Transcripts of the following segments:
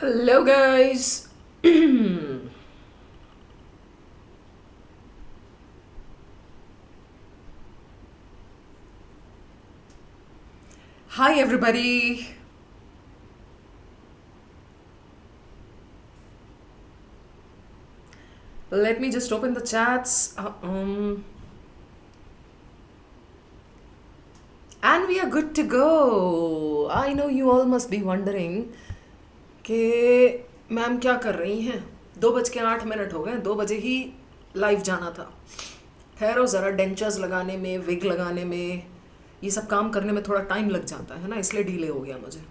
Hello, guys. Hi, everybody. Let me just open the chats. And we are good to go. I know you all must be wondering कि ma'am क्या कर रही हैं. 2:08 हो गए. 2 बजे ही लाइव जाना था. ठहरो ज़रा. डेंचर्स लगाने में, विग लगाने में, ये सब काम करने में थोड़ा टाइम लग जाता है ना, इसलिए डिले हो गया मुझे.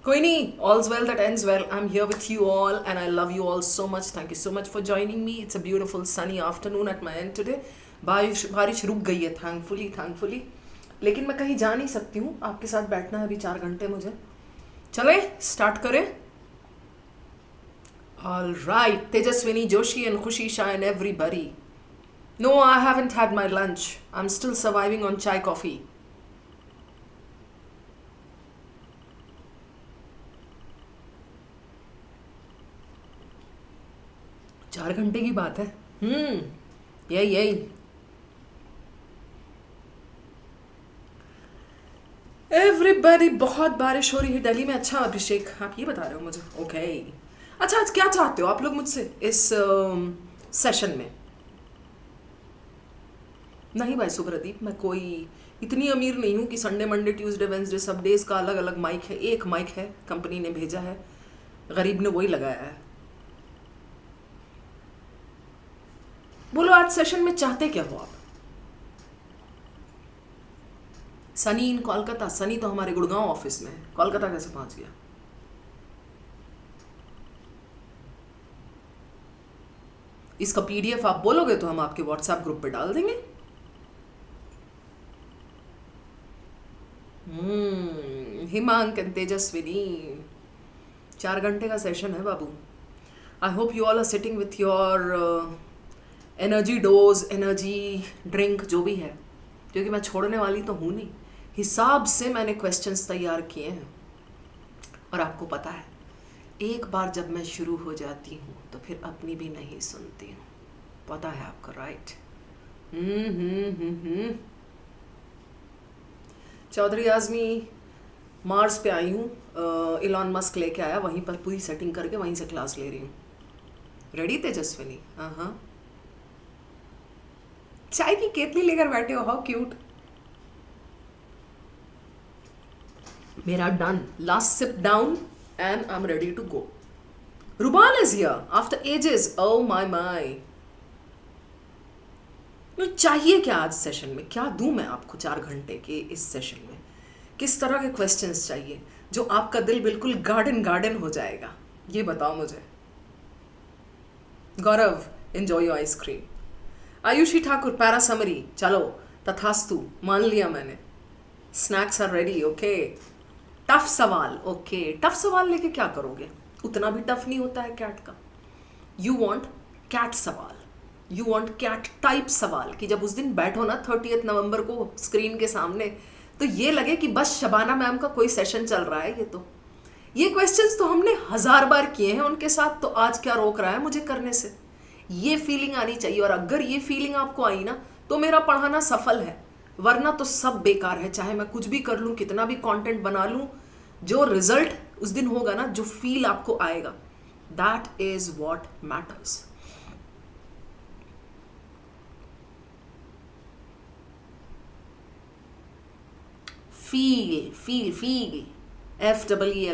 कोई नहीं. All's well that ends well. I'm here with you all and I love you all so much. Thank you so much for joining me. It's a beautiful sunny afternoon at my end today. बारिश रुक गई है thankfully. लेकिन मैं कहीं जा नहीं सकती हूँ. आपके साथ बैठना है अभी 4 घंटे मुझे. चले स्टार्ट करें. All right. Tejaswini, Joshi and Khushi Shah and everybody. No, I haven't had my lunch. I'm still surviving on chai coffee. 4 घंटे की बात है. यही. एवरीबडी. बहुत बारिश हो रही है दिल्ली में. अच्छा अभिषेक, आप ये बता रहे हो मुझे. ओके. अच्छा, आज क्या चाहते हो आप लोग मुझसे इस सेशन में? नहीं भाई सुब्रदीप, मैं कोई इतनी अमीर नहीं हूँ कि संडे मंडे ट्यूसडे वेंसडे सब डेज का अलग अलग माइक है. एक माइक है, कंपनी ने भेजा है, गरीब ने वही लगाया है. बोलो आज सेशन में चाहते क्या हो आप? सनी इन कोलकाता. सनी तो हमारे गुड़गांव ऑफिस में है. कोलकाता कैसे पहुंच गया? इसका पीडीएफ आप बोलोगे तो हम आपके व्हाट्सएप ग्रुप पे डाल देंगे. हिमांक एंड तेजस्विनी. 4 घंटे का सेशन है बाबू. I hope you all are sitting with your energy dose, energy drink, जो भी है, क्योंकि मैं छोड़ने वाली तो हूँ नहीं. हिसाब से मैंने क्वेश्चंस तैयार किए हैं. और आपको पता है, एक बार जब मैं शुरू हो जाती हूँ तो फिर अपनी भी नहीं सुनती हूँ. पता है आपको, राइट? चौधरी आजमी, मार्स पे आई हूँ. इलॉन मस्क लेके आया, वहीं पर पूरी सेटिंग करके वहीं से क्लास ले रही हूँ. रेडी तेजस्विनी? हाँ. चाय की केतली लेकर बैठे हो. How cute. मेरा done. Last sip down and I'm ready to go. Ruban is here after ages. Oh my. चाहिए क्या आज सेशन में? क्या दूं मैं आपको 4 घंटे के इस सेशन में? किस तरह के क्वेश्चंस चाहिए जो आपका दिल बिल्कुल गार्डन हो जाएगा? ये बताओ मुझे. Gaurav, enjoy your ice cream. Ayushi Thakur, para summary. चलो तथास्तु, मान लिया मैंने. Snacks are ready. Okay. Tough सवाल. ओके. टफ सवाल लेके क्या करोगे? उतना भी टफ नहीं होता है कैट का. यू वांट कैट सवाल. यू वांट कैट टाइप सवाल कि जब उस दिन बैठो ना 30 नवंबर को स्क्रीन के सामने, तो ये लगे कि बस शबाना मैम का कोई सेशन चल रहा है. ये क्वेश्चंस तो हमने 1000 बार किए हैं उनके साथ, तो आज क्या रोक रहा है मुझे करने से? ये फीलिंग आनी चाहिए. और अगर ये फीलिंग आपको आई ना, तो मेरा पढ़ाना सफल है. वरना तो सब बेकार है. चाहे मैं कुछ भी कर लूँ, कितना भी कंटेंट बना लूँ, जो रिजल्ट उस दिन होगा ना, जो फील आपको आएगा, that is what matters. Feel. FEEL.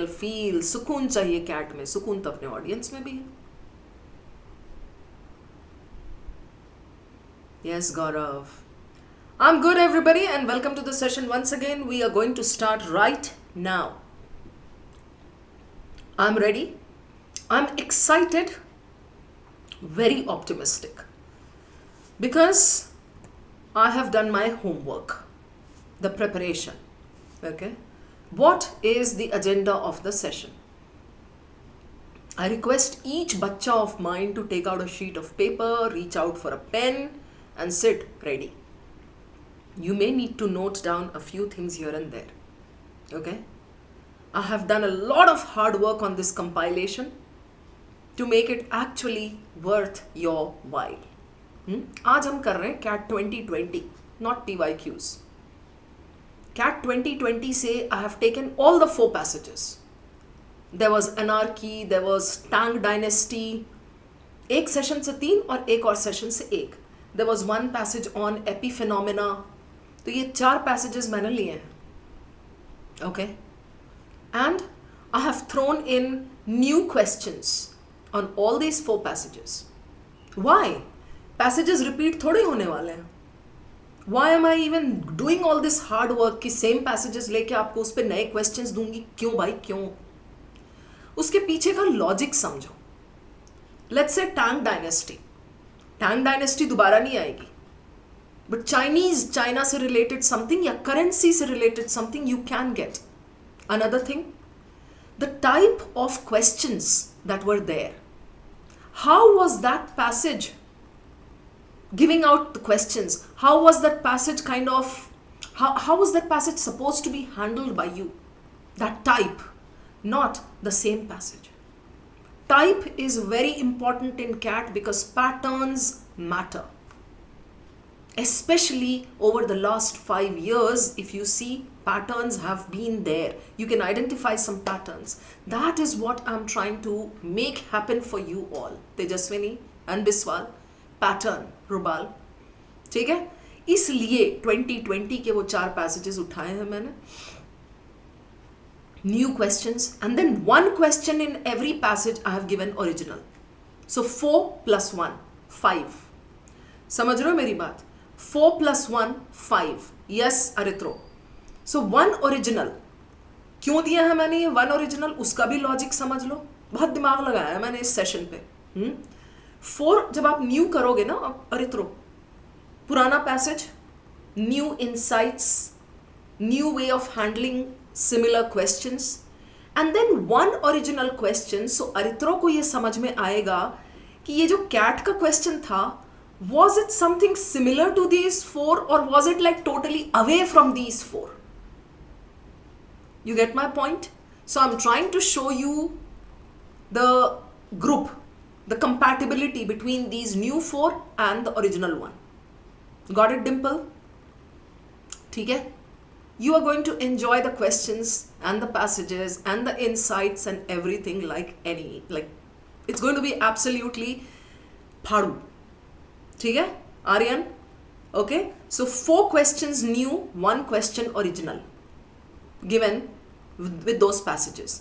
Feel. सुकून चाहिए कैट में. सुकून तो अपने ऑडियंस में भी है. Yes Gaurav. I'm good everybody and welcome to the session once again. We are going to start right now. I'm ready. I'm excited, very optimistic, because I have done my homework, the preparation. Okay. What is the agenda of the session? I request each bachcha of mine to take out a sheet of paper, reach out for a pen and sit ready. You may need to note down a few things here and there. Okay? I have done a lot of hard work on this compilation to make it actually worth your while. आज हम कर रहे हैं CAT 2020, not TYQs. CAT 2020 से I have taken all the 4 passages. There was Anarchy, there was Tang dynasty, एक session से 3 और एक और सेशन से 1. There was one passage on epiphenomena. तो ये 4 passages मैंने लिए हैं. Okay? And I have thrown in new questions on all these 4 passages. Why? Passages repeat थोड़े होने वाले हैं. Why am I even doing all this hard work कि same passages लेके आपको उस पर नए questions दूंगी? क्यों भाई क्यों? उसके पीछे का logic समझो. Let's say Tang dynasty. Tang dynasty दोबारा नहीं आएगी. But China से related something या currency से related something you can get. Another thing, the type of questions that were there. How was that passage giving out the questions? How was that passage how was that passage supposed to be handled by you? That type, not the same passage. Type is very important in CAT because patterns matter. Especially over the last 5 years, if you see, patterns have been there. You can identify some patterns. That is what I'm trying to make happen for you all. Tejaswini and Biswal, pattern, Rubal. ठीक है? इसलिए 2020 के वो 4 passages उठाए हैं मैंने. New questions and then 1 question in every passage I have given original. So 4 plus 1, 5. समझ रहे हो मेरी बात? 4 plus 1, 5. Yes, अरित्रो. So 1 original. क्यों दिया है मैंने ये 1 original? उसका भी लॉजिक समझ लो. बहुत दिमाग लगाया है मैंने इस सेशन पे. 4 जब आप न्यू करोगे ना अरित्रो, पुराना passage, new insights, new way of handling similar questions, and then 1 original question. So Aritro को ये समझ में आएगा कि ये जो कैट का क्वेश्चन था, was it something similar to these 4 or was it like totally away from these 4? You get my point? So I'm trying to show you the group, the compatibility between these new 4 and the original one. Got it, Dimple? ठीक है? You are going to enjoy the questions and the passages and the insights and everything like it's going to be absolutely pharu. ठीक है? Aryan? Okay? So 4 questions new, 1 question original given with those passages.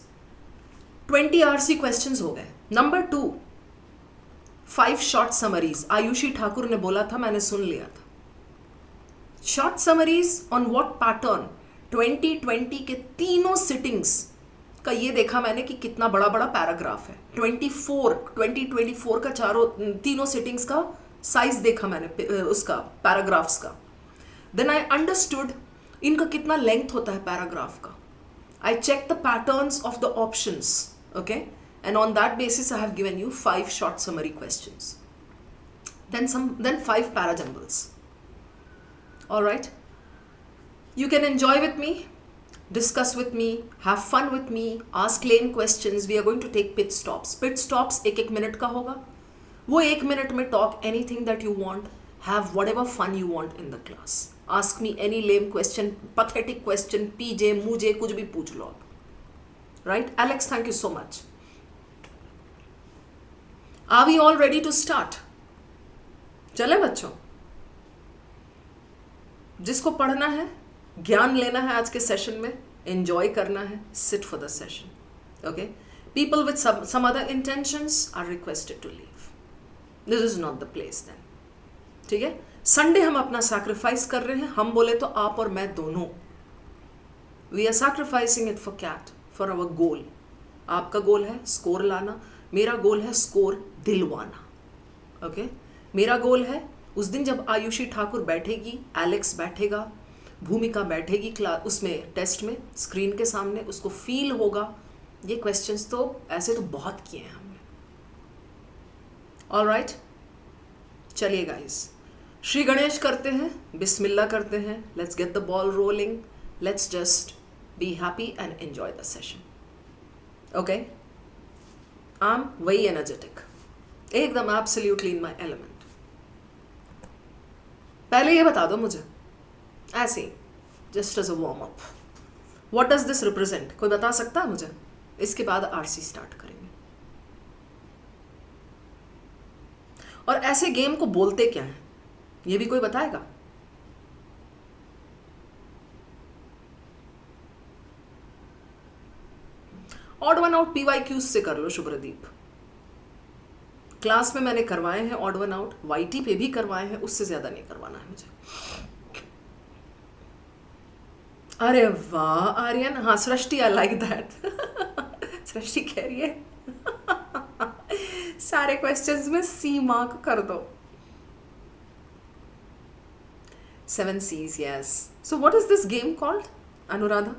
20 RC questions हो गए. Number 2, 5 short summaries. Ayushi Thakur ने बोला था, मैंने सुन लिया था. Short summaries on what pattern? 2020 के तीनों sittings का ये देखा मैंने कि कितना बड़ा बड़ा पैराग्राफ है. 2024 का तीनों sittings का साइज देखा मैंने उसका पैराग्राफ्स का. देन आई अंडरस्टूड इनका कितना लेंथ होता है पैराग्राफ का. I check the patterns of the options. Okay, and on that basis I have given you 5 short summary questions, then 5 para jumbles. All right, you can enjoy with me, discuss with me, have fun with me, ask lame questions. We are going to take pit stops 1 minute का होगा. वो 1 minute में talk anything that you want, have whatever fun you want in the class. Ask me any lame question, pathetic question, PJ, मुझे कुछ भी पूछ लो आप. Right? Alex, thank you so much. Are we all ready to start? चले बच्चों, जिसको पढ़ना है, ज्ञान लेना है आज के सेशन में, enjoy करना है, sit for the session. Okay? People with some other intentions are requested to leave. This is not the place then. ठीक है? संडे हम अपना सैक्रिफाइस कर रहे हैं. हम बोले तो आप और मैं दोनों. We are sacrificing it for CAT, for our goal. आपका गोल है स्कोर लाना, मेरा गोल है स्कोर दिलवाना. ओके? मेरा गोल है उस दिन जब आयुषी ठाकुर बैठेगी, एलेक्स बैठेगा, भूमिका बैठेगी क्लास उसमें टेस्ट में स्क्रीन के सामने, उसको फील होगा ये क्वेश्चंस तो ऐसे तो बहुत किए हैं हमने. ऑलराइट, चलिए गाइस, श्री गणेश करते हैं, बिस्मिल्लाह करते हैं. Let's get the ball rolling. Let's just be happy and enjoy the session. Okay? I'm very energetic. एकदम absolutely in my element. पहले ये बता दो मुझे, ऐसे ही, just as a warm up. What does this represent? कोई बता सकता है मुझे? इसके बाद आरसी स्टार्ट करेंगे. और ऐसे गेम को बोलते क्या है? ये भी कोई बताएगा? ऑड वन आउट PYQs से कर लो शुभ्रदीप. क्लास में मैंने करवाए हैं ऑड वन आउट, YT पे भी करवाए हैं, उससे ज्यादा नहीं करवाना है मुझे. अरे वाह आर्यन, हाँ सृष्टि, आई लाइक दैट. सृष्टि कह रही है सारे क्वेश्चंस में C मार्क कर दो. 7 C's, yes. So what is this game called, Anuradha?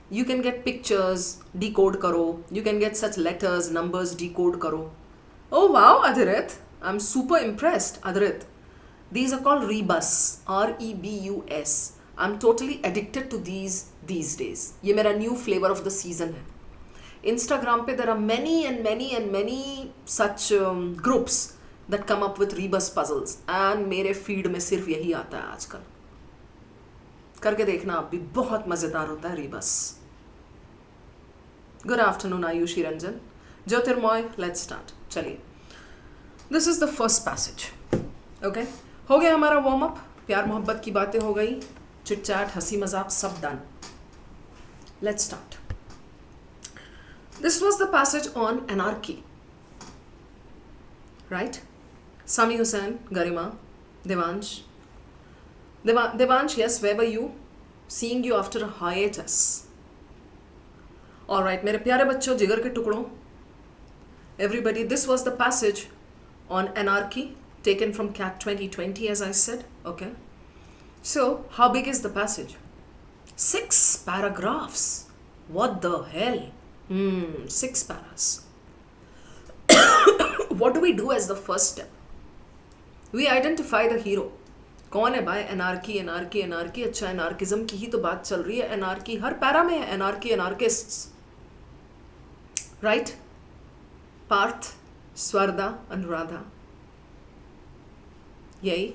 You can get pictures, decode karo. You can get such letters, numbers, decode karo. Oh wow, Adhirit. I'm super impressed, Adhirit. These are called rebus, REBUS. I'm totally addicted to these days. ये मेरा new flavor of the season है. Instagram पे there are many such groups that come up with rebus puzzles. And मेरे feed में सिर्फ यही आता है आजकल. करके देखना आप भी, बहुत मजेदार होता है rebus. Good afternoon Ayushi Ranjan. Jyotirmoy, let's start. चलिए. This is the first passage. Okay? हो गया हमारा वार्म अप. प्यार मोहब्बत की बातें हो गई, चिट चैट, हंसी मजाक सब done. Let's start. This was the passage on anarchy. Right? Sami Hussain, Garima, Devansh. Devansh, yes, where were you? Seeing you after a hiatus. All right, मेरे प्यारे बच्चों, जिगर के टुकड़ों. Everybody, this was the passage on anarchy taken from CAT 2020, as I said. Okay. So, how big is the passage? 6 paragraphs. What the hell? 6 paras. What do we do as the first step? We identify the hero. कौन है भाई? Anarchy anarchy anarchy. अच्छा, anarchism की ही तो बात चल रही है. एनार्की हर पैरा में है. Anarchy, anarchists, right? Parth, Swarda, Anuradha, यही.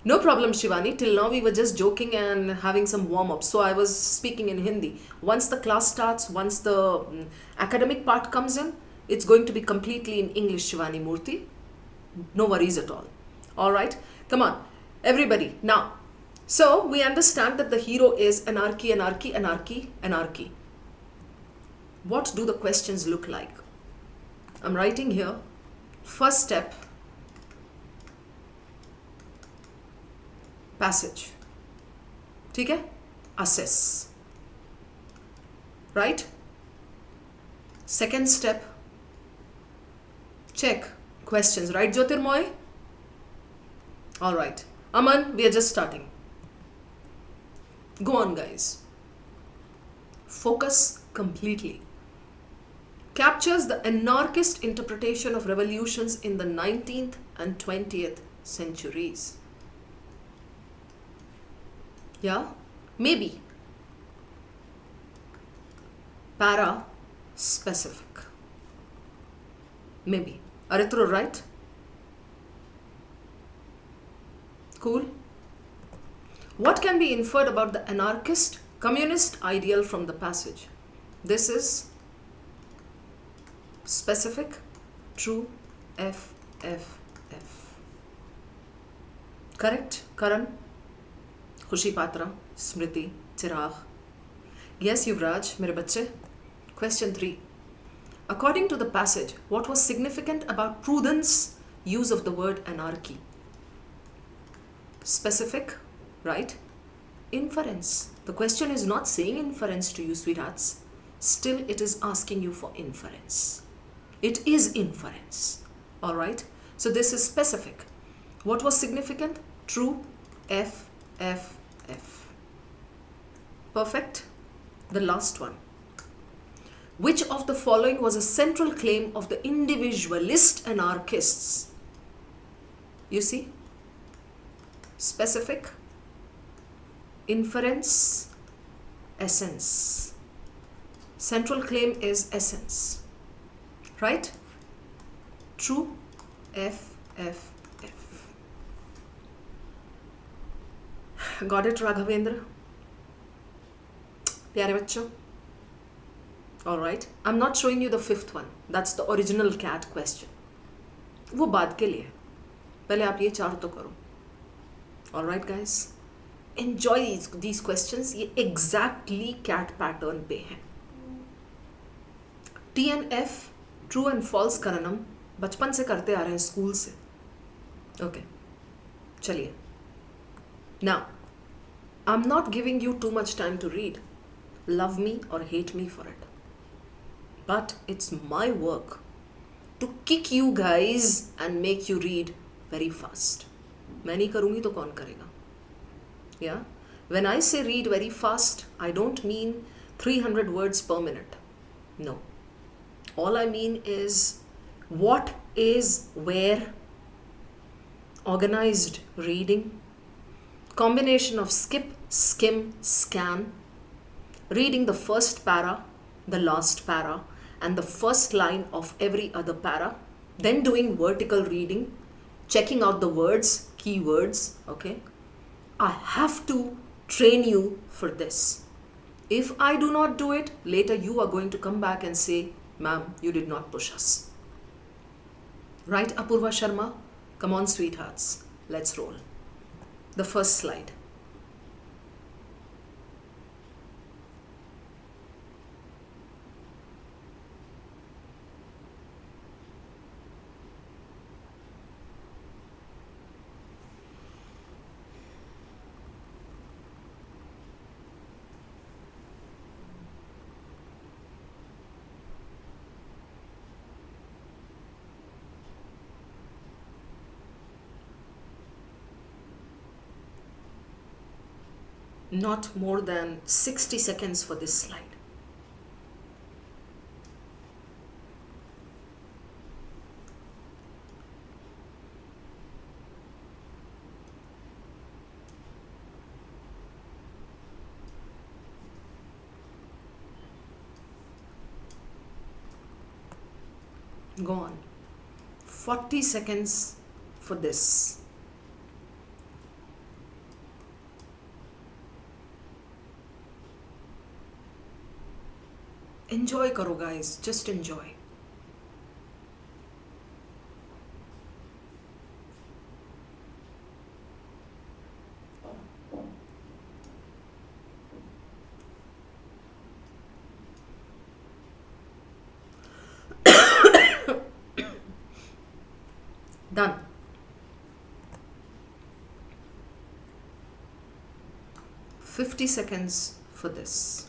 No problem, Shivani. Till now we were just joking and having some warm-up. So I was speaking in Hindi. Once the class starts, once the academic part comes in, it's going to be completely in English, Shivani Murthy. No worries at all. All right? Come on. Everybody. Now, so we understand that the hero is anarchy, anarchy, anarchy, anarchy. What do the questions look like? I'm writing here. First step. Passage. ठीक है? Assess. Right? Second step. Check. Questions. Right, Jyotirmoy? All right. Aman, we are just starting. Go on, guys. Focus completely. Captures the anarchist interpretation of revolutions in the 19th and 20th centuries. Yeah, maybe. Para specific. Maybe. Arithro, right? Cool. What can be inferred about the anarchist communist ideal from the passage? This is specific, true, F, F, F. Correct, Karan? खुशी पात्रा, स्मृति, चिराग. Yes, Yuvraj, मेरे बच्चे. Question 3. According to the passage, what was significant about Proudhon's use of the word anarchy? Specific, right? Inference. The question is not saying inference to you, sweethearts. Still, it is asking you for inference. It is inference. All right? So this is specific. What was significant? True, F, F, F. Perfect. The last one. Which of the following was a central claim of the individualist anarchists? You see? Specific, inference, essence. Central claim is essence. Right? True. F, F, F. Got it, Raghavendra? Pyare bachcho? Alright. I'm not showing you the fifth one. That's the original cat question. वो बाद के लिए. पहले आप ये चार तो करो. Alright guys? Enjoy these questions. ये exactly cat pattern पे हैं. T and F, true and false करणम बचपन से करते आ रहे हैं स्कूल से. Okay. चलिए. Now, I'm not giving you too much time to read. Love me or hate me for it. But it's my work to kick you guys and make you read very fast. मैं नहीं करूँगी तो कौन करेगा? Yeah? When I say read very fast, I don't mean 300 words per minute. No. All I mean is what is where, organized reading, combination of skip, skim, scan, reading the first para, the last para, and the first line of every other para, then doing vertical reading, checking out the words, keywords, okay? I have to train you for this. If I do not do it, later you are going to come back and say, ma'am, you did not push us. Right, Apurva Sharma? Come on, sweethearts. Let's roll. The first slide. Not more than 60 seconds for this slide. Go on. 40 seconds for this. Enjoy karo guys, just enjoy. Done. "50 seconds for this.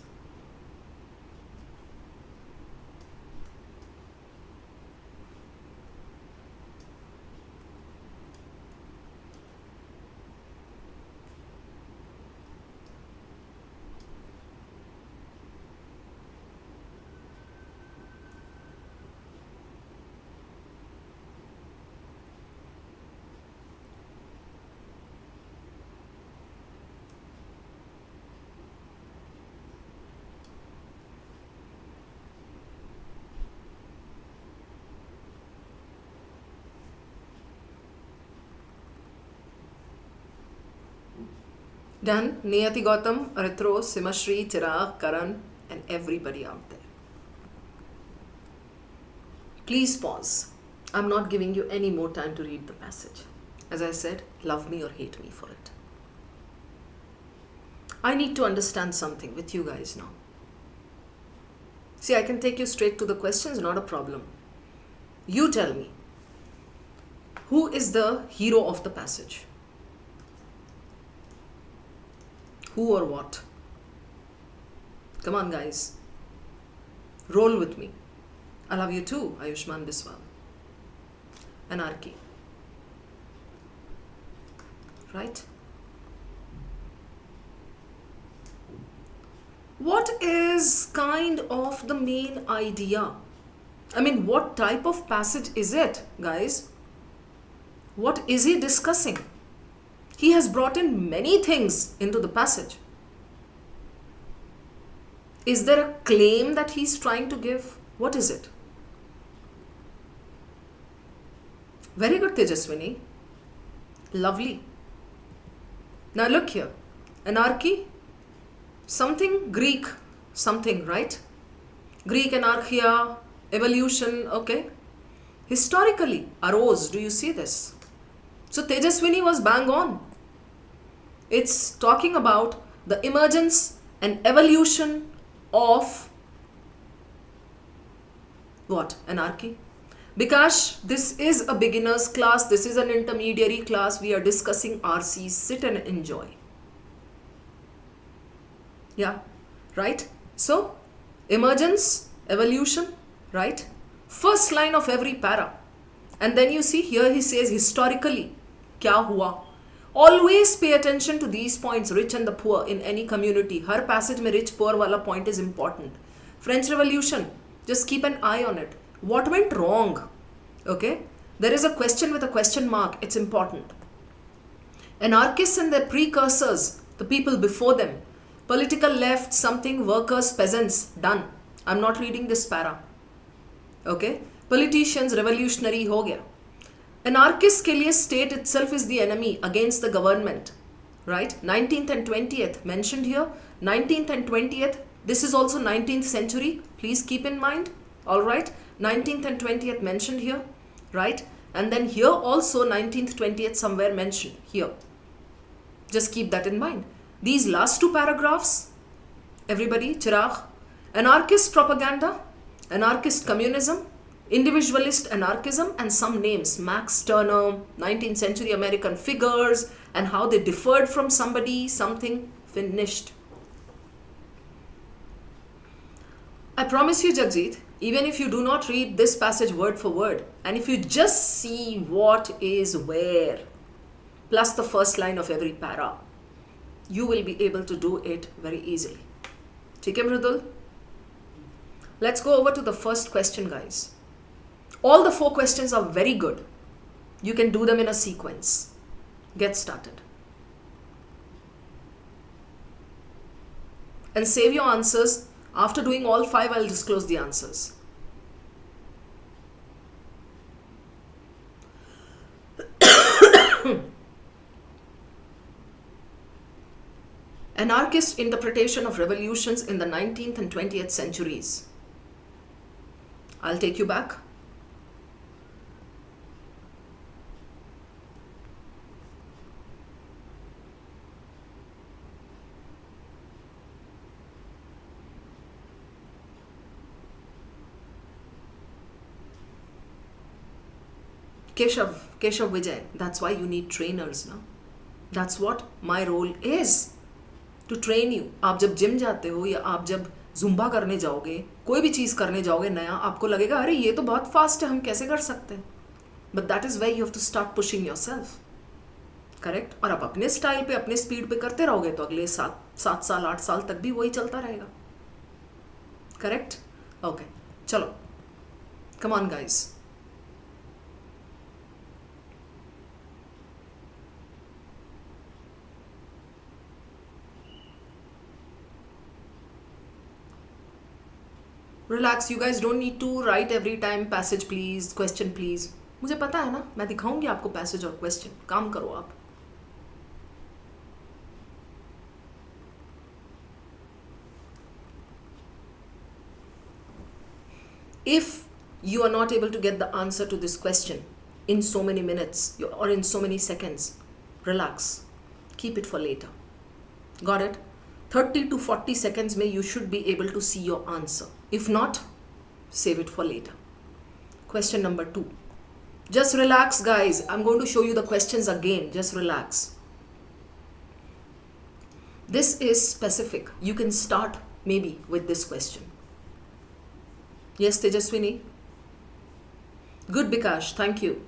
Done. Niyati Gautam, Aritro, Simashri, Chirag, Karan, and everybody out there. Please pause. I'm not giving you any more time to read the passage. As I said, love me or hate me for it. I need to understand something with you guys now. See, I can take you straight to the questions, not a problem. You tell me, who is the hero of the passage? Who or what? Come on, guys. Roll with me. I love you too, Ayushman Biswal. Anarchy. Right? What is kind of the main idea? I mean, what type of passage is it, guys? What is he discussing? He has brought in many things into the passage. Is there a claim that he's trying to give? What is it? Very good, Tejaswini. Lovely. Now look here. Anarchy, something Greek, something, right? Greek anarchia, evolution, okay. Historically arose, do you see this? So Tejaswini was bang on. It's talking about the emergence and evolution of what? Anarchy. Because this is a beginner's class, this is an intermediary class, we are discussing RCs, sit and enjoy. Yeah, right? So, emergence, evolution, right? First line of every para. And then you see here he says historically, kya hua? Always pay attention to these points, rich and the poor in any community. Har passage mein rich poor wala point is important. French Revolution, just keep an eye on it. What went wrong? Okay, there is a question with a question mark. It's important. Anarchists and their precursors, the people before them, political left, something, workers, peasants, done. I'm not reading this para. Okay, politicians, revolutionary हो गया. Anarchists के लिए state itself is the enemy against the government, right? 19th and 20th mentioned here. 19th and 20th. This is also 19th century. Please keep in mind. All right. 19th and 20th mentioned here, right? And then here also 19th, 20th somewhere mentioned here. Just keep that in mind. These last two paragraphs, everybody, Chirag, anarchist propaganda, anarchist communism, individualist anarchism, and some names, Max Turner, 19th century American figures, and how they differed from somebody, something, finished. I promise you, Jagjit, even if you do not read this passage word for word, and if you just see what is where, plus the first line of every para, you will be able to do it very easily. Okay, Mridul? Let's go over to the first question, guys. All the 4 questions are very good. You can do them in a sequence. Get started. And save your answers. After doing all 5, I'll disclose the answers. Anarchist interpretation of revolutions in the 19th and 20th centuries. I'll take you back. Keshav Vijay, that's why you need trainers now. That's what my role is, to train you. आप जब gym जाते हो या आप जब Zumba करने जाओगे, कोई भी चीज़ करने जाओगे नया, आपको लगेगा अरे ये तो बहुत फास्ट है, हम कैसे कर सकते हैं. But that is where you have to start pushing yourself. Correct. और आप अपने स्टाइल पे अपने स्पीड पे करते रहोगे तो अगले 7 साल 8 साल तक भी वही चलता रहेगा. करेक्ट. ओके, चलो, come on guys. Relax, you guys don't need to write every time passage please, question please. मुझे पता है ना, मैं दिखाऊंगी आपको पैसेज और क्वेश्चन. काम करो आप. If you are not able to get the answer to this question in so many minutes or in so many seconds, relax. Keep it for later. Got it? 30 to 40 seconds may you should be able to see your answer. If not, save it for later. Question number 2. Just relax, guys. I'm going to show you the questions again. Just relax. This is specific. You can start maybe with this question. Yes, Tejaswini? Good, Bikash. Thank you.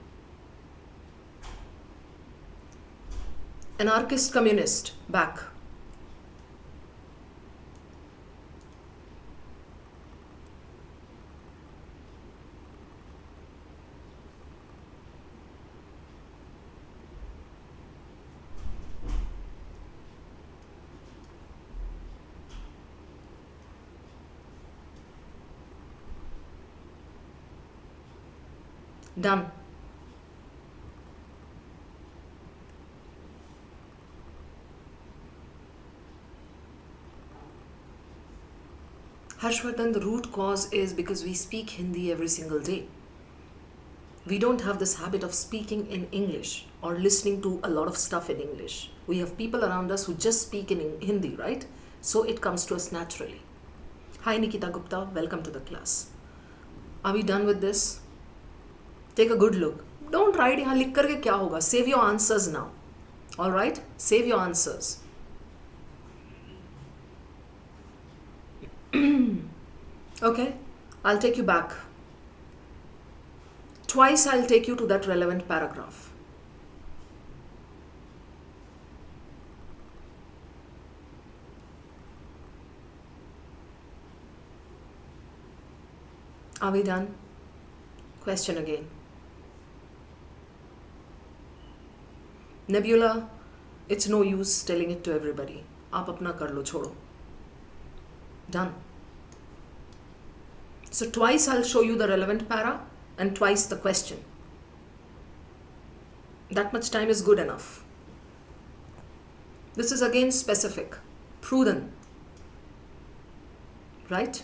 Anarchist communist. Back. Done. Harshvardhan, the root cause is because we speak Hindi every single day. We don't have this habit of speaking in English or listening to a lot of stuff in English. We have people around us who just speak in Hindi, right? So it comes to us naturally. Hi Nikita Gupta, welcome to the class. Are we done with this? Take a good look. Don't write यहाँ लिख करके क्या होगा? Save your answers now. All right? Save your answers. Okay, I'll take you back. Twice I'll take you to that relevant paragraph. Are we done? Question again. Nebula, it's no use telling it to everybody. आप अपना कर लो, छोड़ो. Done. So twice I'll show you the relevant para and twice the question. That much time is good enough. This is again specific. Prudent. Right?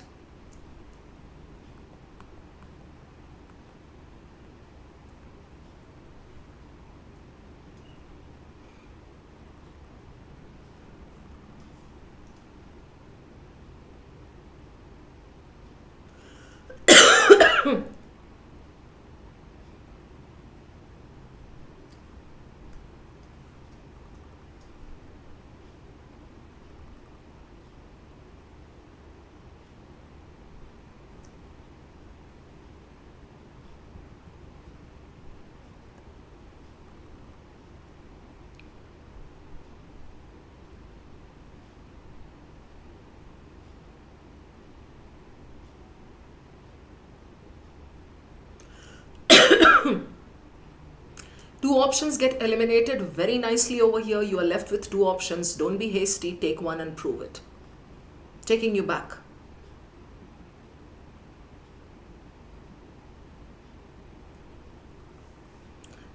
Two options get eliminated very nicely over here. You are left with two options. Don't be hasty. Take one and prove it. Taking you back.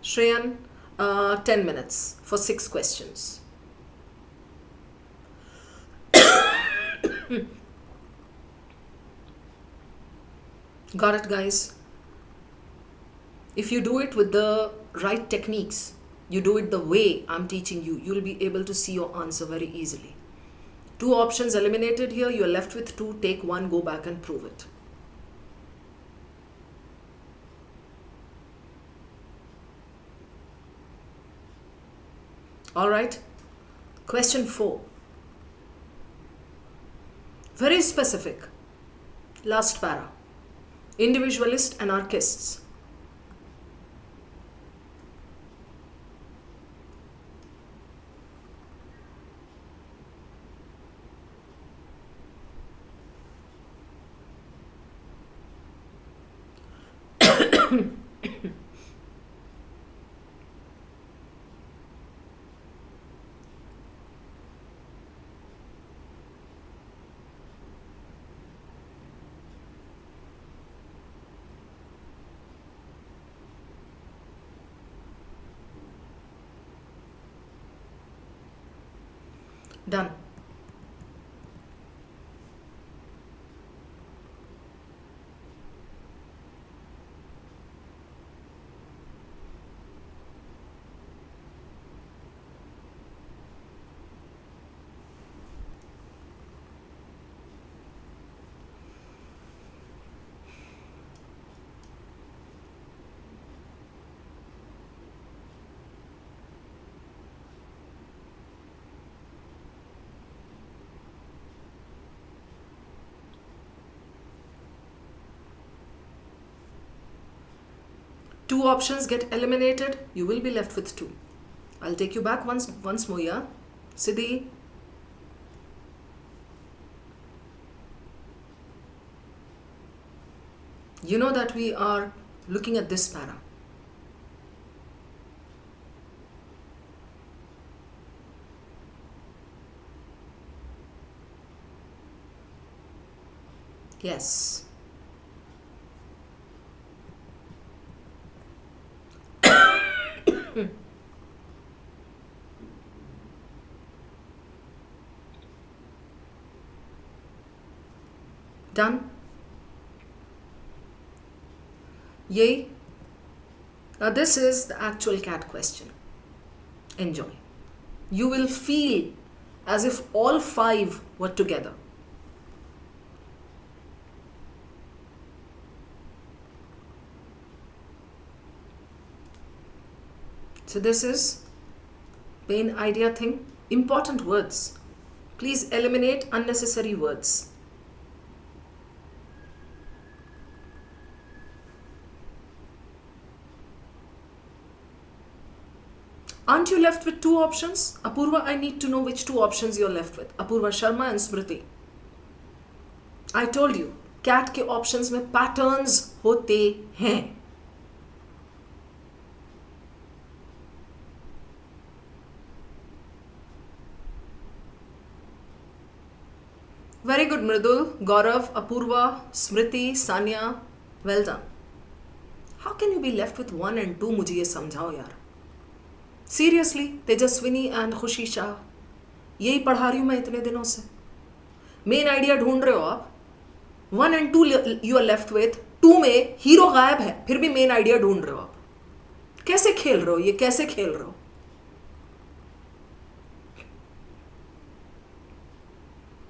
Shreyan, 10 minutes for 6 questions. Got it, guys? If you do it with the right techniques, you do it the way I'm teaching you, you'll be able to see your answer very easily. Two options eliminated here, you're left with two. Take one, go back and prove it. All right. Question 4. Very specific. Last para. Individualist anarchists. Done. Two options get eliminated, you will be left with two. I'll take you back once more, yeah? Siddhi. You know that we are looking at this para. Yes. Done? Yay? Now this is the actual cat question. Enjoy. You will feel as if all 5 were together. So this is main idea thing. Important words. Please eliminate unnecessary words. Aren't you left with 2 options? Apurva, I need to know which 2 options you're left with. Apurva Sharma and Smriti. I told you, cat के options में patterns होते हैं. Very good, Mridul, Gaurav, Apurva, Smriti, Sanya. Well done. How can you be left with 1 and 2? मुझे ये समझाओ यार. Seriously, Tejaswini and खुशी शाह, यही पढ़ा रही हूँ मैं इतने दिनों से. मेन आइडिया ढूंढ रहे हो आप. 1 and 2 you are left with. 2 में हीरो गायब है, फिर भी मेन आइडिया ढूंढ रहे हो आप. कैसे खेल रहे हो ये? कैसे खेल रहे हो?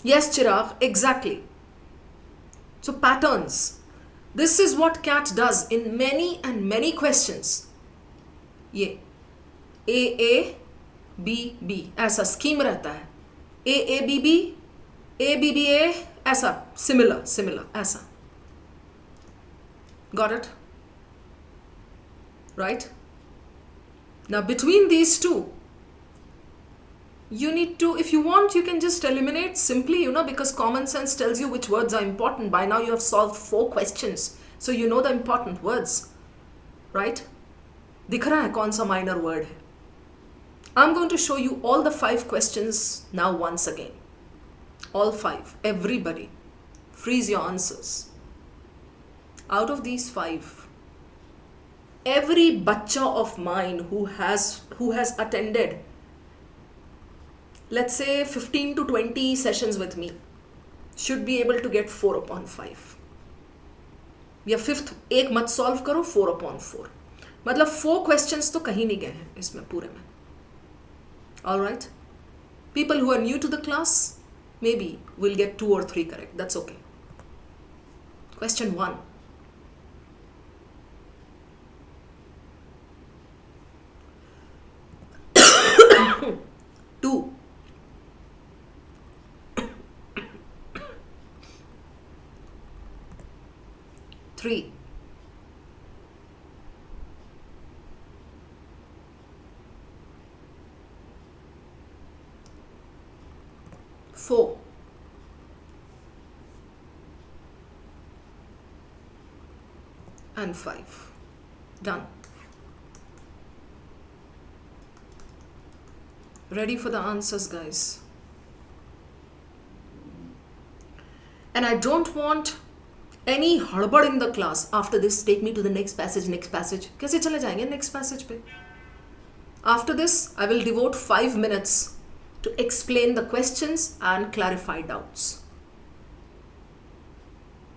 Yes, Chirag, exactly. So patterns. This is what cat does in many and many questions. ये A B B ऐसा स्कीम रहता है. A B B A B B A ऐसा similar ऐसा. Got it? Right? Now between these two, you need to, if you want, you can just eliminate simply, because common sense tells you which words are important. By now you have solved 4 questions, so you know the important words, right? दिख रहा है कौन सा minor word है. I'm going to show you all the 5 questions now once again. All 5. Everybody, freeze your answers. Out of these 5, every bachcha of mine who has attended, let's say 15 to 20 sessions with me, should be able to get 4 upon 5. या 5th एक मत solve करो, 4 upon 4. मतलब 4 questions तो कहीं नहीं गए हैं इसमें पूरे में. Alright? People who are new to the class, maybe will get 2 or 3 correct. That's okay. Question 1. Two. 3. 4. 5. Done. Ready for the answers, guys? And I don't want any हड़बड़ in the class. After this, take me to the next passage. कैसे चले जाएंगे next passage पे? After this, I will devote 5 minutes to explain the questions and clarify doubts.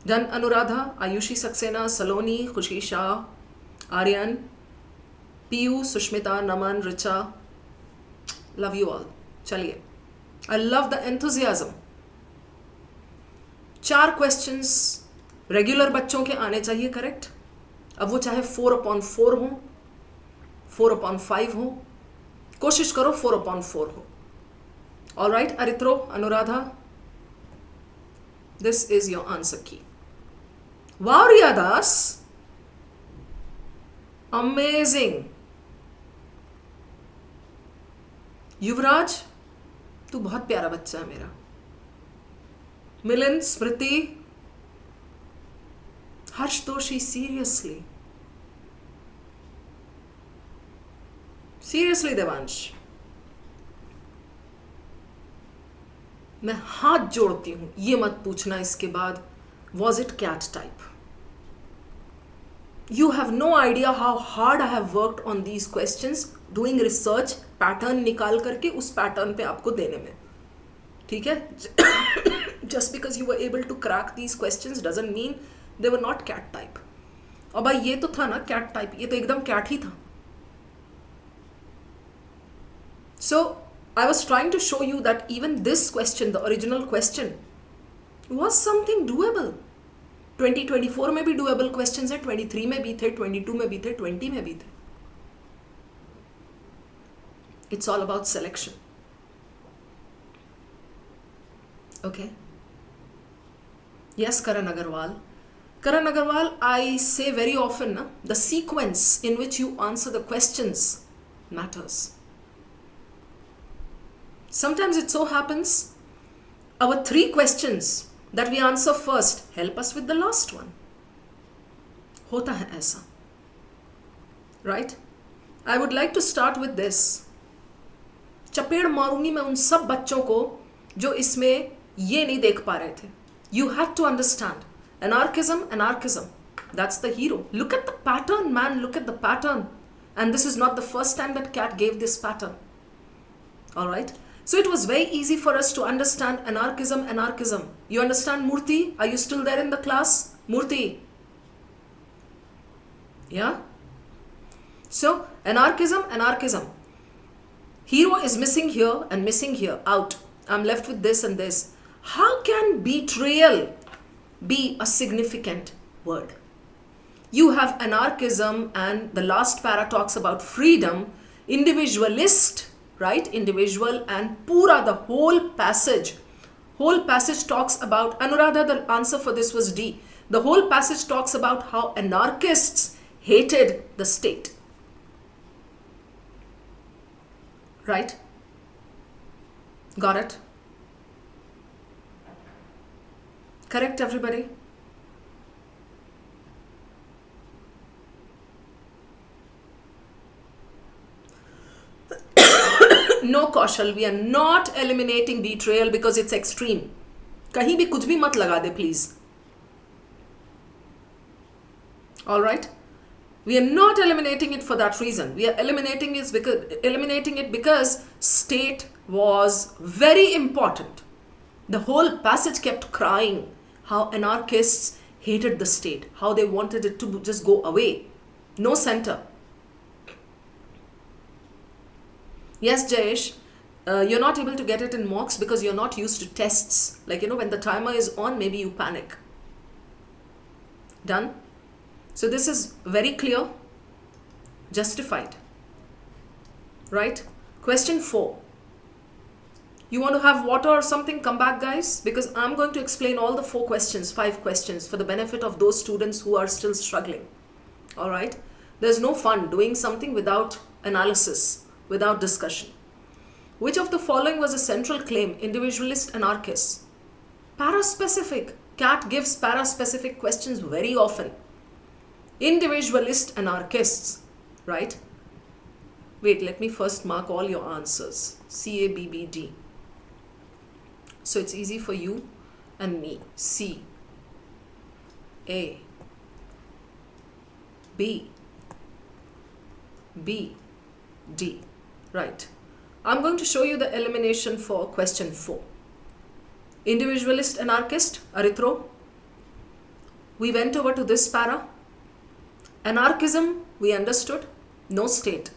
Done, Anuradha, Ayushi Saxena, Saloni, Khushi Shah, Aryan, Piyu, Sushmita, Naman, Richa. Love you all. Chaliye. I love the enthusiasm. 4 questions regular बच्चों के आने चाहिए correct. अब वो चाहे 4 upon 4 हो, 4 upon 5 हो, कोशिश करो 4 upon 4 हो. All right, Aritro, Anuradha, this is your answer key. Wow, Riyadas, amazing. युवराज, तू बहुत प्यारा बच्चा है मेरा. मिलिंद, स्मृति, हर्ष दोषी, seriously देवांश, मैं हाथ जोड़ती हूं, ये मत पूछना इसके बाद was it cat type. You have no idea how hard I have worked on these questions, doing research, pattern निकाल करके उस पैटर्न पे आपको देने में. ठीक है? Just because you were able to crack these questions doesn't mean they were not cat type. और भाई ये तो था ना cat type, ये तो एकदम cat ही था. So I was trying to show you that even this question, the original question, was something doable. 2024 में भी doable questions है, 23 में भी थे, 22 में भी थे, 20 में भी थे. It's all about selection. Okay. Yes, Karan Agarwal. Karan Agarwal, I say very often, the sequence in which you answer the questions matters. Sometimes it so happens our 3 questions that we answer first help us with the last one. होता है ऐसा. Right? I would like to start with this. चपेड़ मारूंगी मैं उन सब बच्चों को जो इसमें ये नहीं देख पा रहे थे. You had to understand. Anarchism. That's the hero. Look at the pattern, man. Look at the pattern. And this is not the first time that Cat gave this pattern. Alright? So it was very easy for us to understand anarchism. You understand, Murthy? Are you still there in the class? Murthy? Yeah? So, anarchism. Hero is missing here and missing here. Out. I'm left with this and this. How can betrayal be a significant word? You have anarchism and the last para talks about freedom, individualist, right? Individual and pura, the whole passage talks about, Anuradha, the answer for this was D. The whole passage talks about how anarchists hated the state. Right? Got it? Correct, everybody? No, Kaushal, we are not eliminating betrayal because it's extreme. कहीं भी कुछ भी मत लगा दे, please. All right? We are not eliminating it for that reason. We are eliminating it because state was very important. The whole passage kept crying how anarchists hated the state, how they wanted it to just go away. No center. Yes, Jayesh, you're not able to get it in mocks because you're not used to tests. Like, when the timer is on, maybe you panic. Done? So this is very clear, justified. Right? Question 4. You want to have water or something? Come back, guys, because I'm going to explain all the 5 questions for the benefit of those students who are still struggling. All right? There's no fun doing something without analysis, without discussion. Which of the following was a central claim? Individualist, anarchist. Paraspecific. Cat gives paraspecific questions very often. Individualist, anarchists. Right? Wait, let me first mark all your answers. C, A, B, B, D. So it's easy for you and me. C, A, B, B, D. Right. I'm going to show you the elimination for question 4. Individualist, anarchist, Arithro. We went over to this para. Anarchism, we understood. No state.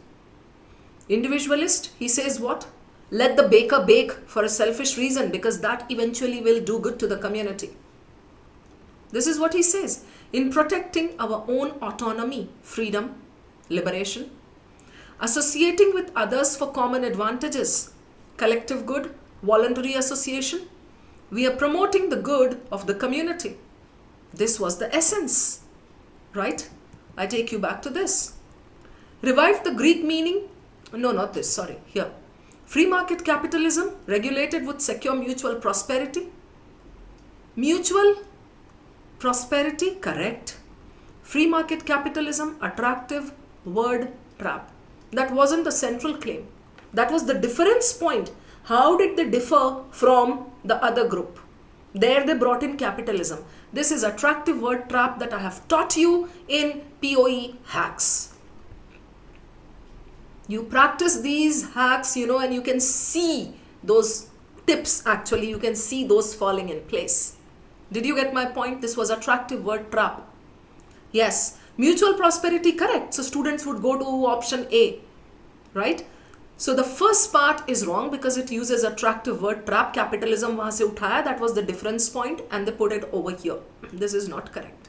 Individualist, he says what? Let the baker bake for a selfish reason because that eventually will do good to the community. This is what he says. In protecting our own autonomy, freedom, liberation, associating with others for common advantages, collective good, voluntary association, we are promoting the good of the community. This was the essence, right? I take you back to this. Revive the Greek meaning. No, not this, sorry, here. Free market capitalism, regulated would secure mutual prosperity. Mutual prosperity, correct. Free market capitalism, attractive word trap. That wasn't the central claim. That was the difference point. How did they differ from the other group? There they brought in capitalism. This is attractive word trap that I have taught you in POE hacks. You practice these hacks, and you can see those tips actually, you can see those falling in place. Did you get my point? This was attractive word trap. Yes, mutual prosperity, correct. So students would go to option A, right? So the first part is wrong because it uses attractive word trap. Capitalism wahan se uthaya, that was the difference point, and they put it over here. This is not correct.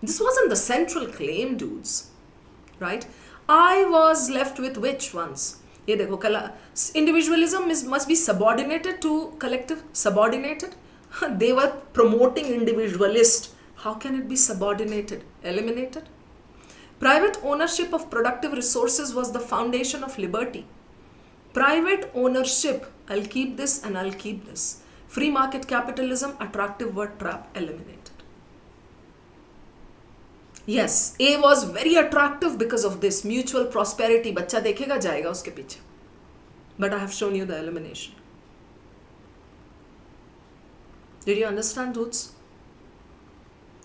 This wasn't the central claim, dudes, right? I was left with which ones? Ye dekho, individualism must be subordinated to collective. Subordinated? They were promoting individualist. How can it be subordinated? Eliminated? Private ownership of productive resources was the foundation of liberty. Private ownership, I'll keep this and I'll keep this. Free market capitalism, attractive word trap, eliminated. Yes, A was very attractive because of this mutual prosperity. Bachcha dekhega jayega uske piche. But I have shown you the elimination. Did you understand, dudes?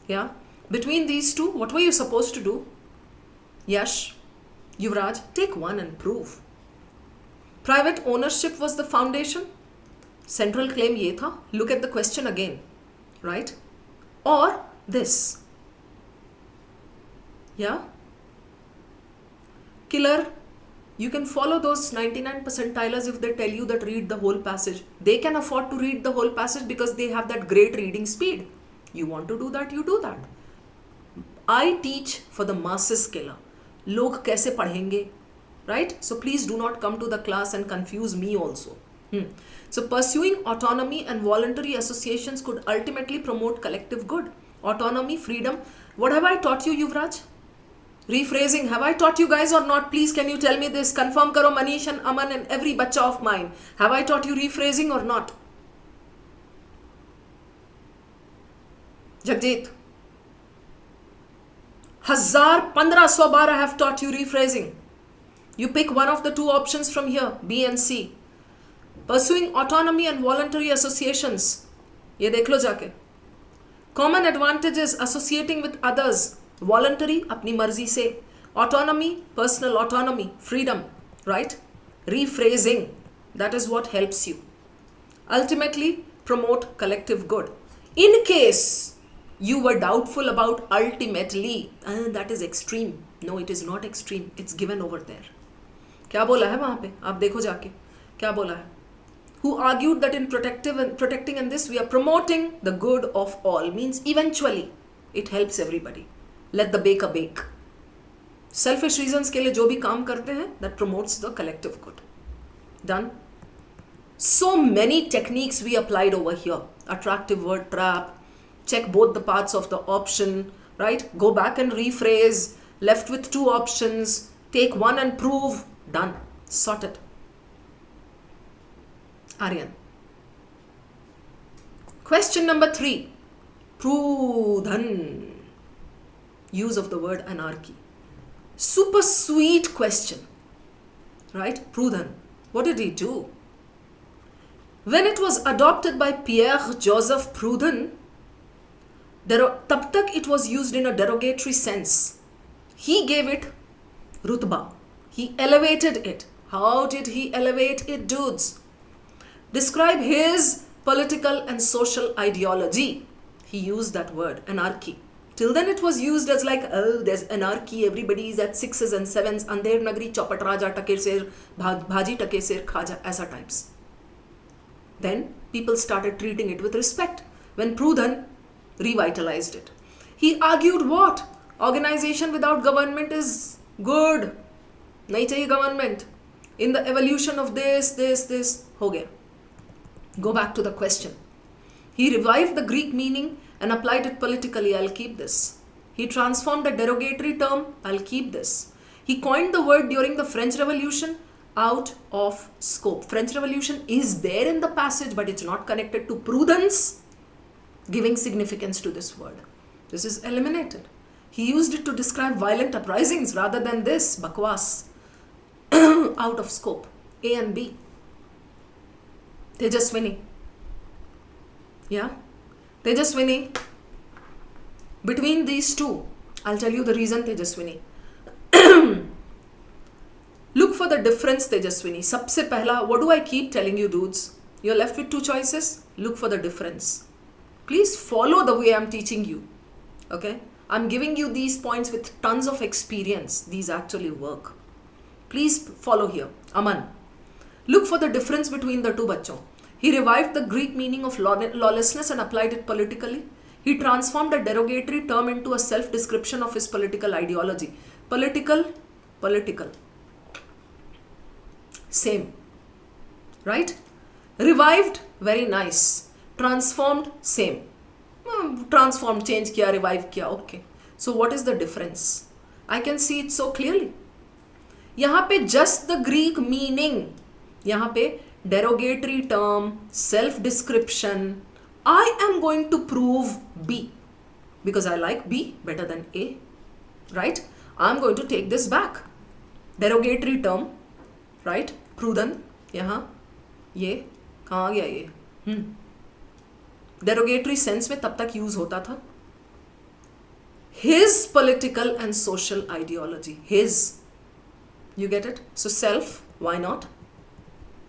Yeah? Between these two, what were you supposed to do? Yash, Yuvraj, take one and prove. Private ownership was the foundation. Central claim ye tha. Look at the question again. Right? Or this. Yeah? Killer, you can follow those 99 percentilers if they tell you that read the whole passage. They can afford to read the whole passage because they have that great reading speed. You want to do that, you do that. I teach for the masses, killer. Log kaise padhenge? Right? So please do not come to the class and confuse me also. So pursuing autonomy and voluntary associations could ultimately promote collective good. Autonomy, freedom. What have I taught you, Yuvraj? Rephrasing, have I taught you guys or not? Please, can you tell me this? Confirm karo, Manish and Aman and every bacha of mine. Have I taught you rephrasing or not? Jagjit. 1500 bar I have taught you rephrasing. You pick one of the two options from here, B and C. Pursuing autonomy and voluntary associations. Ye dekh lo jaake. Common advantages associating with others. Voluntary, apni marzi se. Autonomy, personal autonomy, freedom, right? Rephrasing, that is what helps you. Ultimately, promote collective good. In case you were doubtful about ultimately, that is extreme. No, it is not extreme. It's given over there. क्या बोला है वहाँ पे? आप देखो जाके. क्या बोला है? Who argued that in protecting and this we are promoting the good of all, means eventually it helps everybody. Let the baker bake. Selfish reasons के लिए जो भी काम करते हैं, that promotes the collective good. Done. So many techniques we applied over here. Attractive word trap. Check both the parts of the option, right? Go back and rephrase. Left with two options. Take one and prove. Done. Sorted. Aryan. Question number 3. Prudhan. Use of the word anarchy. Super sweet question. Right? Prudhan. What did he do? When it was adopted by Pierre Joseph Proudhon, tab tak it was used in a derogatory sense. He gave it rutba. He elevated it. How did he elevate it, dudes? Describe his political and social ideology. He used that word, anarchy. Till then it was used as like, oh, there's anarchy, everybody is at 6s and 7s, Andher Nagri, Chopat Raja, Take Ser, Bhaji Take Ser, Khaja, asa types. Then people started treating it with respect when Proudhon revitalized it. He argued what? Organization without government is good. Nahi chahiye government. In the evolution of this, ho gaya. Go back to the question. He revived the Greek meaning and applied it politically. I'll keep this. He transformed a derogatory term. I'll keep this. He coined the word during the French Revolution. Out of scope. French Revolution is there in the passage, but it's not connected to Proudhon's giving significance to this word. This is eliminated. He used it to describe violent uprisings rather than this, bakwas. Out of scope. A and B. Tejaswini. Yeah? Tejaswini. Between these two, I'll tell you the reason, Tejaswini. Look for the difference, Tejaswini. Sabse pehla, what do I keep telling you, dudes? You're left with two choices. Look for the difference. Please follow the way I'm teaching you. Okay? I'm giving you these points with tons of experience. These actually work. Please follow here. Aman. Look for the difference between the two bachon. He revived the Greek meaning of lawlessness and applied it politically. He transformed a derogatory term into a self-description of his political ideology. Political. Same. Right? Revived, very nice. Transformed, same. Transformed, change kiya, revive kiya, okay. So what is the difference? I can see it so clearly. यहाँ पे just the Greek meaning. यहाँ पे derogatory term, self-description. I am going to prove B because I like B better than A. Right? I'm going to take this back. Derogatory term, right? Prudhan, यहाँ ये कहाँ गया ये? Derogatory sense में तब तक use होता था. His political and social ideology. His. You get it? So self, why not?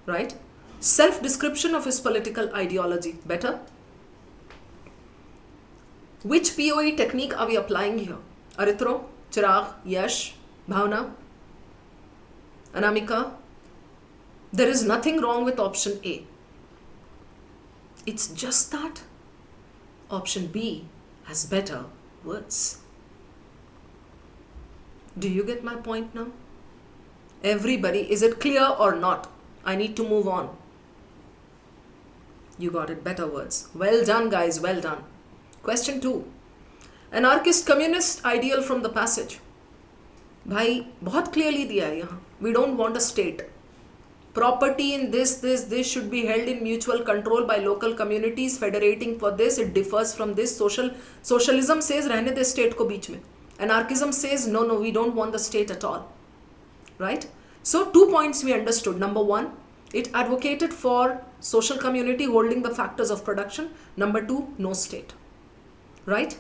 Right? Self-description of his political ideology. Better? Which POE technique are we applying here? Arithro, Chirag, Yash, Bhavna, Anamika. There is nothing wrong with option A. It's just that option B has better words. Do you get my point now? Everybody, is it clear or not? I need to move on. You got it, better words. Well done, guys, well done. Question 2. Anarchist communist ideal from the passage. भाई बहुत clearly दिया है यहाँ. We don't want a state. Property in this should be held in mutual control by local communities federating for this. It differs from this. Socialism says रहने दे state को बीच में. Anarchism says no, we don't want the state at all. Right? So 2 points we understood. Number 1, it advocated for social community holding the factors of production. Number 2, no state. Right?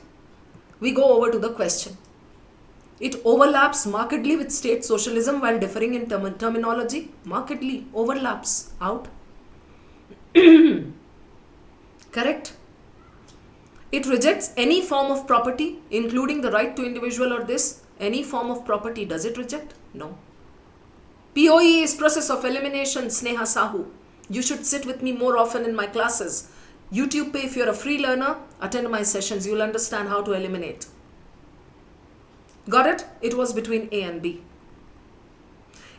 We go over to the question. It overlaps markedly with state socialism while differing in terminology. Markedly overlaps. Out. Correct? It rejects any form of property, including the right to individual or this. Any form of property, does it reject? No. POE is process of elimination. Sneha Sahu. You should sit with me more often in my classes. YouTube pay, if you're a free learner, attend my sessions. You'll understand how to eliminate. Got it? It was between A and B.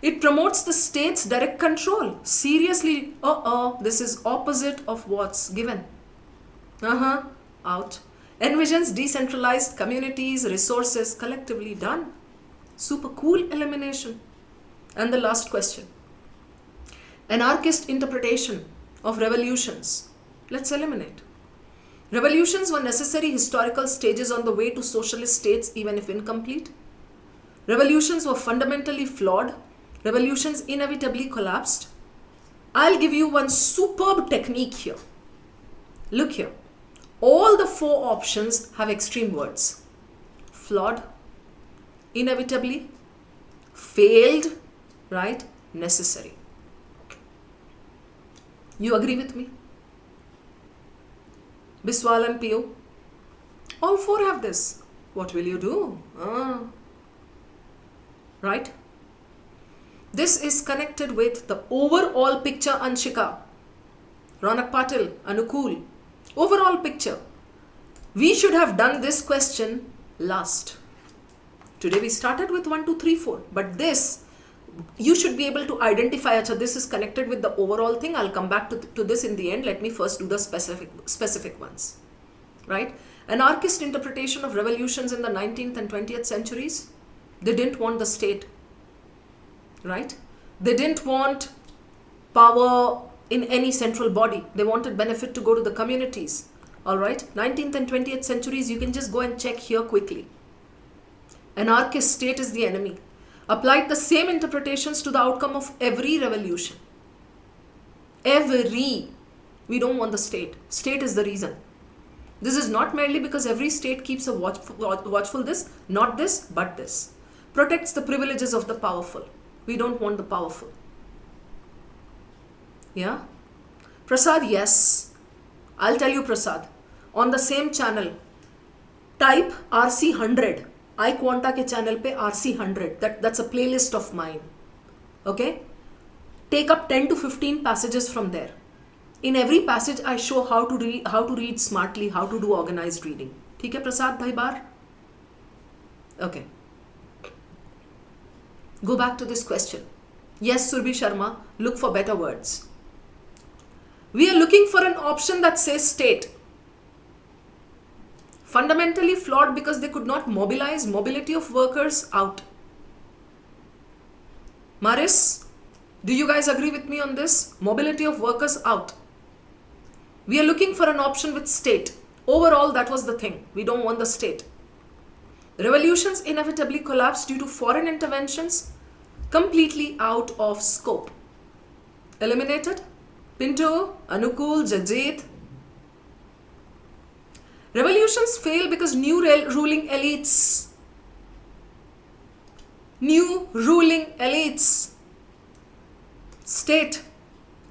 It promotes the state's direct control. Seriously, this is opposite of what's given. Out. Envisions decentralized communities, resources collectively done. Super cool elimination. And the last question. Anarchist interpretation of revolutions. Let's eliminate. Revolutions were necessary historical stages on the way to socialist states, even if incomplete. Revolutions were fundamentally flawed. Revolutions inevitably collapsed. I'll give you one superb technique here. Look here. All the 4 options have extreme words. Flawed, inevitably, failed, right? Necessary. You agree with me? Biswal and Pio. All 4 have this. What will you do? Right? This is connected with the overall picture, Anshika. Ronak Patil, Anukul. Overall picture. We should have done this question last. Today we started with 1, 2, 3, 4. But this, you should be able to identify, this is connected with the overall thing. I'll come back to this in the end. Let me first do the specific ones. Right? Anarchist interpretation of revolutions in the 19th and 20th centuries. They didn't want the state. Right? They didn't want power in any central body. They wanted benefit to go to the communities. Alright? 19th and 20th centuries, you can just go and check here quickly. Anarchist state is the enemy. Applied the same interpretations to the outcome of every revolution. Every. We don't want the state. State is the reason. This is not merely because every state keeps a watchful this, not this, but this. Protects the privileges of the powerful. We don't want the powerful. Yeah? Prasad, yes. I'll tell you, Prasad. On the same channel, type RC100. I Quanta के channel पे RC100. That's a playlist of mine. Okay? Take up 10 to 15 passages from there. In every passage, I show how to read smartly, how to do organized reading. ठीक है प्रसाद भाई बार? Okay. Go back to this question. Yes, Surbhi Sharma, look for better words. We are looking for an option that says state. Fundamentally flawed because they could not mobilize mobility of workers out. Maris, do you guys agree with me on this? Mobility of workers out. We are looking for an option with state. Overall, that was the thing. We don't want the state. Revolutions inevitably collapsed due to foreign interventions, completely out of scope. Eliminated? Pinto, Anukul, Jajit. Revolutions fail because new ruling elites. New ruling elites. State.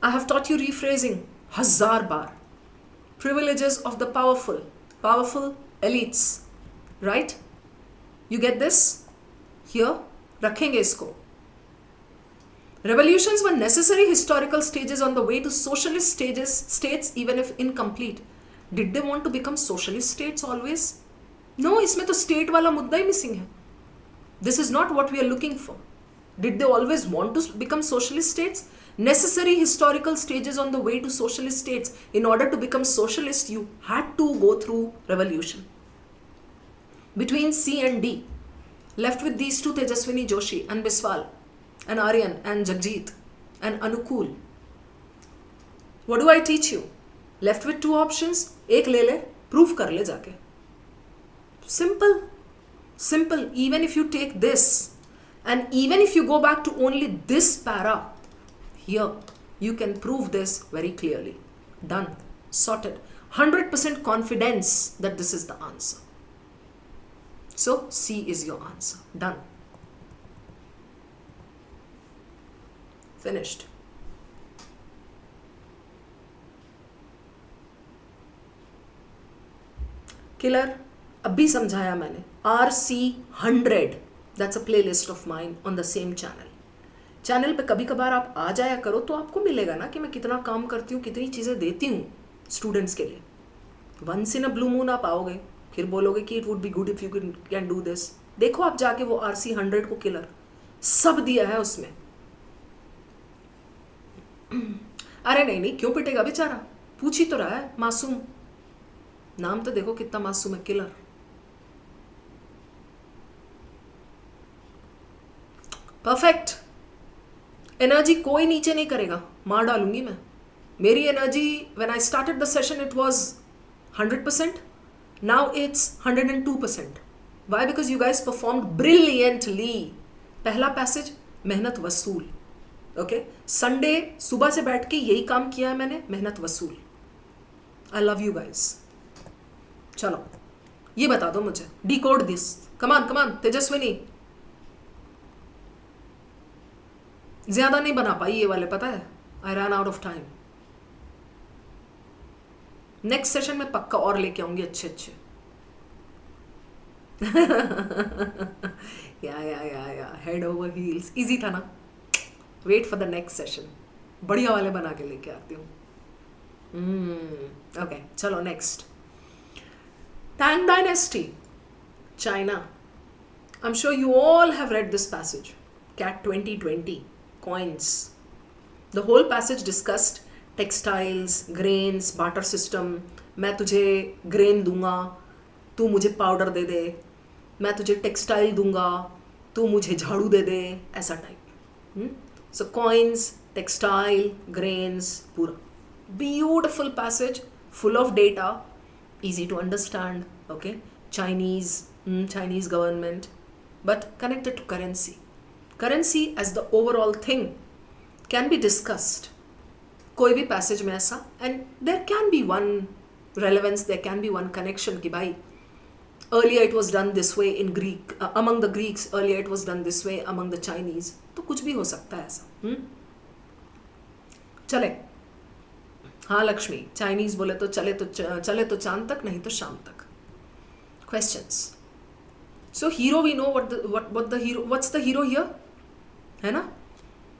I have taught you rephrasing. Hazar bar. Privileges of the powerful. Powerful elites. Right? You get this? Here, rakhenge isko. Revolutions were necessary historical stages on the way to socialist states even if incomplete. Did they want to become socialist states always? No, इसमें तो state वाला मुद्दा ही missing है. This is not what we are looking for. Did they always want to become socialist states? Necessary historical stages on the way to socialist states. In order to become socialist, you had to go through revolution. Between C and D, left with these two, Tejaswini Joshi and Biswal and Aryan and Jagjit and Anukul. What do I teach you? Left with two options, एक ले ले, prove कर ले जाके. Simple. Simple. Even if you take this and even if you go back to only this para, here you can prove this very clearly. Done. Sorted. 100% confidence that this is the answer. So C is your answer. Done. Finished. Killer. अभी समझाया मैंने. RC100. That's a playlist of mine on the same channel. Channel पे कभी कभार आप आ जाया करो तो आपको मिलेगा ना कि मैं कितना काम करती हूँ, कितनी चीज़ें देती हूँ स्टूडेंट्स के लिए. Once in a blue moon आप आओगे, फिर बोलोगे कि it would be good if you can do this. देखो आप जाके वो RC100 को किलर सब दिया है उसमें. अरे नहीं नहीं, क्यों पिटेगा बेचारा, पूछ ही तो रहा है. मासूम, नाम तो देखो कितना मासूम है, किलर. परफेक्ट. एनर्जी कोई नीचे नहीं करेगा, मार डालूंगी मैं. मेरी energy when I started the session it was 100%. Now it's 102%. Why? Because you guys performed brilliantly. पहला पैसेज मेहनत वसूल. ओके, संडे सुबह से बैठ के यही काम किया है मैंने, मेहनत वसूल. I love you guys. चलो ये बता दो मुझे, डिकोड दिस. कमान कमान तेजस्विनी. ज्यादा नहीं बना पाई ये वाले, पता है. I run out of time. Next session में पक्का और लेके आऊंगी अच्छे अच्छे. या हेड ओवर हील्स. इजी था ना. Wait for the next session, बढ़िया वाले बना के लेके आती हूँ. ओके चलो next. Tang dynasty, China. I'm sure you all have read this passage. Cat 2020, coins. The whole passage discussed textiles, grains, barter system. मैं तुझे grain दूंगा, तू मुझे powder दे दे. मैं तुझे textile दूंगा, तू मुझे झाड़ू दे दे. ऐसा type. So coins, textile, grains, पूरा. Beautiful passage, full of data. Easy to understand. Okay, Chinese government, but connected to currency. Currency as the overall thing can be discussed. कोई भी passage में ऐसा, and there can be one relevance, there can be one connection कि भाई earlier it was done this way in Greek, among the Greeks, earlier it was done this way among the Chinese. तो कुछ भी हो सकता है ऐसा. चले हाँ लक्ष्मी, चाइनीज बोले तो चले तो चांद तक, नहीं तो शाम तक. Questions. So hero, we know what the hero, what's the hero here, है ना?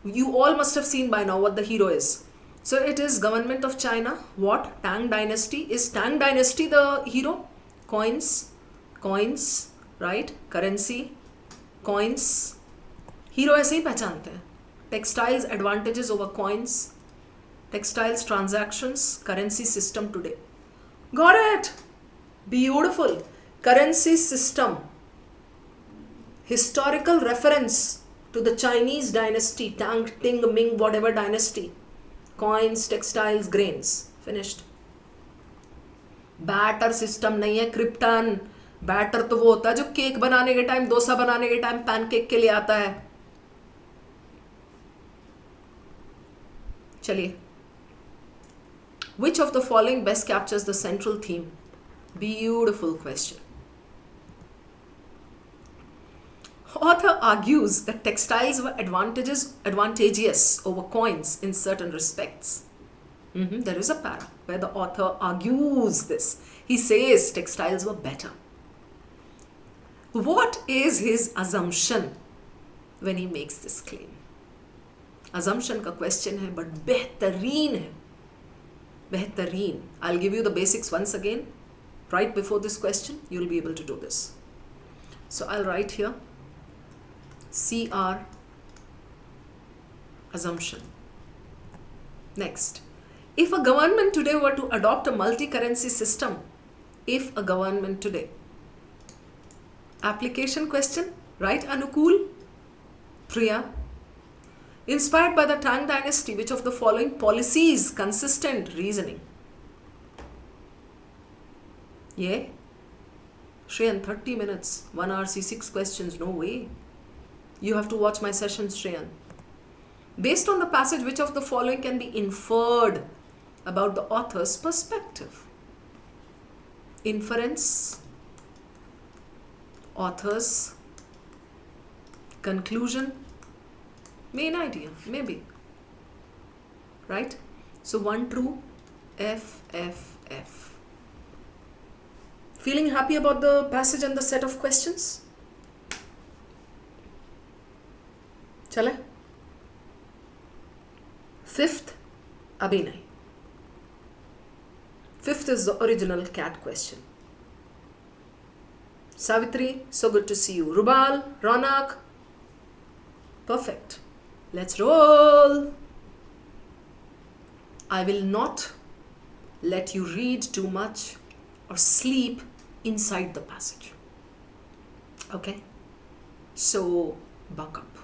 You all must have seen by now what the hero is. So it is government of China. What? Tang dynasty. Is Tang dynasty the hero? Coins, right? Currency, coins. Hero ऐसे ही पहचानते हैं. Textiles advantages over coins. Textiles transactions, currency system today. Got it? Beautiful. Currency system. Historical reference to the Chinese dynasty, Tang, Ting, Ming, whatever dynasty. Coins, textiles, grains. Finished. Barter system नहीं है, krypton. Batter तो वो होता है जो cake बनाने के time, dosa बनाने के टाइम पैनकेक के लिए आता है. चलिए. Which of the following best captures the central theme? Beautiful question. Author argues that textiles were advantageous over coins in certain respects. There is a para where the author argues this. He says textiles were better. What is his assumption when he makes this claim? Assumption का question है, but बेहतरीन है. बेहतरीन. I'll give you the basics once again. Right before this question, you'll be able to do this. So I'll write here CR assumption. Next. If a government today were to adopt a multi-currency system, if a government today, application question, right Anukul? Priya? Inspired by the Tang dynasty, which of the following policies consistent reasoning? Yeah? Shreyan, 30 minutes, 1 hour, C6 questions, no way. You have to watch my sessions, Shreyan. Based on the passage, which of the following can be inferred about the author's perspective? Inference, author's conclusion, main idea, maybe. Right? So 1 true, F, F, F. Feeling happy about the passage and the set of questions? चले? 5th, Abhinay. 5th is the original cat question. Savitri, so good to see you. Rubal, Ronak, perfect. Let's roll. I will not let you read too much or sleep inside the passage. Okay? So, buck up.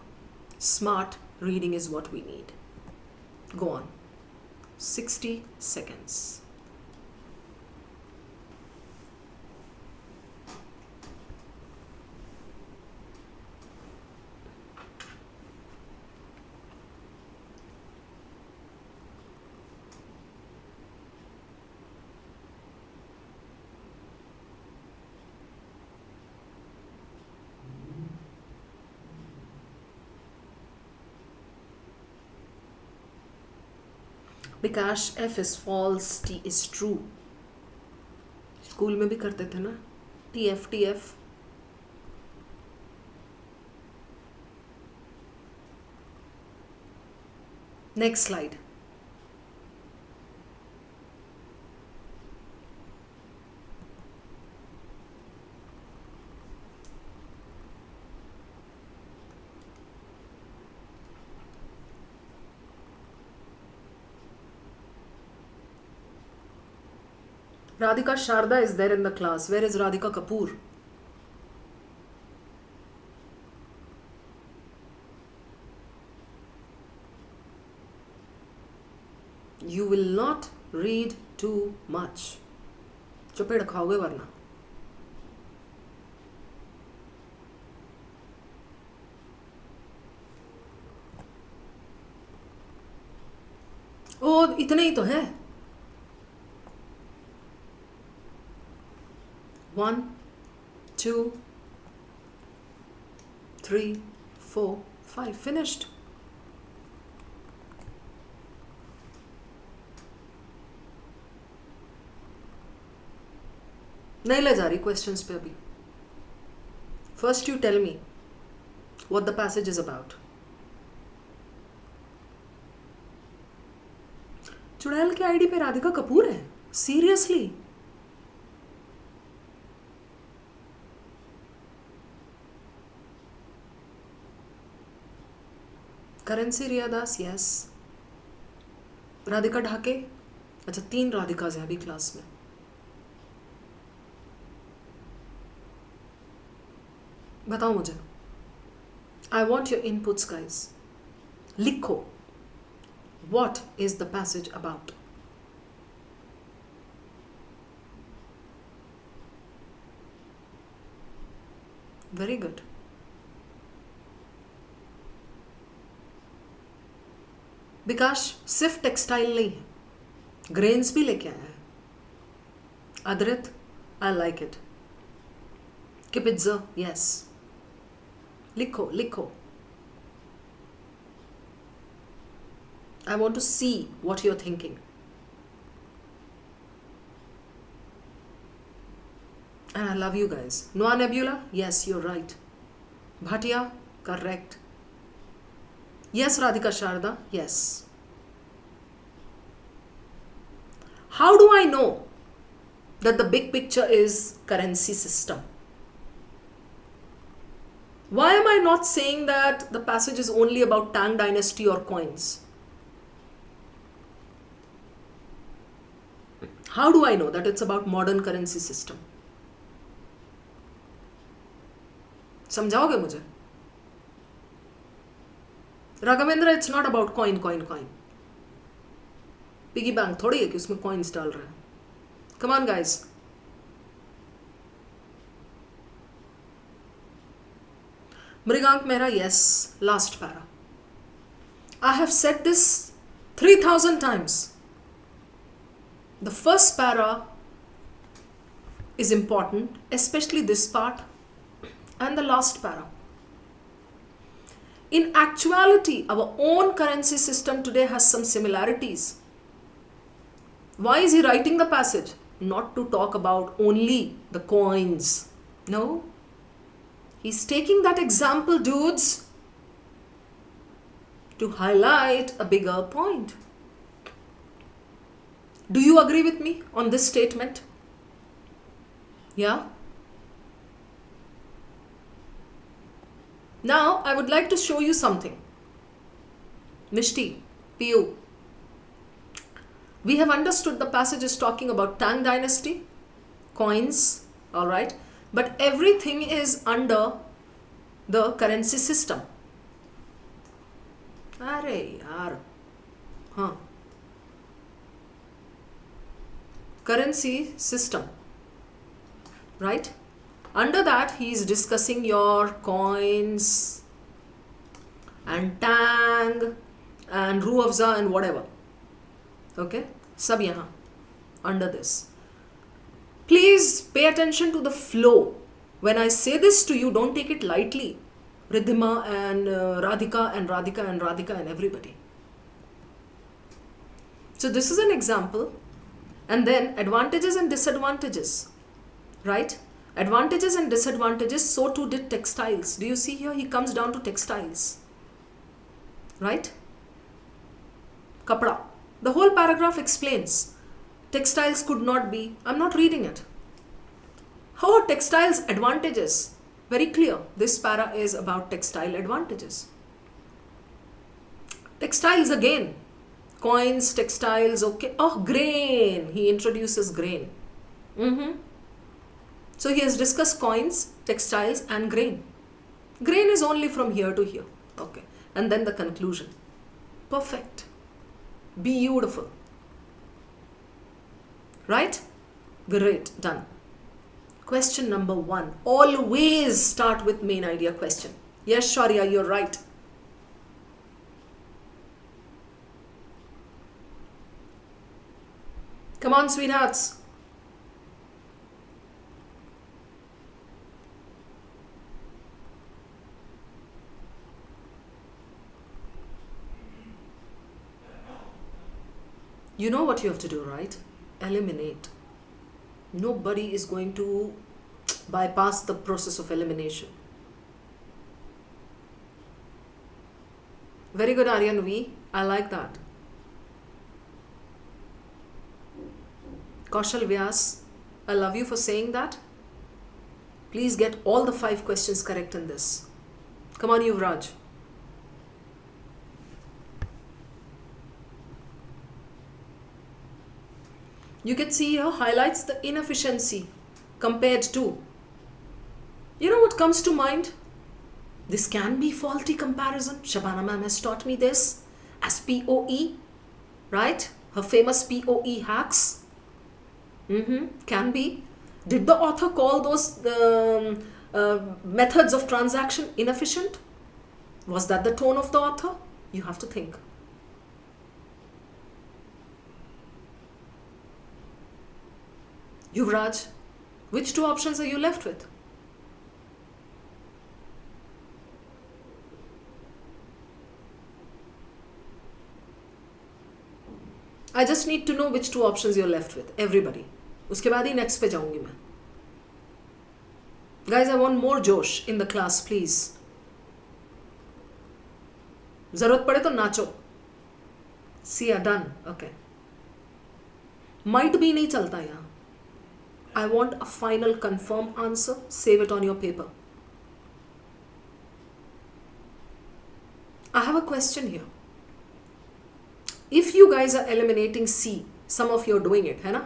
Smart reading is what we need. Go on. 60 seconds. Because F is false, T is true. School में भी करते थे ना, TF, TF. Next slide. Radhika Sharda is there in the class. Where is Radhika Kapoor? You will not read too much. चुपेड़ खाओगे वरना. ओ इतने ही तो है. 1, 2, 3, 4, 5. Finished. नहीं ले जा रही क्वेश्चंस पे अभी. First you tell me what the passage is about. चुड़ैल के आईडी पे राधिका कपूर है? Seriously? करेंसी रिया दास, यस. राधिका ढाके, अच्छा 3 राधिकाज हैं अभी क्लास में. बताओ मुझे. I want your inputs guys. लिखो, what is the passage about. Very good. Vikas सिर्फ टेक्सटाइल नहीं है, ग्रेन्स भी लेके आया है. Adrit, I like it. किपित्जा, यस. लिखो लिखो. I want to see what you're thinking. And I love you guys. Noah Nebula, yes, you're right. Bhatia, correct. Yes, Radhika Sharda, yes. How do I know that the big picture is currency system? Why am I not saying that the passage is only about Tang dynasty or coins? How do I know that it's about modern currency system? समझाओगे मुझे? Raghavendra, it's not about coin. Piggy bank थोड़ी है कि उसमें coins डाल रहे हैं. Come on guys. Mrigank Mehra, yes, last para. I have said this 3,000 times. The first para is important, especially this part, and the last para. In actuality, our own currency system today has some similarities. Why is he writing the passage? Not to talk about only the coins. No. He's taking that example, dudes, to highlight a bigger point. Do you agree with me on this statement? Yeah? Now, I would like to show you something. Mishti, Piyu, we have understood the passage is talking about Tang dynasty, coins, alright? But everything is under the currency system. अरे यार, हाँ, currency system, right? Under that, he is discussing your coins and Tang and Ruafza and whatever. Okay, सब यहाँ under this. Please pay attention to the flow. When I say this to you, don't take it lightly. Riddhima and Radhika and Radhika and Radhika and everybody. So this is an example. And then advantages and disadvantages. Right? Advantages and disadvantages, so too did textiles. Do you see here? He comes down to textiles. Right? Kapda. The whole paragraph explains. Textiles could not be. I'm not reading it. How are textiles advantages? Very clear. This para is about textile advantages. Textiles again. Coins, textiles, okay. Oh, grain. He introduces grain. So he has discussed coins, textiles and grain. Grain is only from here to here. Okay. And then the conclusion. Perfect. Beautiful. Right? Great. Done. Question number 1. Always start with main idea question. Yes, Sharia, you're right. Come on, sweethearts. You know what you have to do, right? Eliminate. Nobody is going to bypass the process of elimination. Very good, Aryan V. I like that. Kaushal Vyas, I love you for saying that. Please get all the 5 questions correct in this. Come on, Yuvraj. You can see here highlights the inefficiency compared to. You know what comes to mind? This can be faulty comparison. Shabana ma'am has taught me this as POE, right? Her famous POE hacks. Can be. Did the author call those methods of transaction inefficient? Was that the tone of the author? You have to think. Yuvraj, which 2 options are you left with? I just need to know which 2 options you're left with. Everybody. उसके बाद ही next पे जाऊंगी मैं. Guys, I want more जोश in the class, please. जरूरत पड़े तो नाचो. See, done. Okay. Might be नहीं चलता यहाँ. I want a final confirm answer. Save it on your paper. I have a question here. If you guys are eliminating C, some of you are doing it, है ना?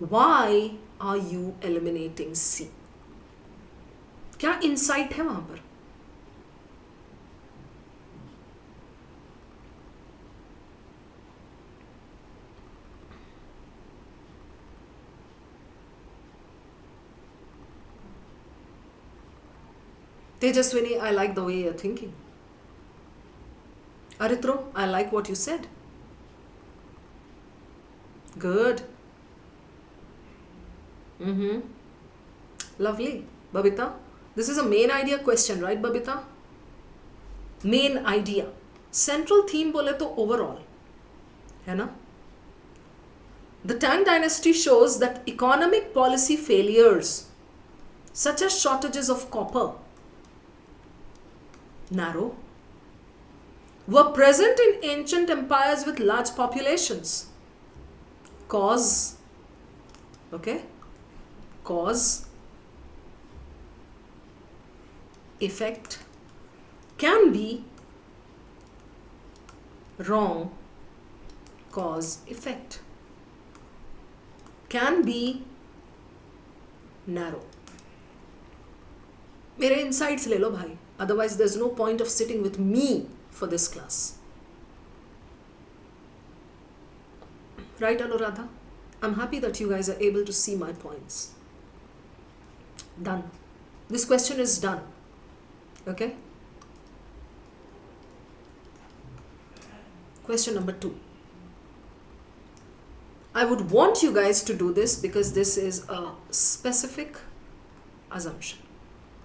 Why are you eliminating C? क्या insight है वहाँ पर? Tejaswini, I like the way you're thinking. Arithro, I like what you said. Good. Lovely. Babita, this is a main idea question, right, Babita? Main idea. Central theme बोले तो overall, है ना? The Tang dynasty shows that economic policy failures, such as shortages of copper, narrow, were present in ancient empires with large populations. Cause, okay, cause, effect can be wrong, cause, effect can be narrow. मेरे insights ले लो भाई. Otherwise, there's no point of sitting with me for this class. Right, Anuradha? I'm happy that you guys are able to see my points. Done. This question is done. Okay? Question number 2. I would want you guys to do this because this is a specific assumption.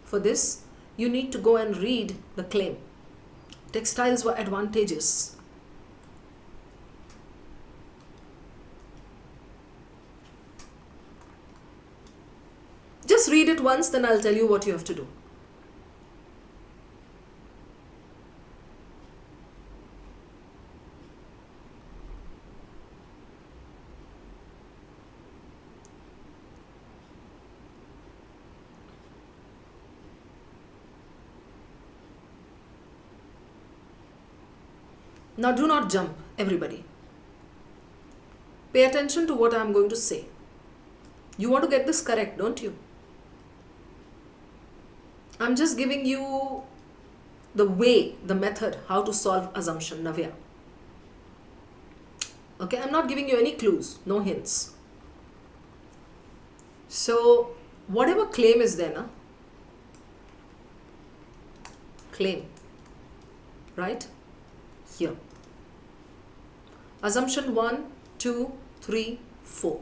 For this, you need to go and read the claim. Textiles were advantageous. Just read it once, then I'll tell you what you have to do. Now do not jump, everybody. Pay attention to what I am going to say. You want to get this correct, don't you? I'm just giving you the way, the method, how to solve assumption, Navya. Okay, I'm not giving you any clues, no hints. So, whatever claim is there, na? Claim, right? Here. Assumption 1, 2, 3, 4.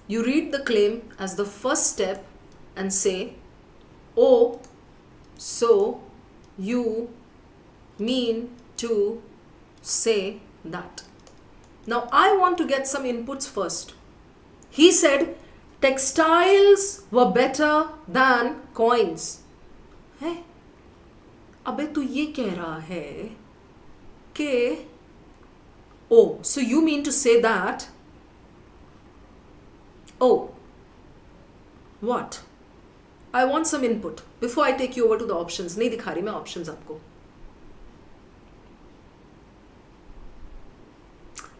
You read the claim as the first step and say, oh, so you mean to say that. Now I want to get some inputs first. He said textiles were better than coins. है अबे तू ये कह रहा है कि oh, so you mean to say that oh, what? I want some input before I take you over to the options. नहीं दिखा रही मैं options आपको.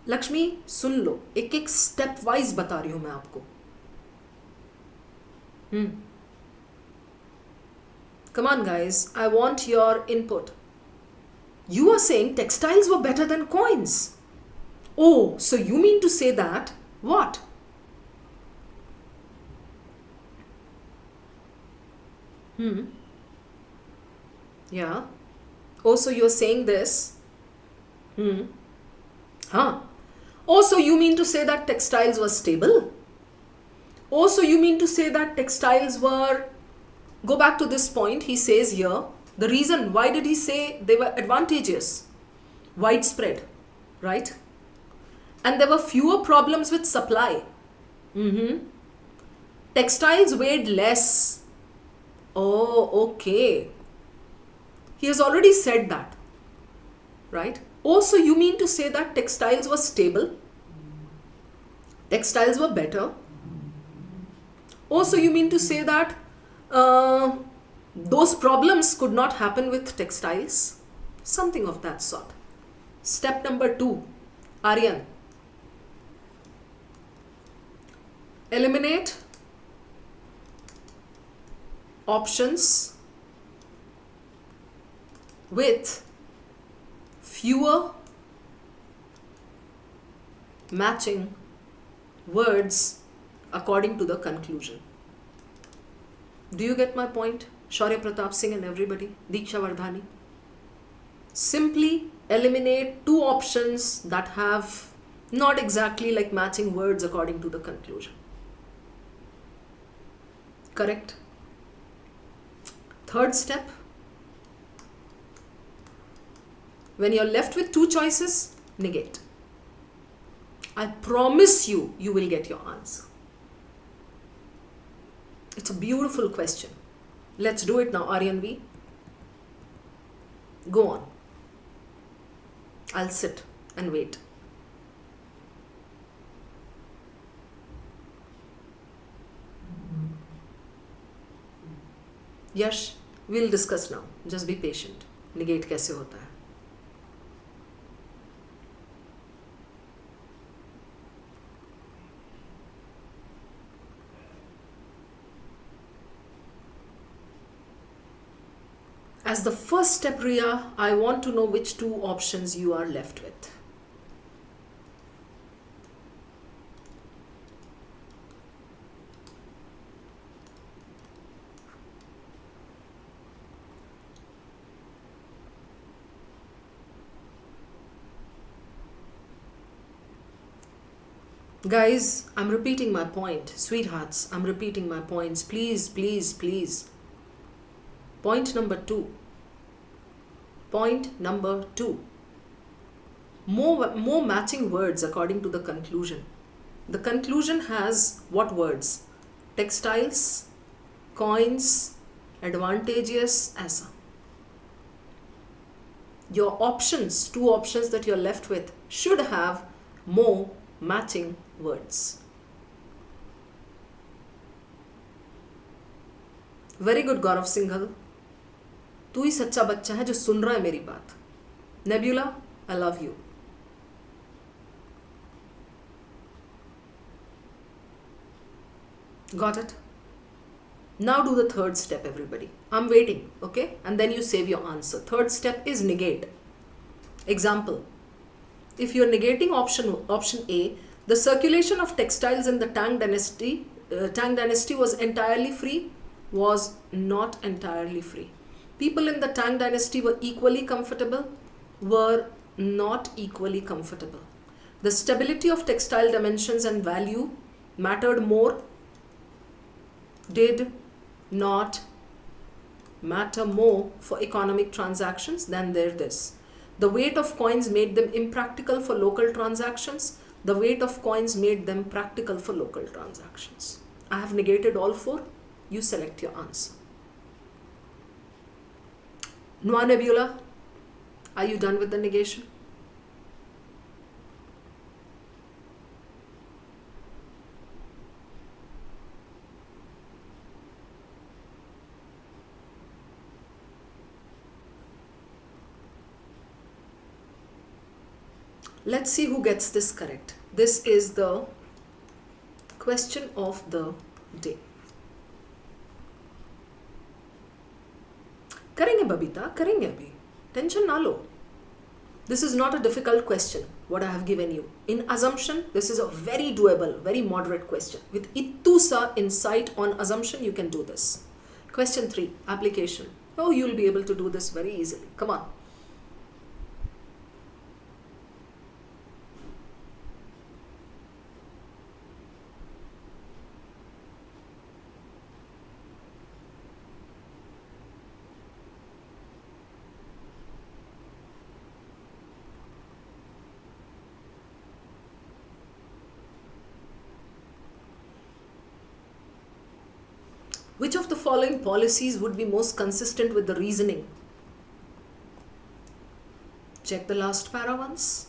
लक्ष्मी सुन लो, एक एक स्टेप वाइज बता रही हूं मैं आपको. Come on guys, I want your input. You are saying textiles were better than coins. Oh, so you mean to say that what? Yeah. Oh, so you're saying this. Huh. Oh, so you mean to say that textiles were stable? Oh, so you mean to say that textiles were... Go back to this point. He says here, the reason, why did he say they were advantageous? Widespread, right? And there were fewer problems with supply. Textiles weighed less. Oh, okay. He has already said that, right? Oh, so you mean to say that textiles were stable? Textiles were better? Oh, so you mean to say that those problems could not happen with textiles? Something of that sort. Step number 2, Aryan. Eliminate options with fewer matching words according to the conclusion. Do you get my point? Shaurya Pratap Singh and everybody, Diksha Vardhani. Simply eliminate 2 options that have not exactly like matching words according to the conclusion. Correct? Third step. When you're left with 2 choices, negate. I promise you, you will get your answer. It's a beautiful question. Let's do it now, Aryan V. Go on. I'll sit and wait. Yash, we'll discuss now. Just be patient. Negate कैसे होता है? As the first step, Riya, I want to know which 2 options you are left with. Guys, I'm repeating my point. Sweethearts, I'm repeating my points. Please, please, please. Point number 2. Point number 2. More matching words according to the conclusion. The conclusion has what words? Textiles, coins, advantageous, ऐसा. Your options, 2 options that you're left with, should have more matching words. Very good, Gaurav Singhal. तू ही सच्चा बच्चा है जो सुन रहा है मेरी बात. Nebula, I love you. Got it? Now do the third step, everybody. I'm waiting, okay? And then you save your answer. Third step is negate. Example. If you're negating option A, the circulation of textiles in the Tang dynasty was entirely free, was not entirely free. People in the Tang dynasty were equally comfortable, were not equally comfortable. The stability of textile dimensions and value mattered more, did not matter more for economic transactions than this. The weight of coins made them impractical for local transactions. The weight of coins made them practical for local transactions. I have negated all 4. You select your answer. Noa Nebula, are you done with the negation? Let's see who gets this correct. This is the question of the day. करेंगे बबीता, करेंगे अभी. Tension ना लो. This is not a difficult question, what I have given you. In assumption, this is a very doable, very moderate question. With ittusa insight on assumption, you can do this. Question 3, application. Oh, you'll be able to do this very easily. Come on. Which of the following policies would be most consistent with the reasoning? Check the last para once.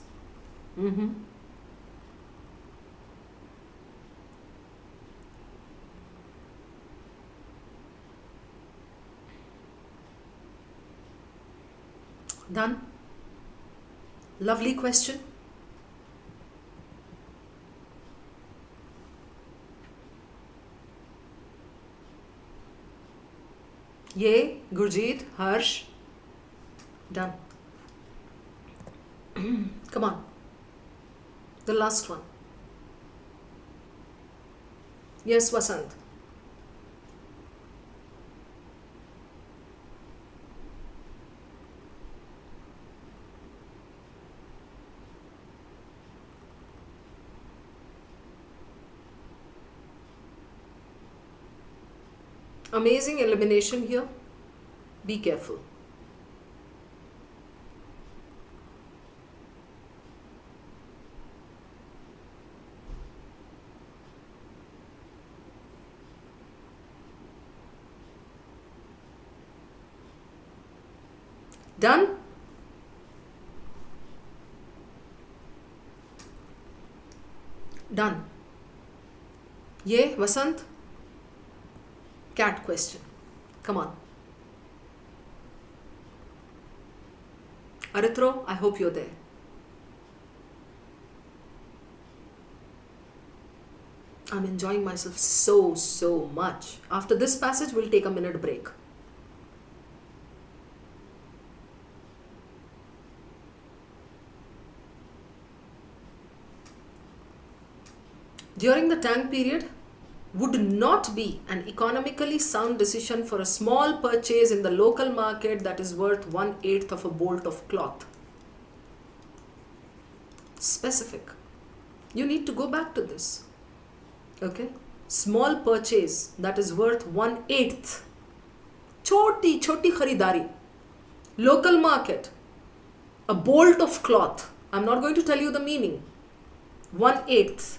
Done. Lovely question. Yay, Gurjeet, Harsh. Done. Come on. The last one. Yes, Vasant. Amazing elimination here. Be careful. Done? Done. Ye, Vasant? Cat question. Come on. Arithro, I hope you're there. I'm enjoying myself so much. After this passage, we'll take a minute break. During the Tang period, would not be an economically sound decision for a small purchase in the local market that is worth 1/8 of a bolt of cloth. Specific. You need to go back to this. Okay? Small purchase that is worth 1/8. Choti kharidari. Local market. A bolt of cloth. I'm not going to tell you the meaning. 1/8.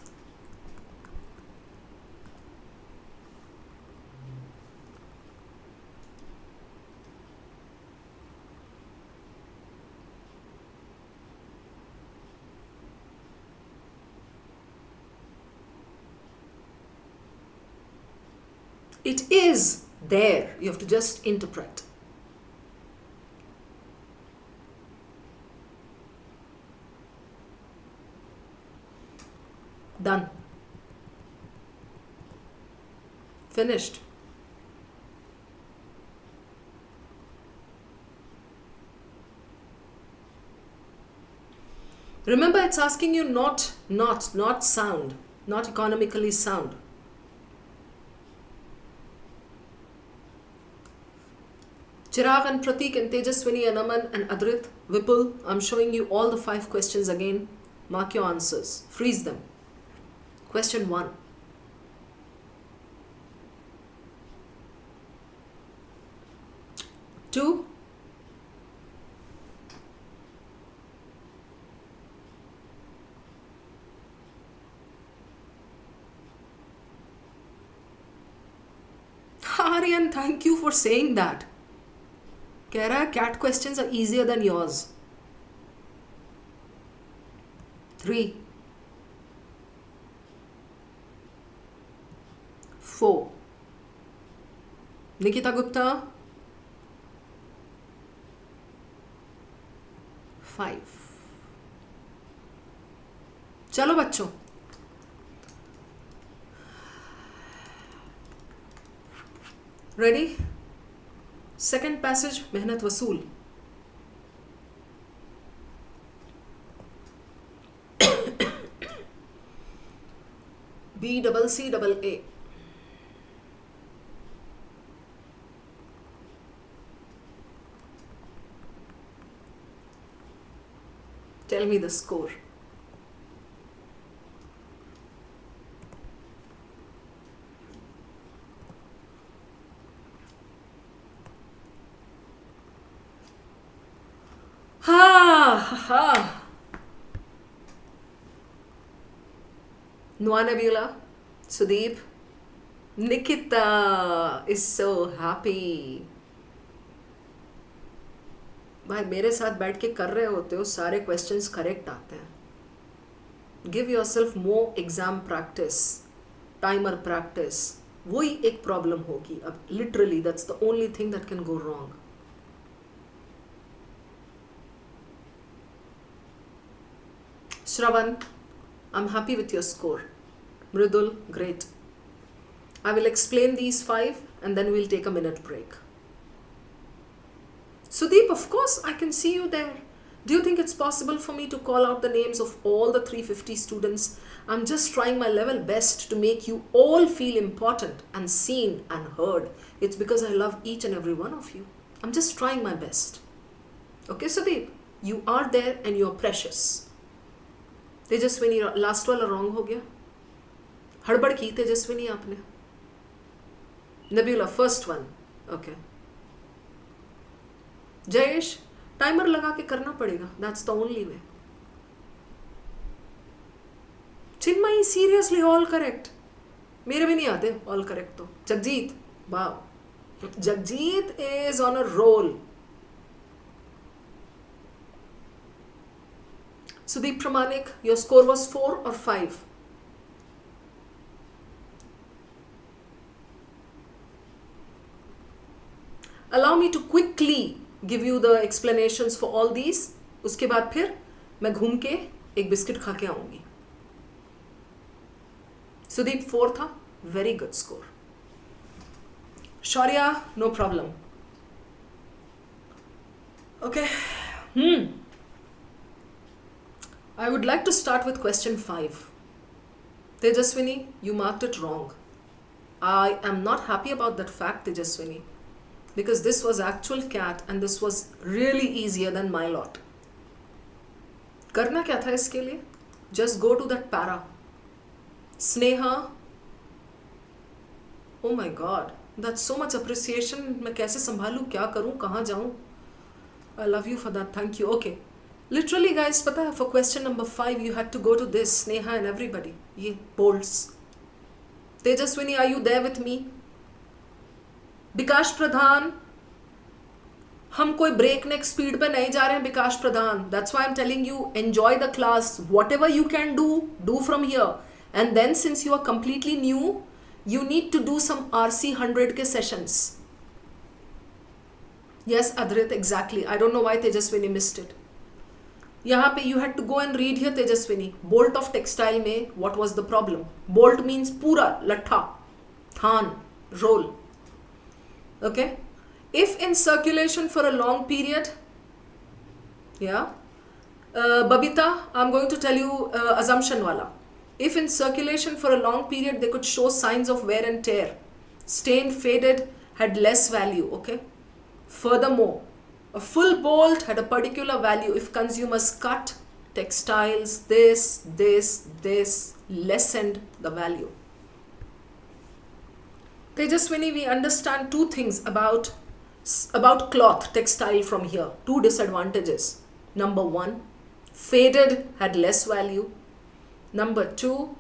It is there. You have to just interpret. Done. Finished. Remember, it's asking you not sound, not economically sound. Chirag and Pratik and Tejaswini and Aman and Adrit, Vipul, I'm showing you all the 5 questions again. Mark your answers. Freeze them. Question 1. Two. sorry and thank you for saying that. कह रहा है cat questions are easier than yours. 3, 4. Nikita Gupta. 5. चलो बच्चों, ready? Second passage, मेहनत वसूल. BCCA. Tell me the score. Noah Nabila, Sudeep, Nikita is so happy. भाई मेरे साथ बैठ के कर रहे होते हो, सारे क्वेश्चंस करेक्ट आते हैं. गिव योरसेल्फ मोर एग्जाम प्रैक्टिस, टाइमर प्रैक्टिस. वही एक प्रॉब्लम होगी अब. Literally that's the only thing that can go wrong. Shravan, I'm happy with your score. Mridul, great. I will explain these 5 and then we'll take a minute break. Sudeep, of course, I can see you there. Do you think it's possible for me to call out the names of all the 350 students? I'm just trying my level best to make you all feel important and seen and heard. It's because I love each and every one of you. I'm just trying my best. Okay, Sudeep, you are there and you're precious. Tejaswini, last वाला wrong हो गया. हड़बड़ की तेजस्विनी आपने. Nabila, first one. Okay. Jayesh, timer लगा के करना पड़ेगा. That's the only way. Chinmayi, seriously all correct. मेरे भी नहीं आते ऑल करेक्ट तो. जगजीत, वाह, Jagjit is on a roll. Sudeep Pramanik, your score was 4 or 5? Allow me to quickly give you the explanations for all these. उसके बाद फिर मैं घूम के एक बिस्किट खा के आऊंगी. Sudeep 4 था, very good score. Shaurya, no problem. Okay. I would like to start with question 5. Tejaswini, you marked it wrong. I am not happy about that fact, Tejaswini, because this was actual cat and this was really easier than my lot. करना क्या था इसके लिए? Just go to that para. Sneha. Oh my God, that's so much appreciation. मैं कैसे संभालूं, क्या करूं, कहाँ जाऊं? I love you for that. Thank you. Okay. Literally guys, पता है, for question number 5 you had to go to this, Sneha and everybody. ये bolts. Tejaswini, are you there with me? विकास प्रधान, हम कोई ब्रेक नेक स्पीड पे नहीं जा रहे हैं विकास प्रधान. That's why I'm telling you, enjoy the class. Whatever you can do from here. And then since you are completely new, you need to do some RC 100 के sessions. Yes, Adrit, exactly. I don't know why Tejaswini missed it. यहाँ पे you had to go and read here, Tejaswini. Bolt of textile में what was the problem? Bolt means पूरा लट्ठा, थान, roll. Okay. If in circulation for a long period, yeah. Babita, I'm going to tell you assumption wala. If in circulation for a long period they could show signs of wear and tear, stained, faded, had less value. Okay. Furthermore, a full bolt had a particular value if consumers cut, textiles, this lessened the value. Tejaswini, we understand 2 things about cloth, textile from here. 2 disadvantages. Number 1, faded had less value. Number 2,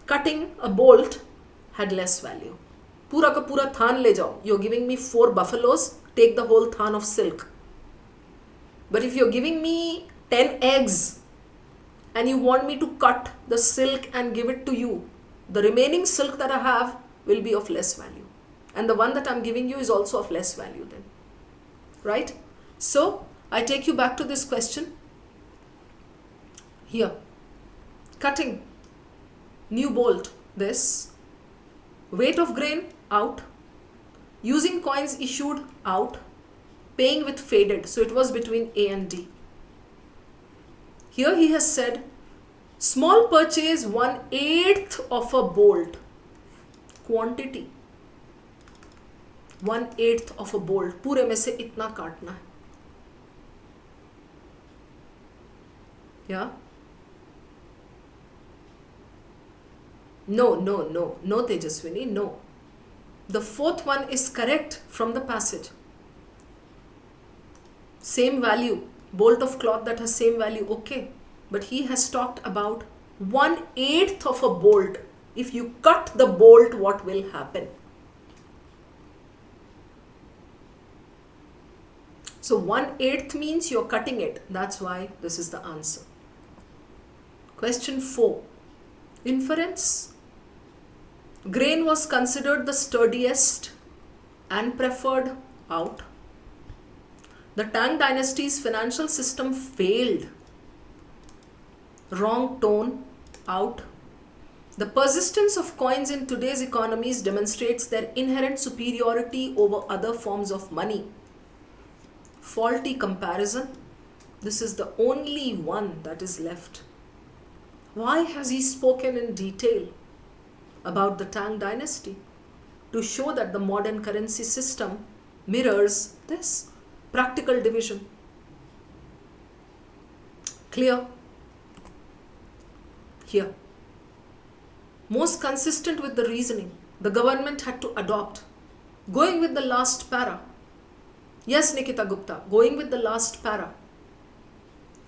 cutting a bolt had less value. Pura ka pura than le jao. You're giving me 4 buffaloes, take the whole than of silk. But if you're giving me 10 eggs and you want me to cut the silk and give it to you, the remaining silk that I have will be of less value. And the one that I'm giving you is also of less value then. Right? So, I take you back to this question. Here. Cutting. New bolt. This. Weight of grain. Out. Using coins issued. Out. Paying with faded. So, it was between A and D. Here he has said, small purchase 1/8 of a bolt. Quantity. 1/8 of a bolt. पूरे में से इतना काटना है. Yeah? No, Tejaswini, no. The fourth one is correct from the passage. Same value. Bolt of cloth that has same value. Okay. But he has talked about 1/8 of a bolt. If you cut the bolt, what will happen? So 1/8 means you're cutting it. That's why this is the answer. Question 4. Inference. Grain was considered the sturdiest and preferred. Out. The Tang dynasty's financial system failed. Wrong tone. Out. The persistence of coins in today's economies demonstrates their inherent superiority over other forms of money. Faulty comparison. This is the only one that is left. Why has he spoken in detail about the Tang dynasty? To show that the modern currency system mirrors this practical division. Clear? Here. Most consistent with the reasoning, the government had to adopt. Going with the last para. Yes, Nikita Gupta, going with the last para.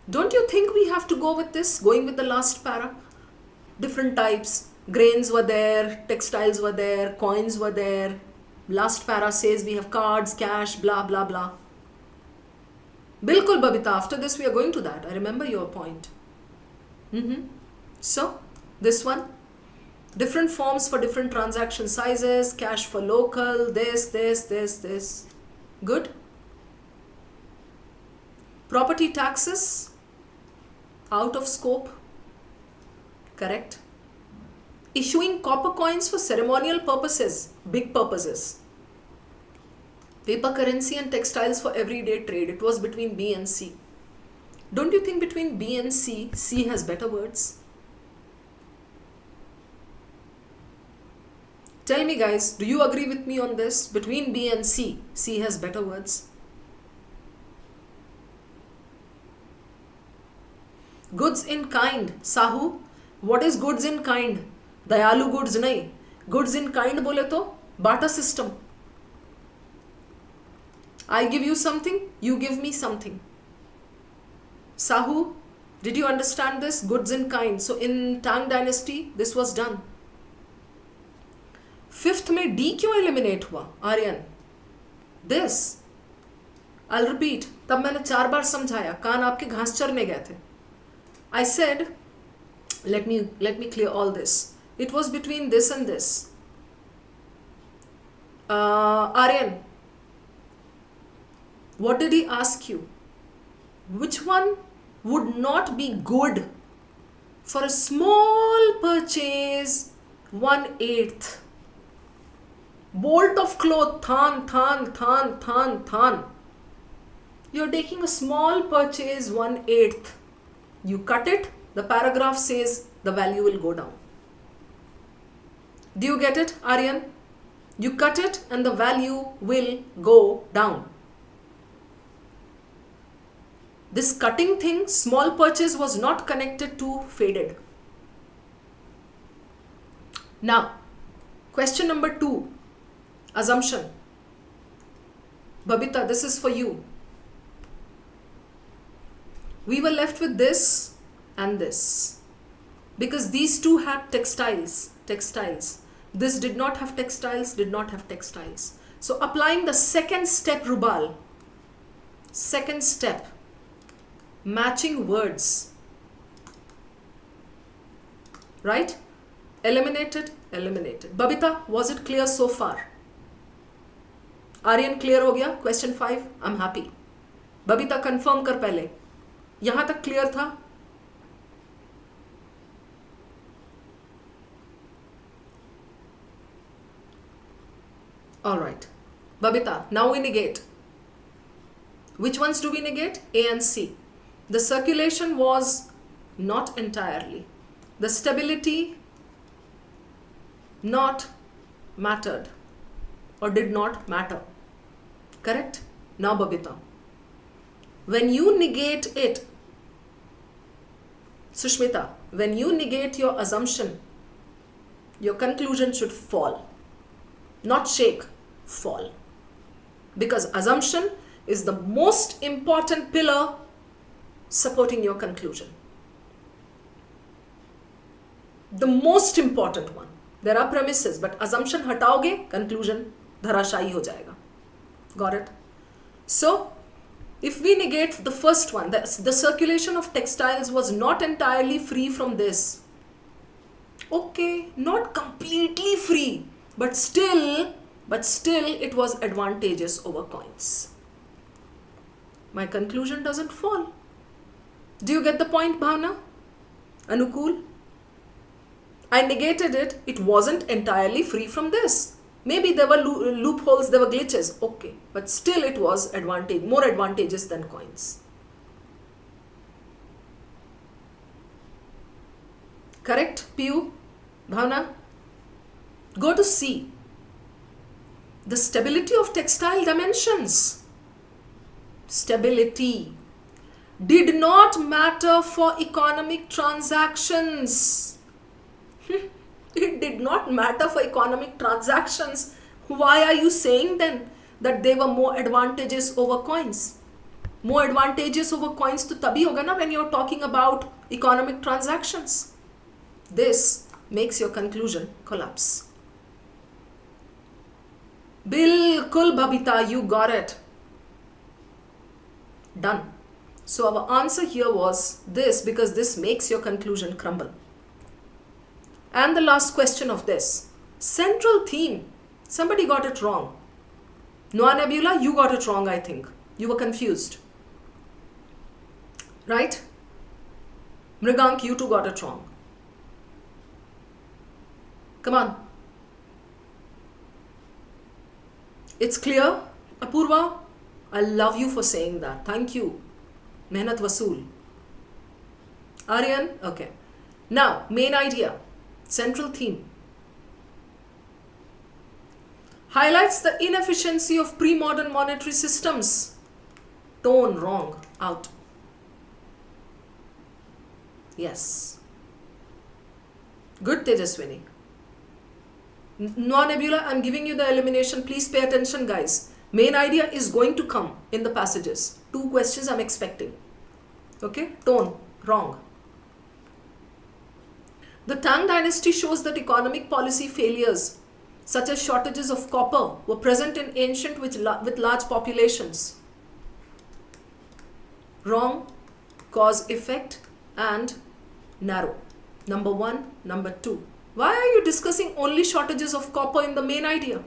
Don't you think we have to go with this, going with the last para? Different types. Grains were there, textiles were there, coins were there. Last para says we have cards, cash, blah, blah, blah. Bilkul Babita, after this we are going to that. I remember your point. So, this one. Different forms for different transaction sizes, cash for local, this. Good. Property taxes, out of scope. Correct. Issuing copper coins for ceremonial purposes, big purposes. Paper currency and textiles for everyday trade. It was between B and C. Don't you think between B and C, C has better words? Tell me guys, do you agree with me on this? Between B and C, C has better words. Goods in kind. Sahu, what is goods in kind? Dayalu goods nahi. Goods in kind bole to barter system. I give you something, you give me something. Sahu, did you understand this? Goods in kind. So in Tang dynasty, this was done. Fifth में D क्यों eliminate हुआ? Aryan. This. I'll repeat. तब मैंने 4 बार समझाया. कान आपके घास चरने गए थे. I said, let me clear all this. It was between this and this. Aryan, what did he ask you? Which one would not be good for a small purchase 1/8? Bolt of cloth, than. You're taking a small purchase 1/8. You cut it, the paragraph says the value will go down. Do you get it, Aryan? You cut it and the value will go down. This cutting thing, small purchase, was not connected to faded. Now, question number 2. Assumption. Babita, this is for you. We were left with this and this. Because these two had textiles. This did not have textiles, did not have textiles. So applying the second step, Rubal, second step, matching words, right? Eliminated, eliminated. Babita, was it clear so far? Aryan, clear हो गया? Question 5, I'm happy. Babita, confirm कर पहले. यहाँ तक clear था? Alright. Babita, now we negate. Which ones do we negate? A and C. The circulation was not entirely. The stability not mattered or did not matter. Correct? Now Babita. When you negate it, Sushmita, when you negate your assumption, your conclusion should fall. Not shake, fall. Because assumption is the most important pillar supporting your conclusion. The most important one. There are premises, but assumption hataoge, conclusion dharashayi ho jayega. Got it? So, if we negate the first one, the circulation of textiles was not entirely free from this. Okay, not completely free, but still it was advantageous over coins. My conclusion doesn't fall. Do you get the point, Bhavna? Anukul? I negated it. It wasn't entirely free from this. Maybe there were loopholes, there were glitches. Okay, but still it was more advantageous than coins. Correct, Piyu? Bhavna? Go to C. The stability of textile dimensions. Stability did not matter for economic transactions. It did not matter for economic transactions. Why are you saying then that they were more advantageous over coins? More advantageous over coins to tabhi hoga na when you're talking about economic transactions. This makes your conclusion collapse. Bilkul Babita, you got it. Done. So our answer here was this, because this makes your conclusion crumble. And the last question of this, central theme. Somebody got it wrong. Noah Nebula, you got it wrong, I think. You were confused. Right? Mrigank, you too got it wrong. Come on. It's clear? Apurva, I love you for saying that. Thank you. Mehnat Vasool. Aryan? Okay. Now, main idea. Central theme. Highlights the inefficiency of pre-modern monetary systems. Tone wrong. Out. Yes. Good, Tejaswini. Noah Nebula, I'm giving you the elimination. Please pay attention, guys. Main idea is going to come in the passages. 2 questions I'm expecting. Okay? Tone wrong. The Tang dynasty shows that economic policy failures, such as shortages of copper, were present in ancient with large populations. Wrong. Cause, effect, and narrow. Number 1, number 2. Why are you discussing only shortages of copper in the main idea?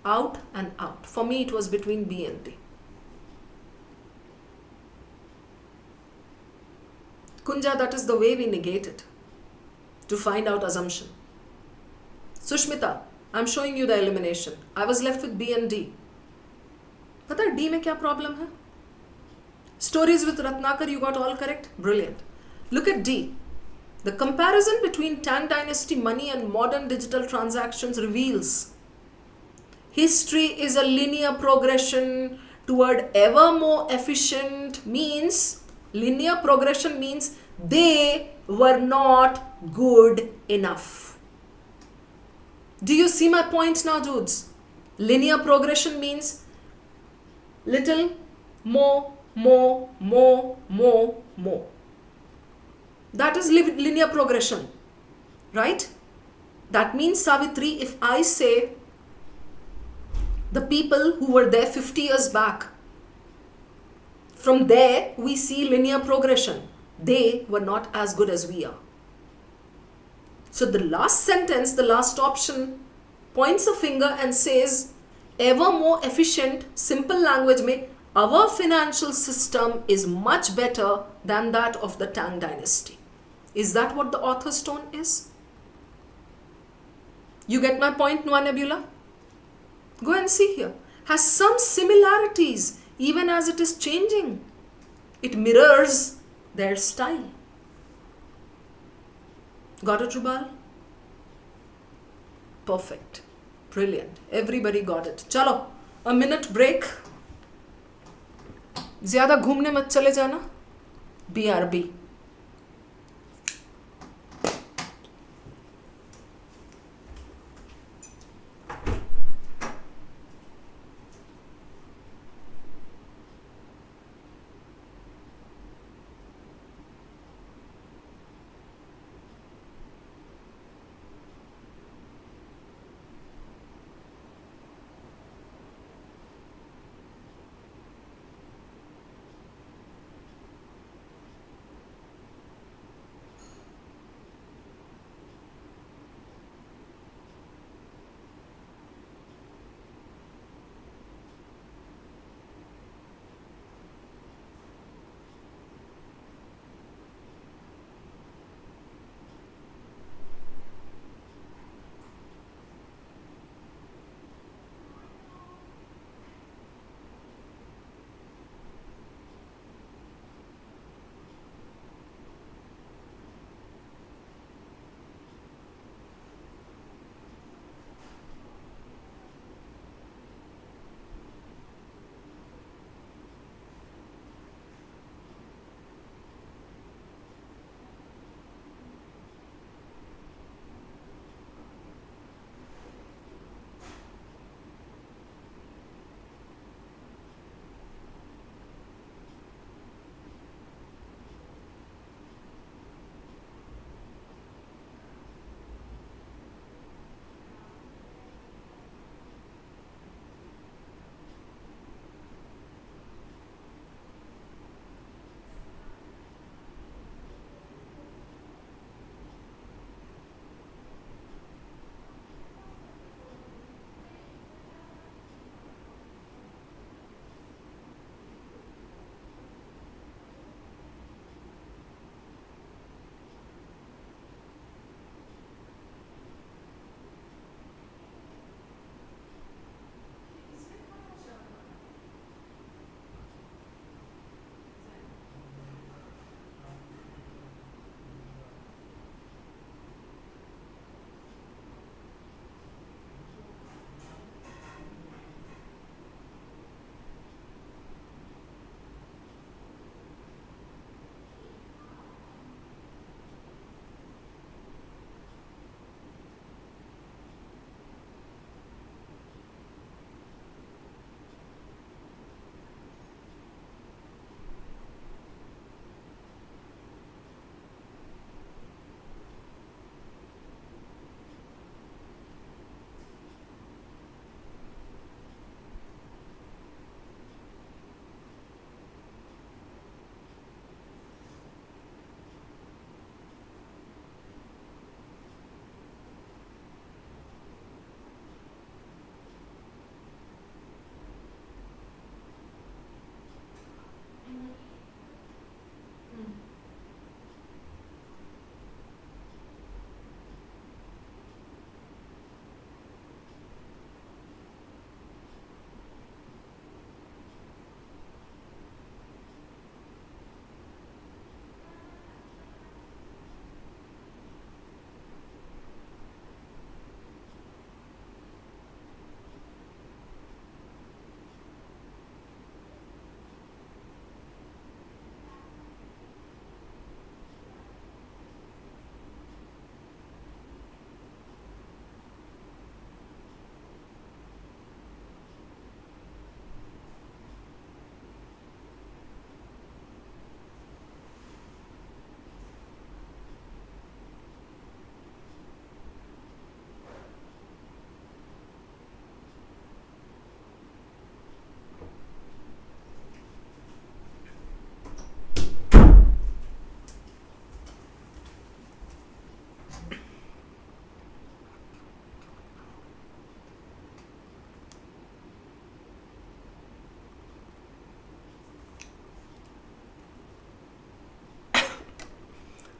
Out and out. For me, it was between B and D. Kunja, that is the way we negate it. To find out assumption. Sushmita, I'm showing you the elimination. I was left with B and D. Pata hai D mein kya problem hai? Stories with Ratnakar, you got all correct? Brilliant. Look at D. The comparison between Tang dynasty money and modern digital transactions reveals history is a linear progression toward ever more efficient, means linear progression means they were not good enough. Do you see my point now, dudes? Linear progression means little more. That is linear progression, right? That means, Savitri, if I say the people who were there 50 years back, from there we see linear progression. They were not as good as we are. So the last sentence, the last option, points a finger and says, ever more efficient, simple language mein, our financial system is much better than that of the Tang dynasty. Is that what the author's tone is? You get my point, Noa Nebula? Go and see here. Has some similarities even as it is changing. It mirrors their style. Got it, Rubal? Perfect. Brilliant. Everybody got it. Chalo, a minute break. ज़्यादा घूमने मत चले जाना. BRB.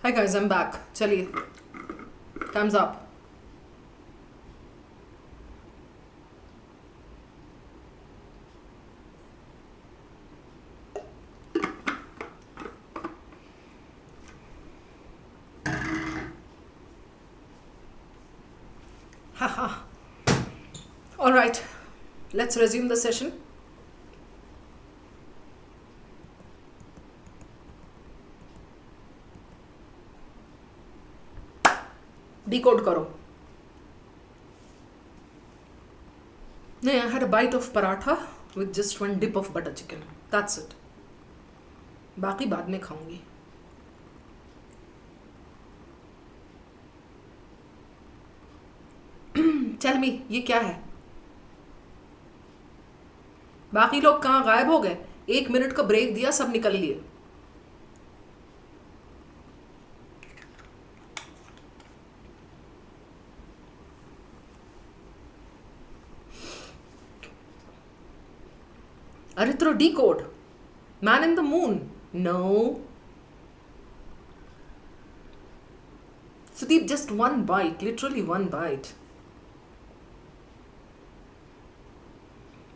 Hi guys, I'm back. चलिए, thumbs up. Haha. All right, let's resume the session. Decode करो. No, I had a bite of paratha with just one dip of butter chicken. That's it. बाकी बाद में खाऊंगी. Tell me, ये क्या है? बाकी लोग कहाँ गायब हो गए? 1 मिनट का ब्रेक दिया, सब निकल लिए. Arithro decode. Man in the moon. No. Sudeep, just one bite. Literally one bite.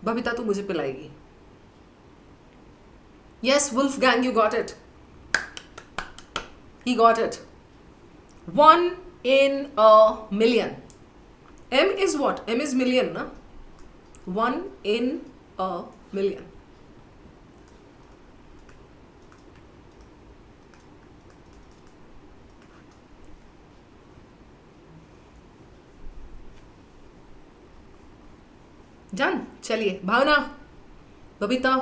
Babita तू मुझे पिलाएगी. Yes, Wolfgang, you got it. He got it. 1 in a million. M is what? M is million, na? 1 in a million. Done. चलिए, भावना, बबीता,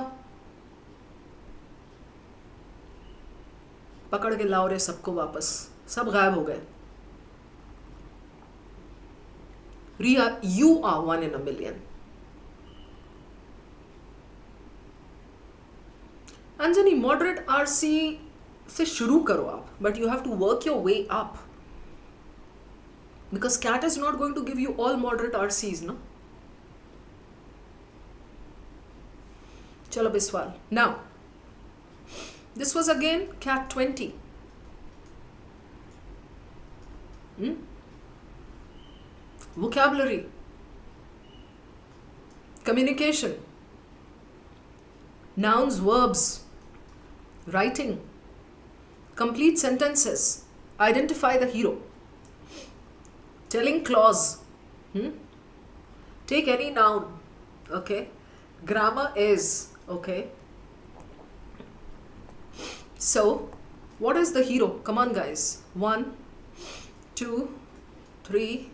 पकड़ के लाओ रे सबको वापस. सब गायब हो गए. Ria, you are 1 in a million. Anjani, moderate RC से शुरू करो आप, but you have to work your way up. Because CAT is not going to give you all moderate RCs, no? Chalo Biswal. Now, this was again CAT 20. Vocabulary, communication, nouns, verbs, writing, complete sentences, identify the hero, telling clause, take any noun, okay, grammar is, okay. So, what is the hero? Come on guys. 1, 2, 3,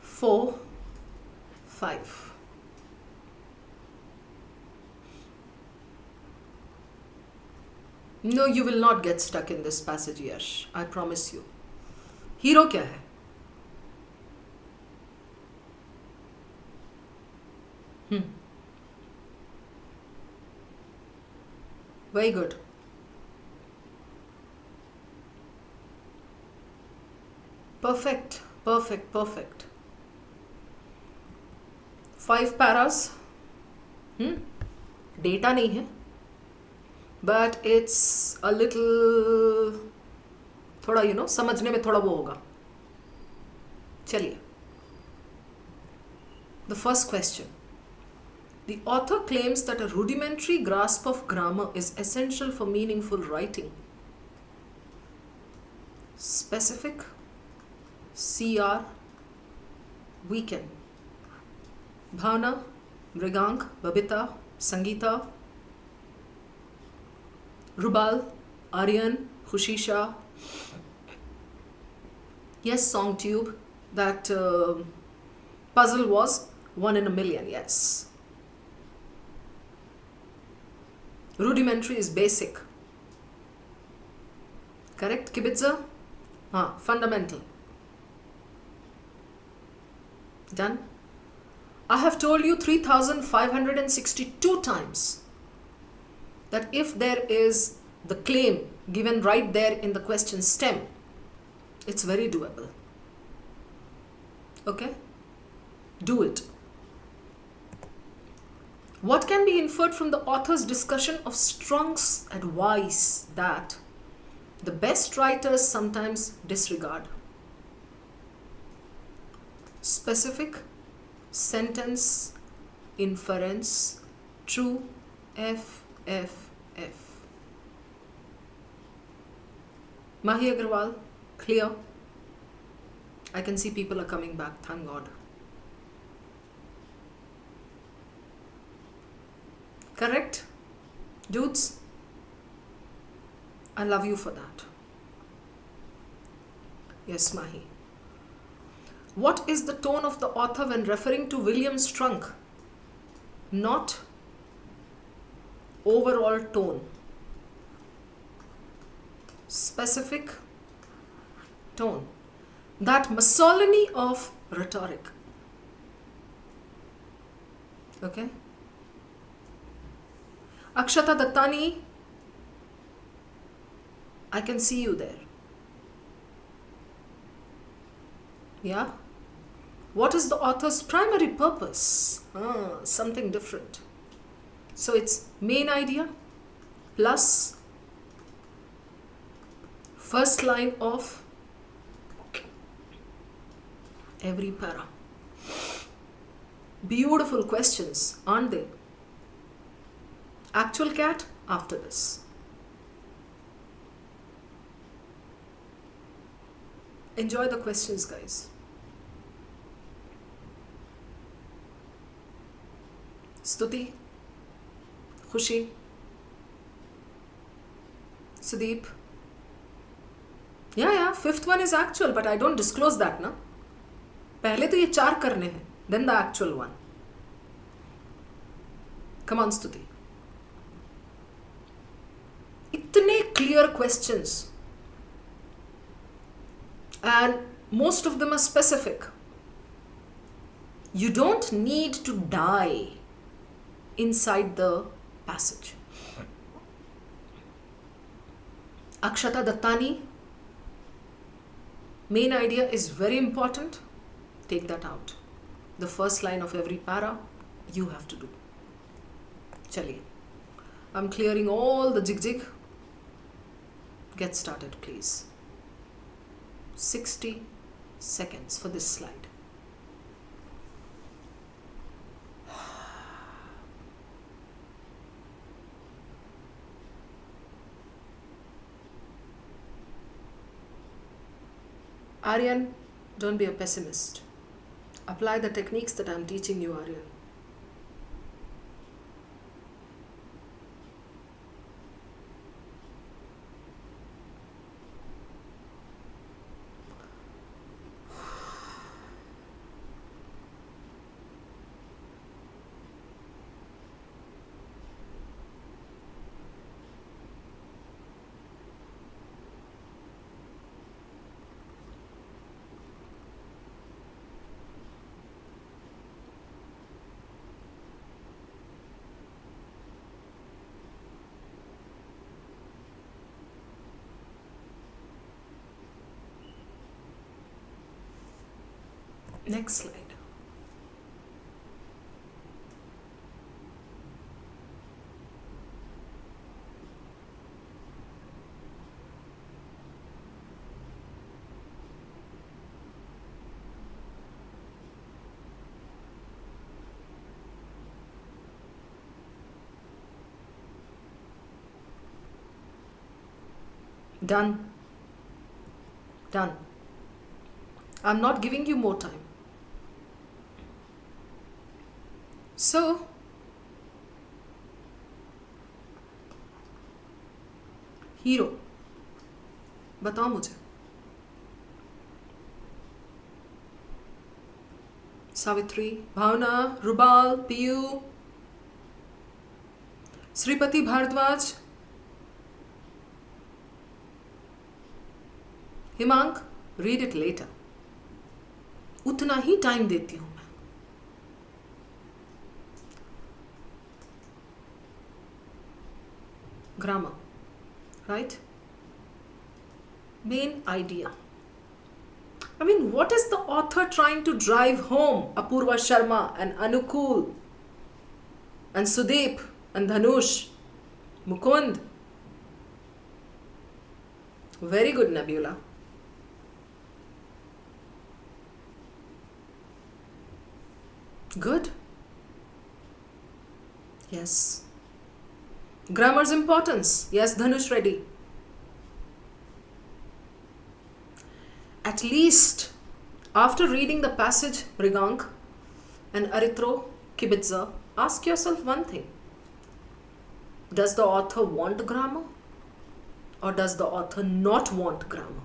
4, 5. No, you will not get stuck in this passage, Yash. I promise you. Hero क्या है? Very good. Perfect, perfect, perfect. 5 paras. Data नहीं है. But it's a little, थोड़ा समझने में थोड़ा वो होगा. चलिए. The first question. The author claims that a rudimentary grasp of grammar is essential for meaningful writing. Specific, CR, weekend. Bhavna, Mrigank, Babita, Sangeeta, Rubal, Aryan, Khushisha. Yes, SongTube. That puzzle was 1 in a million, yes. Rudimentary is basic. Correct, Kibitza? Fundamental. Done? I have told you 3,562 times that if there is the claim given right there in the question stem, it's very doable. Okay? Do it. What can be inferred from the author's discussion of Strong's advice that The best writers sometimes disregard specific sentence inference, true, F, F, F. Mahi Agrawal, clear? I can see people are coming back, thank God. Correct? Dudes? I love you for that. Yes, Mahi. What is the tone of the author when referring to William's trunk? Not overall tone. Specific tone. That misogyny of rhetoric. Okay? Akshata Dattani, I can see you there. Yeah? What is the author's primary purpose? Something different. So it's main idea plus first line of every para. Beautiful questions, aren't they? Actual cat after this. Enjoy the questions, guys. Stuti, Khushi, Sudeep. Yeah, fifth one is actual, but I don't disclose that, na? पहले तो ये 4 करने हैं, then the actual one. Come on, Stuti. इतने clear questions. And most of them are specific. You don't need to die inside the passage. Akshata Dattani, main idea is very important. Take that out. The first line of every para, you have to do. Chaliye. I'm clearing all the jig. Get started, please. 60 seconds for this slide. Aryan, don't be a pessimist. Apply the techniques that I'm teaching you, Aryan. Next slide. Done. Done. I'm not giving you more time. So, hero बताओ मुझे. Savitri, Bhavna, Rubal, Piyu, Shripati Bhardwaj, Himank, read it later. उतना ही time देती हूँ मैं. Grammar, right? Main idea. I mean, what is the author trying to drive home? Apurva Sharma and Anukul and Sudeep and Dhanush, Mukund. Very good, Nabila. Good. Yes. Grammar's importance. Yes, Dhanush, ready. At least after reading the passage Rigank and Arithro Kibitzer, ask yourself one thing. Does the author want grammar or does the author not want grammar?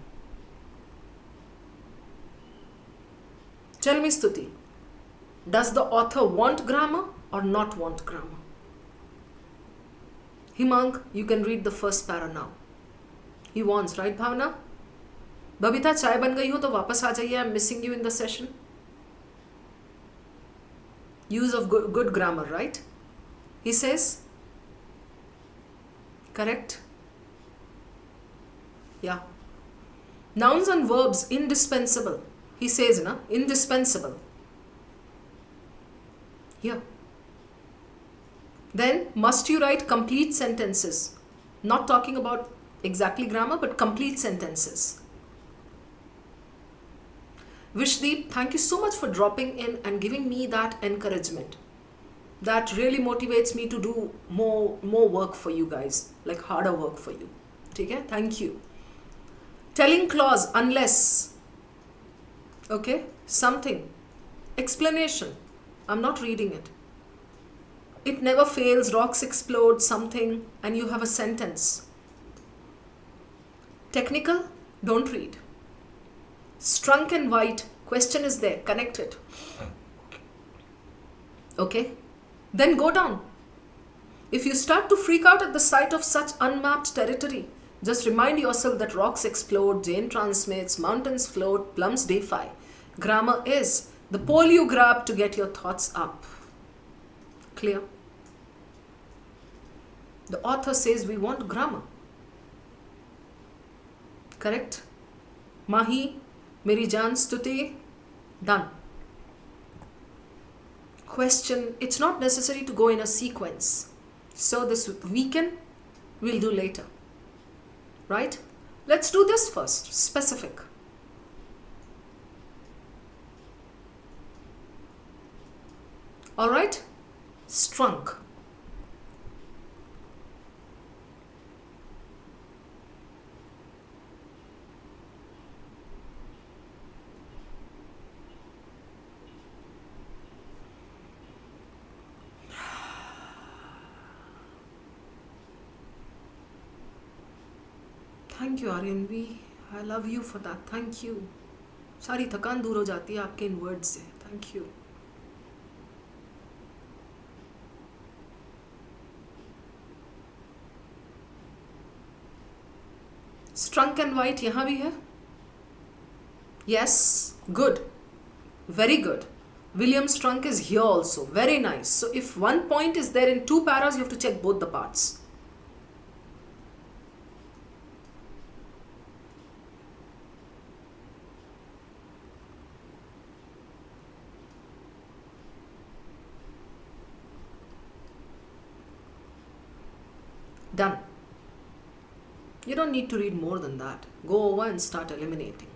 Tell me, Stuti, does the author want grammar or not want grammar? Himang, you can read the first para now. He wants, right, Bhavna? Babita, चाय बन गई हो तो वापस आ जाइए. I'm missing you in the session. Use of good grammar, right? He says. Correct? Yeah. Nouns and verbs indispensable. He says, na, indispensable. Here. Then must you write complete sentences? Not talking about exactly grammar, but complete sentences. Vishdeep, thank you so much for dropping in and giving me that encouragement. That really motivates me to do more work for you guys, like harder work for you. Okay? Thank you. Telling clause, unless. Okay? Something. Explanation. I'm not reading it. It never fails, rocks explode, something, and you have a sentence. Technical, don't read. Strunk and white, question is there, connect it. Okay? Then go down. If you start to freak out at the sight of such unmapped territory, just remind yourself that rocks explode, Jane transmits, mountains float, plums defy. Grammar is the pole you grab to get your thoughts up. Clear? The author says we want grammar. Correct? Mahi, Meri Jaan, Stuti, done. Question, it's not necessary to go in a sequence. So this weekend, we'll do later. Right? Let's do this first, specific. Alright? Strunk. Thank you, Aryan V. I love you for that. Thank you. सारी थकान दूर हो जाती है आपके इन words से. Thank you. Strunk and white यहाँ भी है. Yes, good. Very good. William Strunk is here also. Very nice. So if one point is there in two paras, you have to check both the parts. Done. You don't need to read more than that. Go over and start eliminating.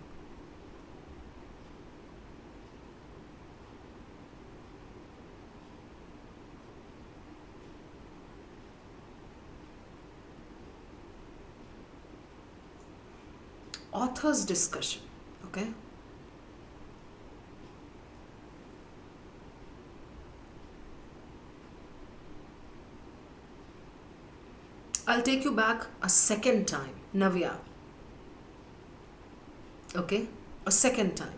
Author's discussion. Okay? I'll take you back a second time, Navya. Okay? A second time.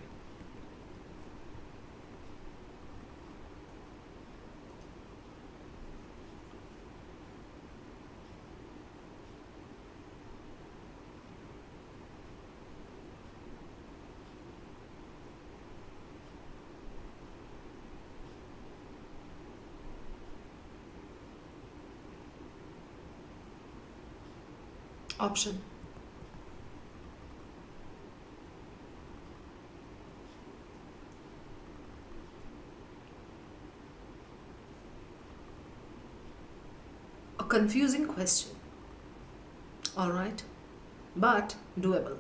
Option. A confusing question. All right. but doable.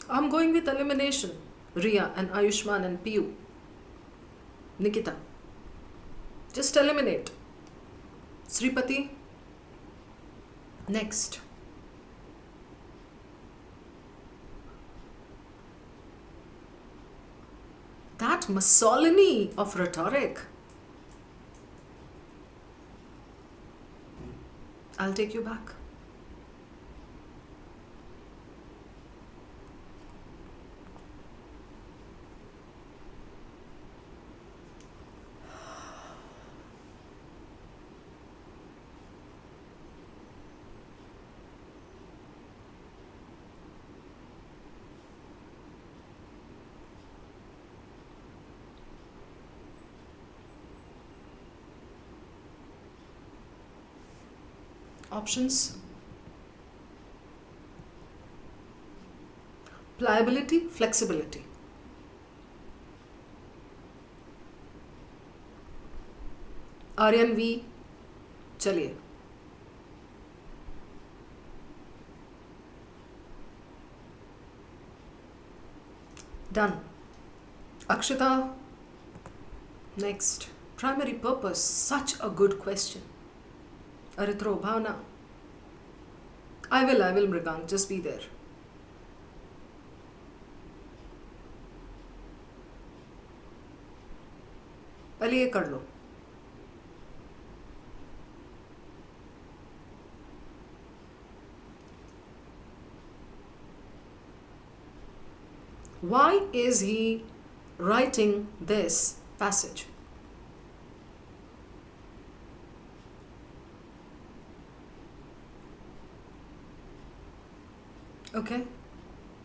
I'm going with elimination. Riya and Ayushman and Piyu. Nikita. Just eliminate. Sripati. Next. That misogyny of rhetoric. I'll take you back. Options. Pliability, flexibility. Aryan V. चलिए. Done. Akshita. Next. Primary purpose. Such a good question. Arithro, Bhavna. I will, Mrigang. Just be there. पहले ये कर लो. Why is he writing this passage? Okay.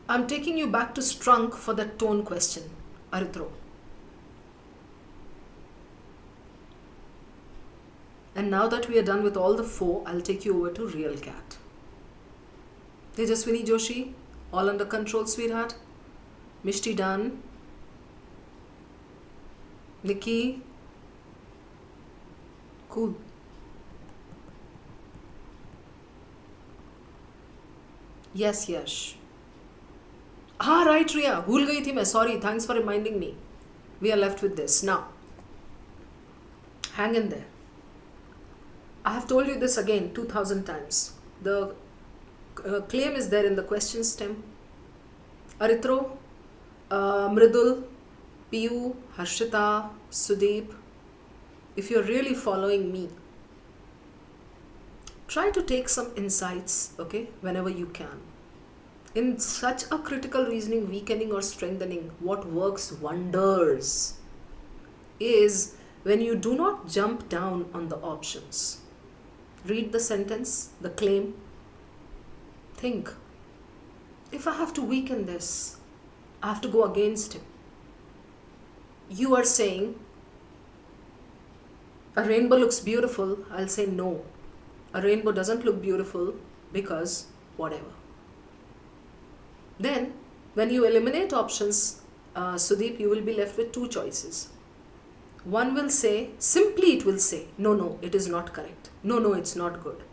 I'm taking you back to Strunk for the tone question, Arithro. And now that we are done with all the four, I'll take you over to Real Cat. Tejaswini Joshi, all under control, sweetheart. Mishti done. Nikki. Cool. Yes, Yash. Ah, right, Riya. Bhul gayi thi main. Sorry. Thanks for reminding me. We are left with this. Now, hang in there. I have told you this again 2000 times. The claim is there in the question stem. Arithro, Mridul, Piyu, Harshita, Sudeep. If you're really following me, try to take some insights, okay, whenever you can. In such a critical reasoning, weakening or strengthening, what works wonders is when you do not jump down on the options. Read the sentence, the claim. Think, if I have to weaken this, I have to go against him. You are saying, a rainbow looks beautiful. I'll say no. A rainbow doesn't look beautiful because whatever. Then, when you eliminate options, Sudeep, you will be left with two choices. One will say, simply it will say, no, it is not correct. No, it's not good.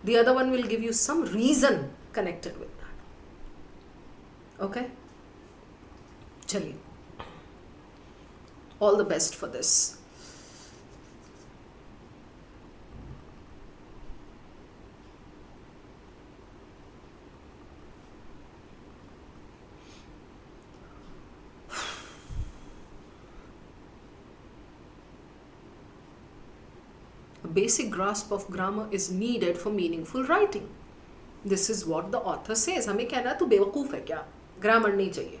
The other one will give you some reason connected with that. Okay? Chaliye. All the best for this. A basic grasp of grammar is needed for meaningful writing. This is what the author says. हमें कहना तू बेवकूफ है क्या? Grammar नहीं चाहिए.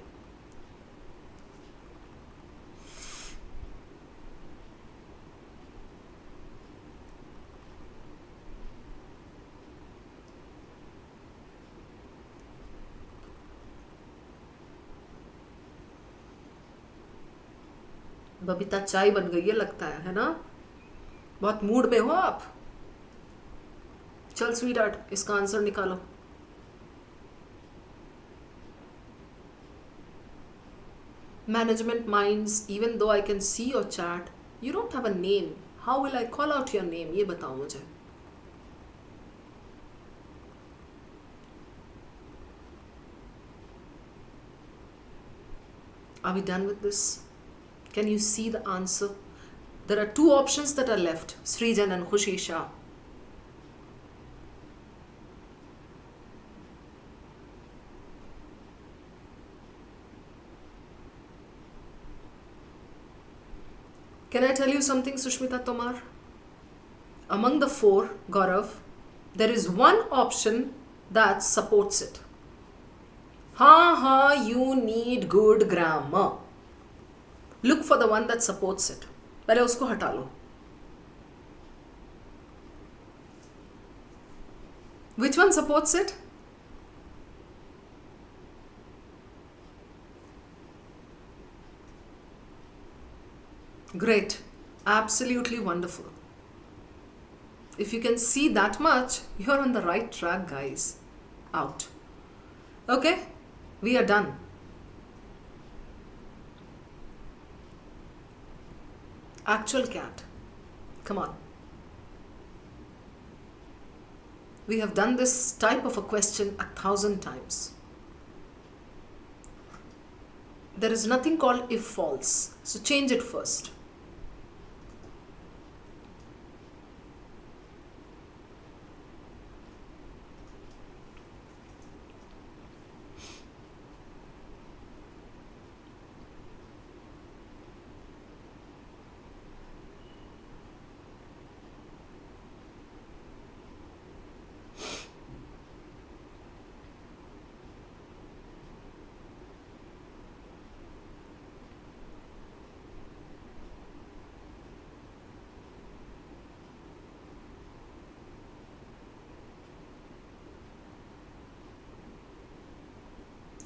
बबीता चाय बन गई है लगता है ना? बहुत मूड में हो आप. चल स्वीटहार्ट, इसका आंसर निकालो. Management minds, even though I can see your chat, you don't have a name. How will I call out your name? ये बताओ मुझे. Are we done with this? Can you see the answer? There are two options that are left, Srijan and Khushi Shah. Can I tell you something, Sushmita Tomar? Among the four, Gaurav, there is one option that supports it. You need good grammar. Look for the one that supports it. पहले उसको हटा लो. Which one supports it? Great. Absolutely wonderful. If you can see that much, you're on the right track, guys. Out. Okay? We are done. Actual cat. Come on. We have done this type of a question 1,000 times. There is nothing called if false. So change it first.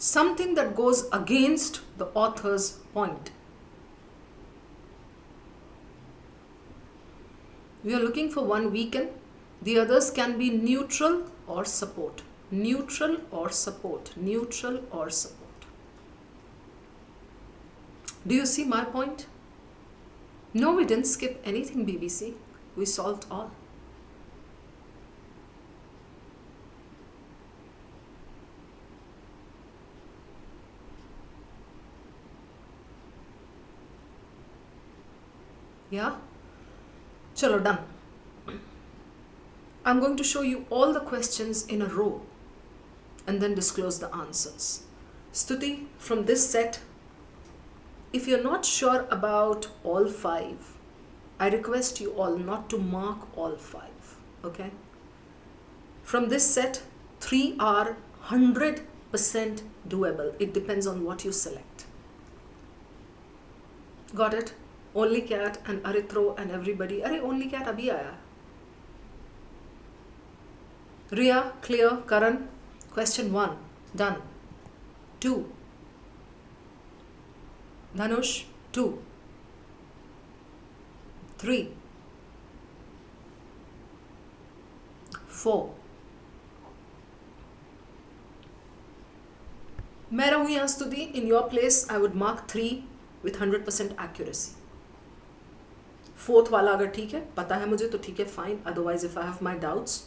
Something that goes against the author's point. We are looking for one weaken. The others can be neutral or support. Neutral or support. Neutral or support. Do you see my point? No, we didn't skip anything, BBC. We solved all. Yeah? Chalo, done. I'm going to show you all the questions in a row and then disclose the answers. Stuti, from this set, if you're not sure about all 5, I request you all not to mark all 5. Okay? From this set, 3 are 100% doable. It depends on what you select. Got it? Only cat and Arithro and everybody. Arey, only cat abhi aaya. Riya, clear. Karan, question 1, done. 2. Dhanush, 2. 3. 4. मैं रहूँ यहाँ स्तुति. In your place, I would mark 3 with 100% accuracy. 4th वाला अगर ठीक है, पता है मुझे तो ठीक है, fine. Otherwise, if I have my doubts,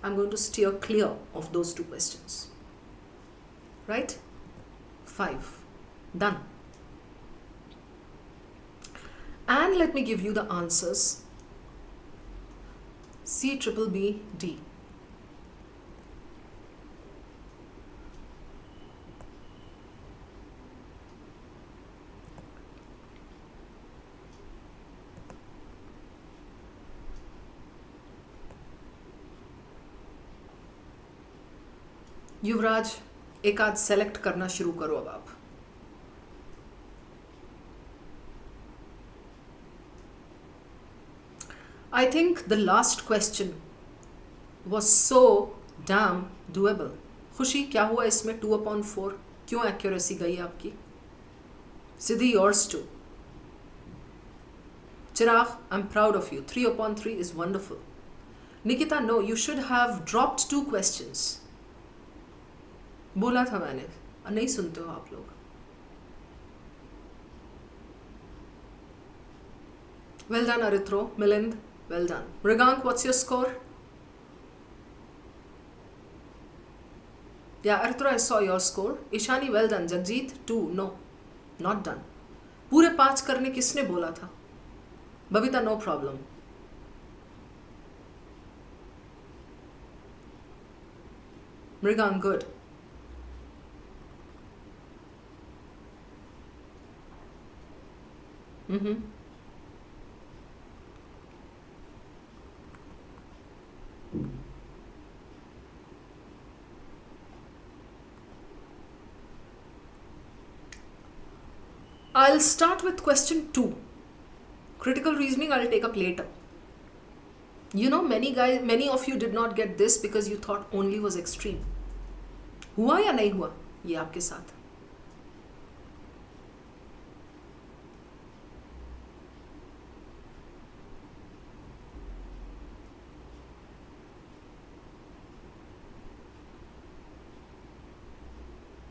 I'm going to steer clear of those 2 questions. Right? 5. Done. And let me give you the answers. C triple B D. युवराज, एक आध सेलेक्ट करना शुरू करो अब आप. I think the last question was so damn doable. खुशी, क्या हुआ इसमें 2/4? क्यों एक्यूरेसी गई आपकी? सिद्धि, yours too. Chirag, I'm proud of you. 3/3 is wonderful. Nikita, no, you should have dropped 2 questions. बोला था मैंने, नहीं सुनते हो आप लोग. Well done, Arithro. Milind, well done. Mrigank, what's your score? Yeah, Arithro, I saw your score. Ishani, well done. Jagjit, 2, no. not done. पूरे 5 करने किसने बोला था? Babita, no problem. Mrigan, good. I'll start with question 2. Critical reasoning I'll take up later. You know, many of you did not get this because you thought only was extreme. हुआ या नहीं हुआ ये आपके साथ?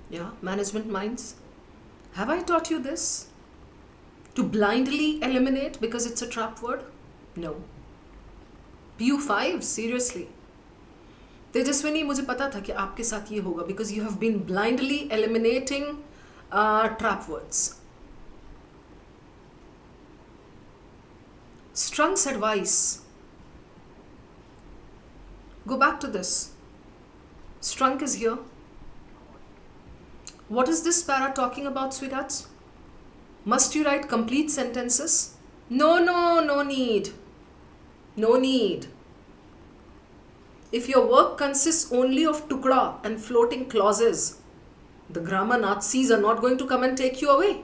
Yeah, management minds. Have I taught you this? To blindly eliminate because it's a trap word? No. PU5, seriously. Tejaswini, मुझे पता था कि आपके साथ ये होगा because you have been blindly eliminating trap words. Strung's advice. Go back to this. Strung is here. What is this para talking about, sweethearts? Must you write complete sentences? No need. No need. If your work consists only of tukda and floating clauses, the grammar Nazis are not going to come and take you away.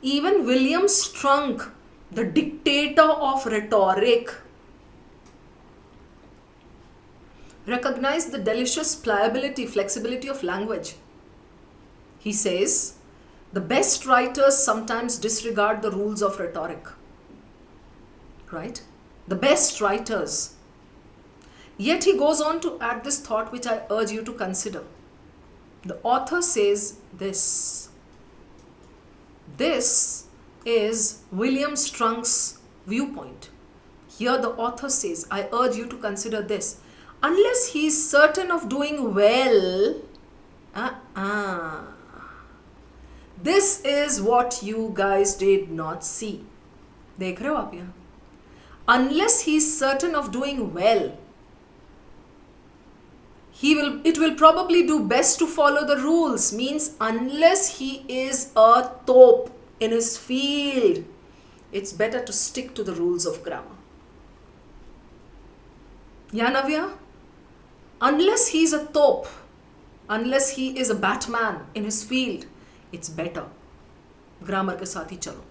Even William Strunk, the dictator of rhetoric, recognized the delicious pliability, flexibility of language. He says, the best writers sometimes disregard the rules of rhetoric. Right? The best writers. Yet he goes on to add this thought which I urge you to consider. The author says this. This is William Strunk's viewpoint. Here the author says, I urge you to consider this. Unless he is certain of doing well, this is what you guys did not see. देख रहे हो आप यहाँ? Unless he is certain of doing well, it will probably do best to follow the rules. Means unless he is a top in his field, it's better to stick to the rules of grammar. Yeah, Navya? Unless he is a top, unless he is a Batman in his field, it's better. Grammar के साथ ही चलो.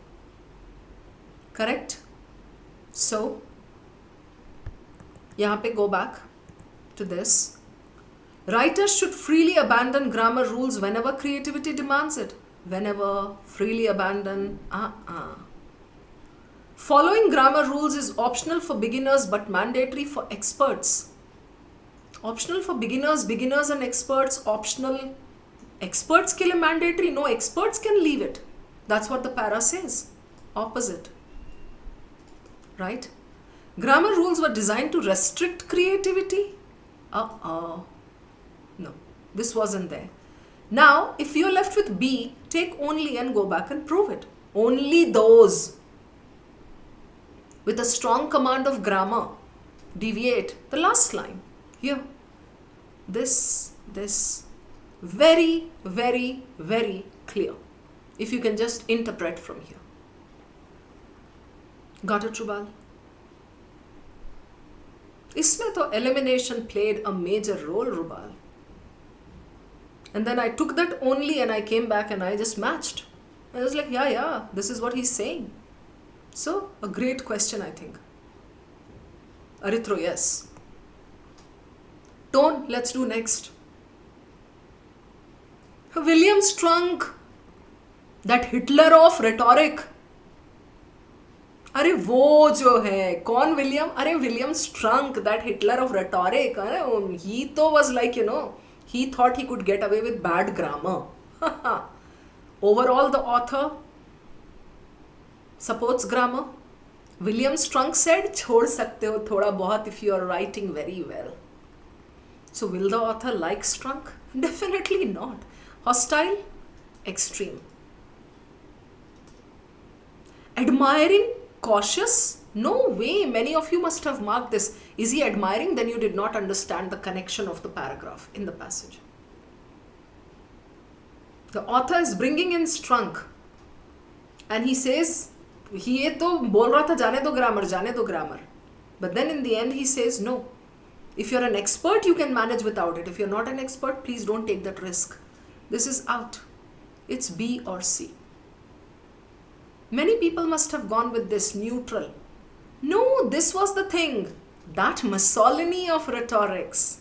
Correct? So, यहाँ पे go back to this. Writers should freely abandon grammar rules whenever creativity demands it. Whenever, freely abandon, Following grammar rules is optional for beginners but mandatory for experts. Optional for beginners and experts, optional. Experts के लिए mandatory, no, experts can leave it. That's what the para says. Opposite. Right? Grammar rules were designed to restrict creativity. No, this wasn't there. Now, if you're left with B, take only and go back and prove it. Only those with a strong command of grammar deviate. The last line here. This. Very, very, very clear. If you can just interpret from here. Got it, Rubal? इसमें तो elimination played a major role, Rubal. And then I took that only and I came back and I just matched. I was like, yeah, this is what he's saying. So, a great question, I think. Arithro, yes. Tone, let's do next. William Strunk, that Hitler of rhetoric. अरे वो जो है कौन William? अरे William स्ट्रंक, that Hitler of rhetoric. He though was like, he thought he could get away with bad grammar. Overall, the author supports grammar. William Strunk said, छोड़ सकते हो थोड़ा बहुत if you are writing very well. So will the author like Strunk? Definitely not. Hostile? extreme. Admiring, cautious? No way. Many of you must have marked this. Is he admiring? Then you did not understand the connection of the paragraph in the passage. The author is bringing in Strunk and he says, ये तो बोल रहा था जाने दो grammar. But then in the end he says, no. If you're an expert, you can manage without it. If you're not an expert, please don't take that risk. This is out. It's B or C. Many people must have gone with this neutral. No, this was the thing. That misogyny of rhetorics.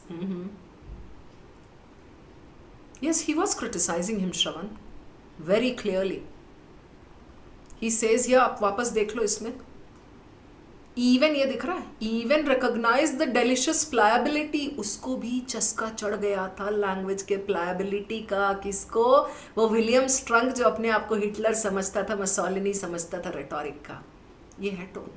Yes, he was criticizing him, Shravan. Very clearly. He says here, आप वापस देख लो इसमें. Even ये दिख रहा है. Even recognize the delicious pliability. उसको भी चस्का चढ़ गया था लैंग्वेज के pliability का. किसको? वो विलियम स्ट्रंक जो अपने आप को हिटलर समझता था, मसोलिनी समझता था रेटोरिक का. ये है टोन.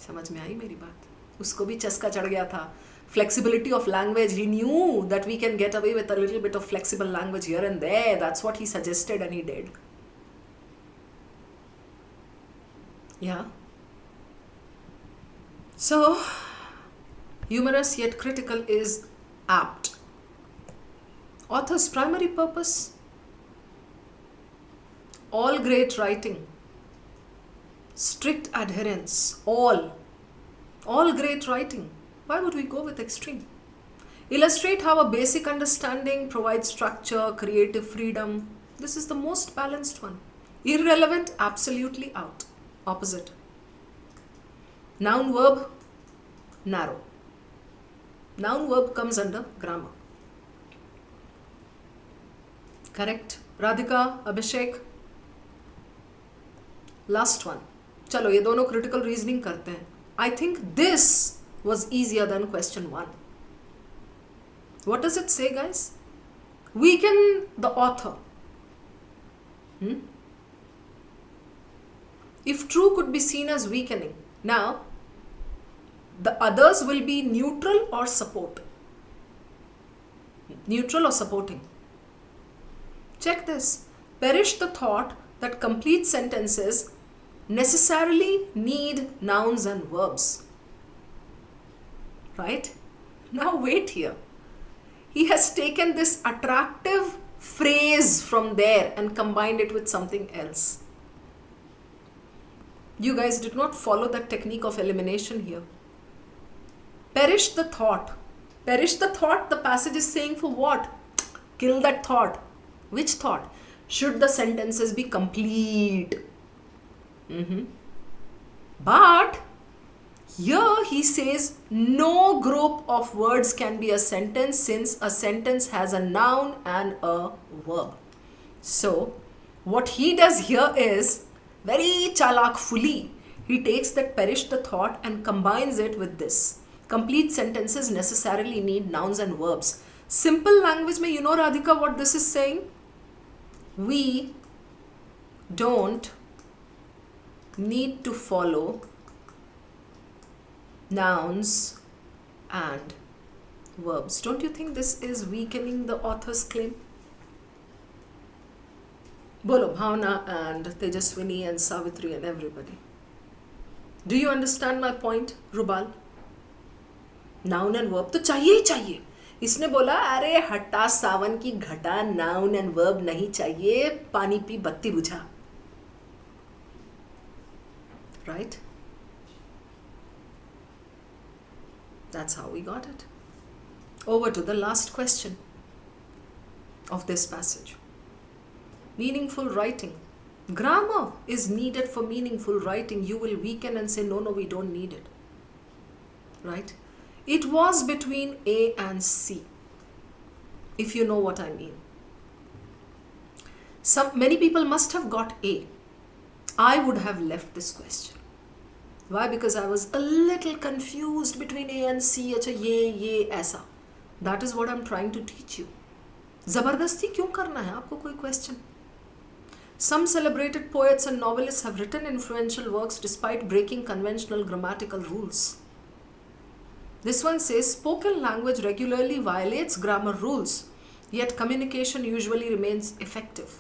समझ में आई मेरी बात? उसको भी चस्का चढ़ गया था. Flexibility of language. He knew that we can get away with a little bit of flexible language here and there. That's what he suggested and he did. Yeah. So, humorous yet critical is apt. Author's primary purpose? All great writing. Strict adherence. All great writing. Why would we go with extreme? Illustrate how a basic understanding provides structure, creative freedom. This is the most balanced one. Irrelevant, absolutely out. Opposite. Noun verb, narrow. Noun verb comes under grammar. Correct? Radhika, Abhishek. Last one. चलो ये दोनों critical reasoning करते हैं. I think this was easier than question 1. What does it say, guys? Weaken the author. If true could be seen as weakening. Now, the others will be neutral or support. Neutral or supporting. Check this. Perish the thought that complete sentences necessarily need nouns and verbs. Right? Now wait here. He has taken this attractive phrase from there and combined it with something else. You guys did not follow that technique of elimination here. Perish the thought. Perish the thought, the passage is saying for what? Kill that thought. Which thought? Should the sentences be complete? But here he says no group of words can be a sentence since a sentence has a noun and a verb. So what he does here is very chalakfully. He takes that perish the thought and combines it with this. Complete sentences necessarily need nouns and verbs. Simple language mein, you know Radhika what this is saying? We don't need to follow nouns and verbs. Don't you think this is weakening the author's claim? Bolo, Bhavna and Tejaswini and Savitri and everybody. Do you understand my point, Rubal? Noun and verb तो चाहिए ही चाहिए. इसने बोला अरे हटा सावन की घटा, noun and verb नहीं चाहिए, पानी पी बत्ती बुझा. Right? That's how we got it. Over to the last question of this passage. Meaningful writing. Grammar is needed for meaningful writing. You will weaken and say, no, we don't need it. Right? It was between A and C, if you know what I mean. Many people must have got A. I would have left this question. Why? Because I was a little confused between A and C. अच्छा ये ऐसा. That is what I'm trying to teach you. ज़बरदस्ती क्यों करना है आपको कोई question? Some celebrated poets and novelists have written influential works despite breaking conventional grammatical rules. This one says, spoken language regularly violates grammar rules. yet communication usually remains effective.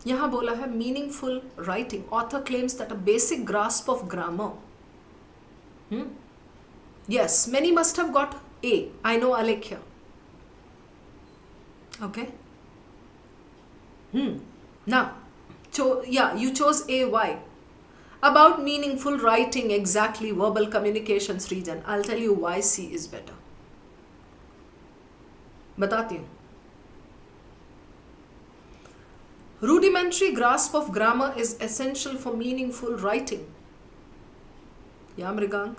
यहाँ बोला है meaningful writing. Author claims that a basic grasp of grammar. Yes, many must have got A. I know Alekhya. Okay. Now, you chose A. Why? About meaningful writing, exactly, verbal communications region. I'll tell you why C is better. बताती हूँ. Rudimentary grasp of grammar is essential for meaningful writing. Yeah, Mrigank.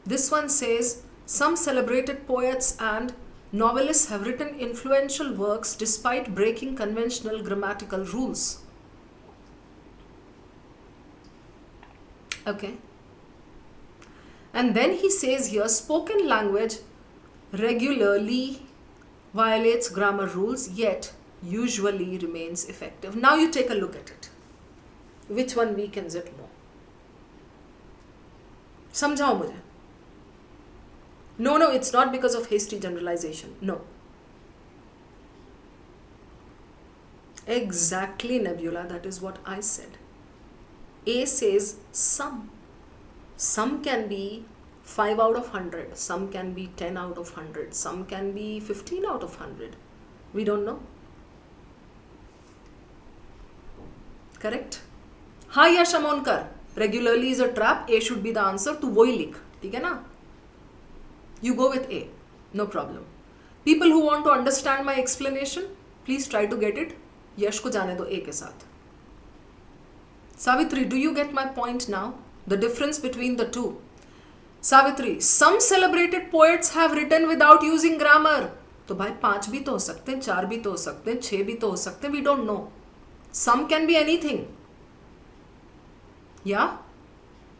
This one says, some celebrated poets and novelists have written influential works despite breaking conventional grammatical rules. Okay. And then he says here, spoken language regularly violates grammar rules, yet usually remains effective. Now you take a look at it. Which one weakens it more? समझाओ मुझे. No, it's not because of hasty generalization. No. Exactly, Nebula. That is what I said. A says some. Some can be 5 out of 100. Some can be 10 out of 100. Some can be 15 out of 100. We don't know. Correct? हाँ या शमोनकर. Regularly is a trap. A should be the answer. तो वही लिख. ठीक है ना? You go with A. No problem. People who want to understand my explanation, please try to get it. यश को जाने दो A के साथ. Savitri, do you get my point now? The difference between the two. Savitri, some celebrated poets have written without using grammar. तो भाई 5 भी तो हो सकते हैं, 4 भी तो हो सकते हैं, 6 भी तो हो सकते हैं. We don't know. Some can be anything. Yeah?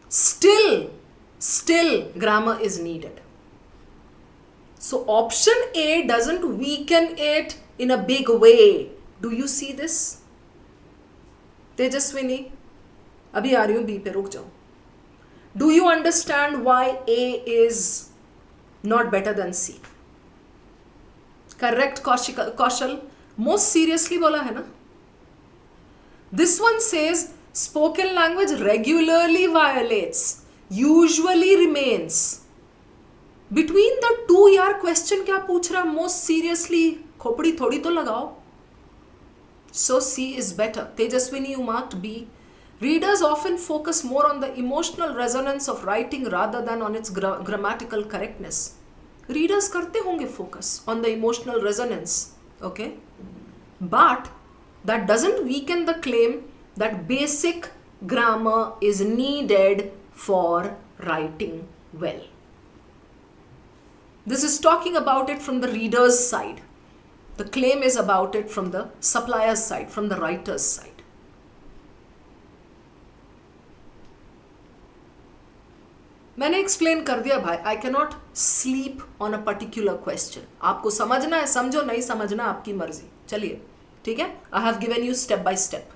Still grammar is needed. So option A doesn't weaken it in a big way. Do you see this? Tejaswini, abhi aa rahi hu B pe, ruk jao. Do you understand why A is not better than C? Correct, Kaushal. Most seriously bola hai na? This one says spoken language regularly violates, usually remains. Between the two यार question क्या पूछ रहा? Most seriously खोपड़ी थोड़ी तो लगाओ. So C is better. Tejaswini, you marked B. Readers often focus more on the emotional resonance of writing rather than on its grammatical correctness. Readers करते होंगे focus on the emotional resonance. Okay? But that doesn't weaken the claim that basic grammar is needed for writing well. This is talking about it from the reader's side. The claim is about it from the supplier's side, from the writer's side. मैंने explain कर दिया भाई. I cannot sleep on a particular question. आपको समझना है समझो, नहीं समझना आपकी मर्जी. चलिए, ठीक है? I have given you step by step.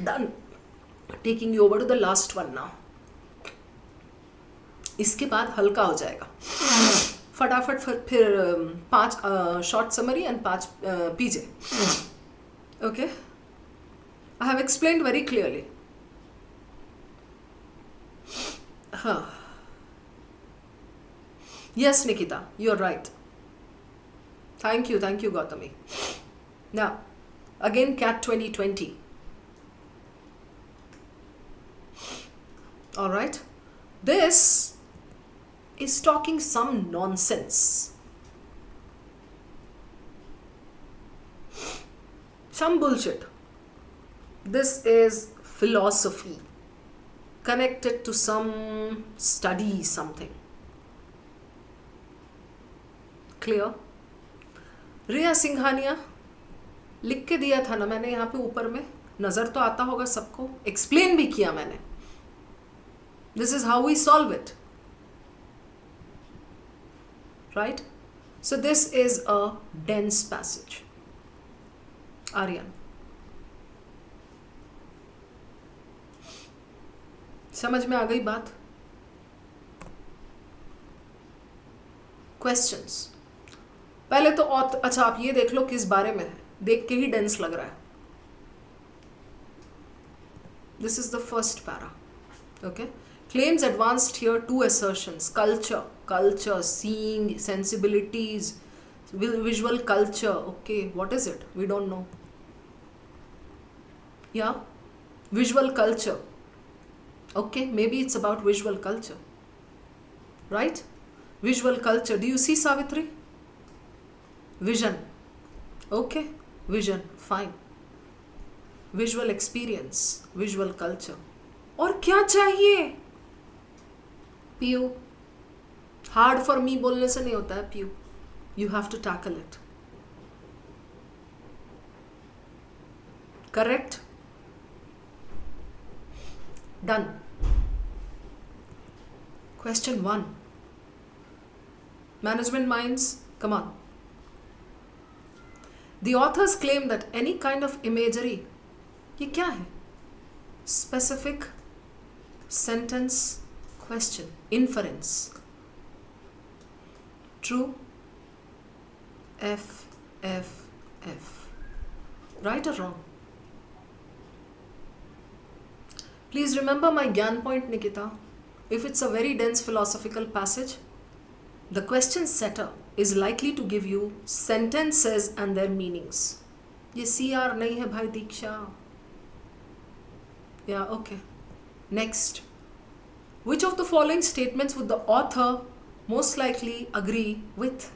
Done. Taking you over to the last one now. इसके बाद हल्का हो जाएगा. फटाफट फिर 5 short summary and 5 PJ. Okay? I have explained very clearly. Yes, Nikita, you're right. Thank you, Gautami. Now, again, CAT 2020. All right. This is talking some nonsense. Some bullshit. This is philosophy connected to some study, something. Clear? रिया सिंघानिया लिख के दिया था ना मैंने यहाँ पे ऊपर में, नजर तो आता होगा सबको. एक्सप्लेन भी किया मैंने. This is how we solve it. Right? So this is a dense passage. Aryan. समझ में आ गई बात? क्वेश्चंस. पहले तो अच्छा आप ये देख लो किस बारे में है, देख के ही डेंस लग रहा है. This is the first para. Okay. Claims advanced here two assertions. Culture, seeing, sensibilities, visual culture. Okay, what is it? We don't know. Yeah, visual culture. Okay, maybe it's about visual culture. Right? Visual culture. Do you see Savitri? Vision. Okay, vision. Fine. Visual experience, visual culture. और क्या चाहिए? PU, hard for me बोलने से नहीं होता है PU. You have to tackle it. Correct? Done. Question 1. Management minds, come on. The authors claim that any kind of imagery, ये क्या है? Specific sentence question, inference. True? F. Right or wrong? Please remember my Gyan point, Nikita. If it's a very dense philosophical passage, the question setter is likely to give you sentences and their meanings. ये CR नहीं है भाई दीक्षा. Yeah, okay. Next. Which of the following statements would the author most likely agree with?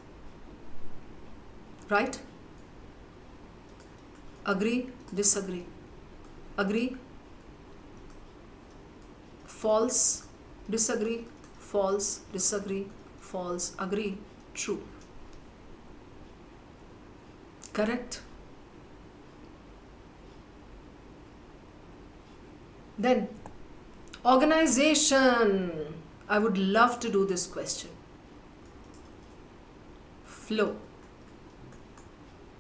Right? Agree, disagree. Agree. False, disagree. False, disagree. False, agree. True. Correct? Then, organization. I would love to do this question. Flow.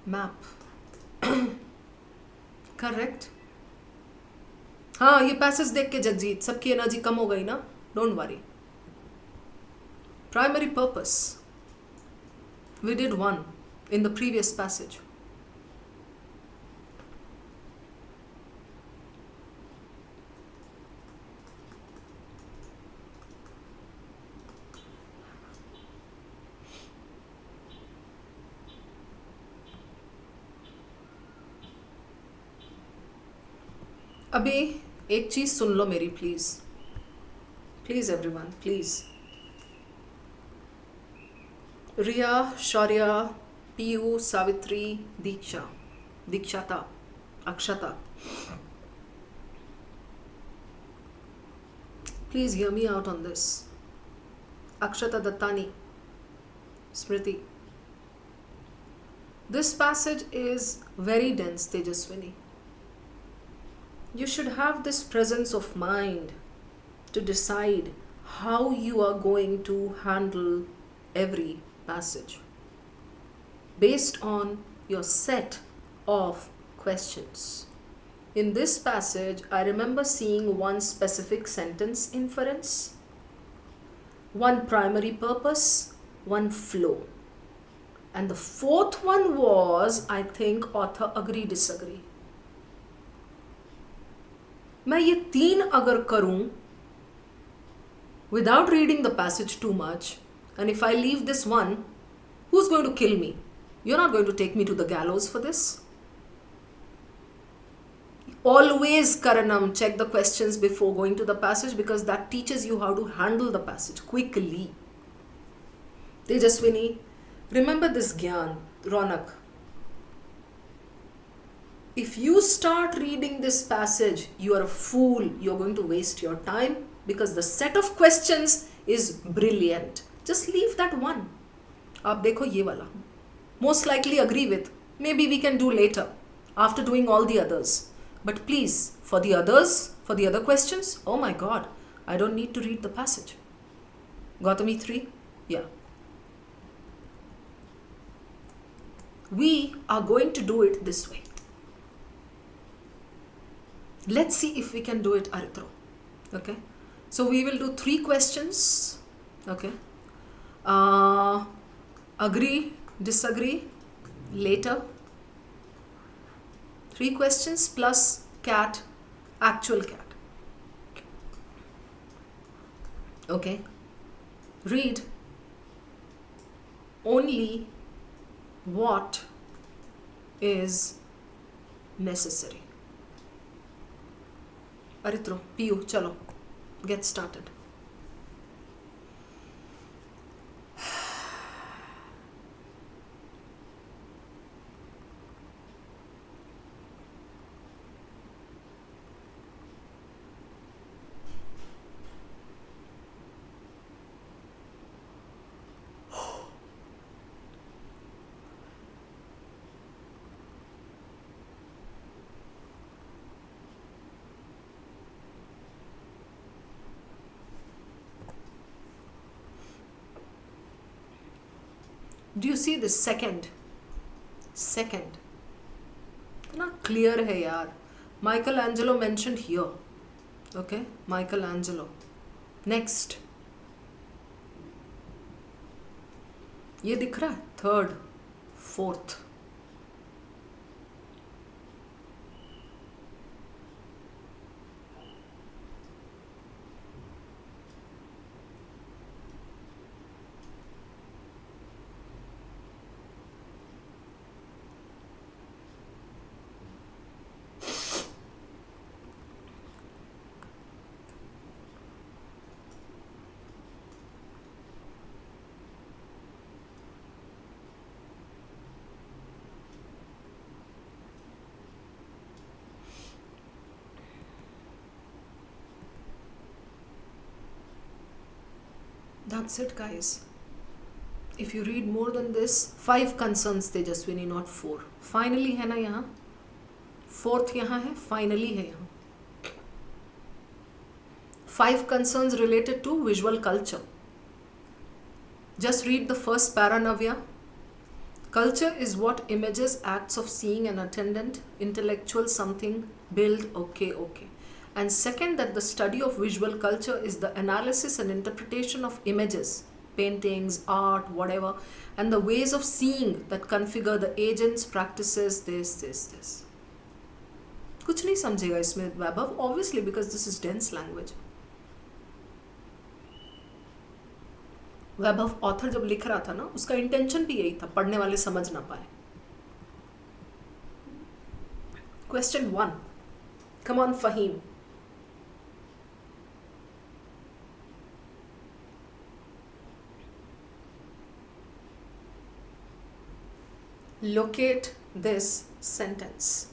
Map. Correct? हाँ, ये passage देख के जगजीत सबकी energy कम हो गई ना. Don't worry. Primary purpose. We did one in the previous passage. अभी एक चीज सुन लो मेरी please. Please everyone, please. Riya, Shaurya, Piyu, Savitri, Diksha, Dikshata, Akshata. Please hear me out on this. Akshata Dattani, Smriti. This passage is very dense, Tejaswini. You should have this presence of mind to decide how you are going to handle every passage based on your set of questions. In this passage, I remember seeing one specific sentence inference, one primary purpose, one flow. And the fourth one was, I think, author agree, disagree. मैं ये तीन अगर करूं without reading the passage too much, and if I leave this one, who's going to kill me? You're not going to take me to the gallows for this. Always, Karanam, check the questions before going to the passage because that teaches you how to handle the passage quickly. Tejaswini, remember this Gyan, Ronak. If you start reading this passage, you are a fool. You're going to waste your time because the set of questions is brilliant. Just leave that one. आप देखो ये वाला. Most likely agree with. Maybe we can do later after doing all the others. But please, for the others, for the other questions, oh my God, I don't need to read the passage. Gautami 3? Yeah. We are going to do it this way. Let's see if we can do it Arithro. Okay. So we will do 3 questions. Okay. Agree, disagree, later. 3 questions plus cat, actual cat. Okay. Read only what is necessary. Aritro, PU, chalo, get started. Do you see this second? Second. इतना clear है यार. Michelangelo mentioned here. Okay, Michelangelo. Next. ये दिख रहा है? Third, fourth. That's it, guys. If you read more than this, 5 concerns Tejaswini, not 4. Finally है ना यहाँ. Fourth यहाँ है. Finally है यहाँ. 5 concerns related to visual culture. Just read the first para, Navya. Culture is what images, acts of seeing an attendant, intellectual something, build, okay. And second, that the study of visual culture is the analysis and interpretation of images, paintings, art, whatever, and the ways of seeing that configure the agents, practices, this. कुछ नहीं समझेगा इसमें वैभव, obviously, because this is dense language. Vaibhav author जब लिख रहा था ना, उसका इंटेंशन भी यही था, पढ़ने वाले समझ ना पाए. Question 1. Come on, Fahim. Locate this sentence.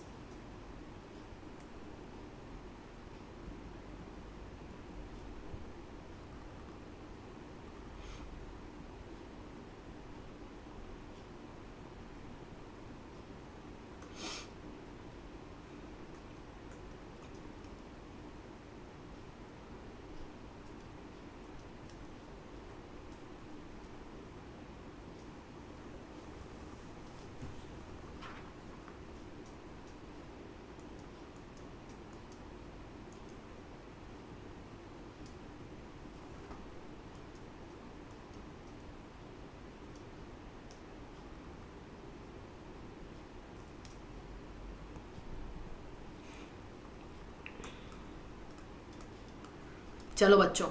चलो बच्चों,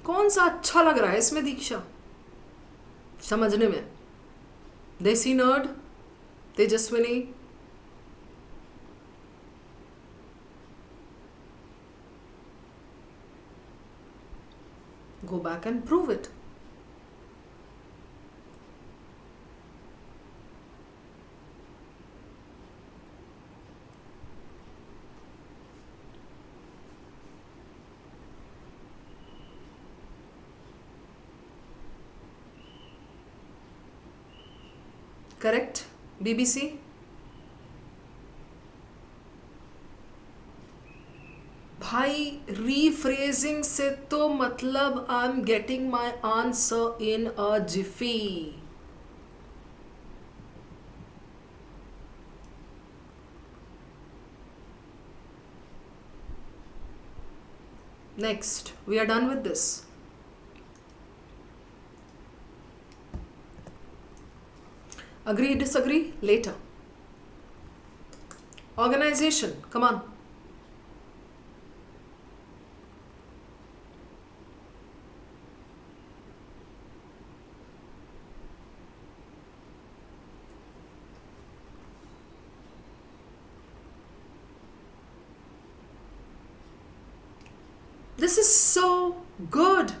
कौन सा अच्छा लग रहा है इसमें दीक्षा समझने में? देसी nerd, Tejaswini, go back and prove it. Correct? BBC? भाई rephrasing से तो मतलब I'm getting my answer in a jiffy. Next, we are done with this. Agree, disagree? Later. Organization, come on. This is so good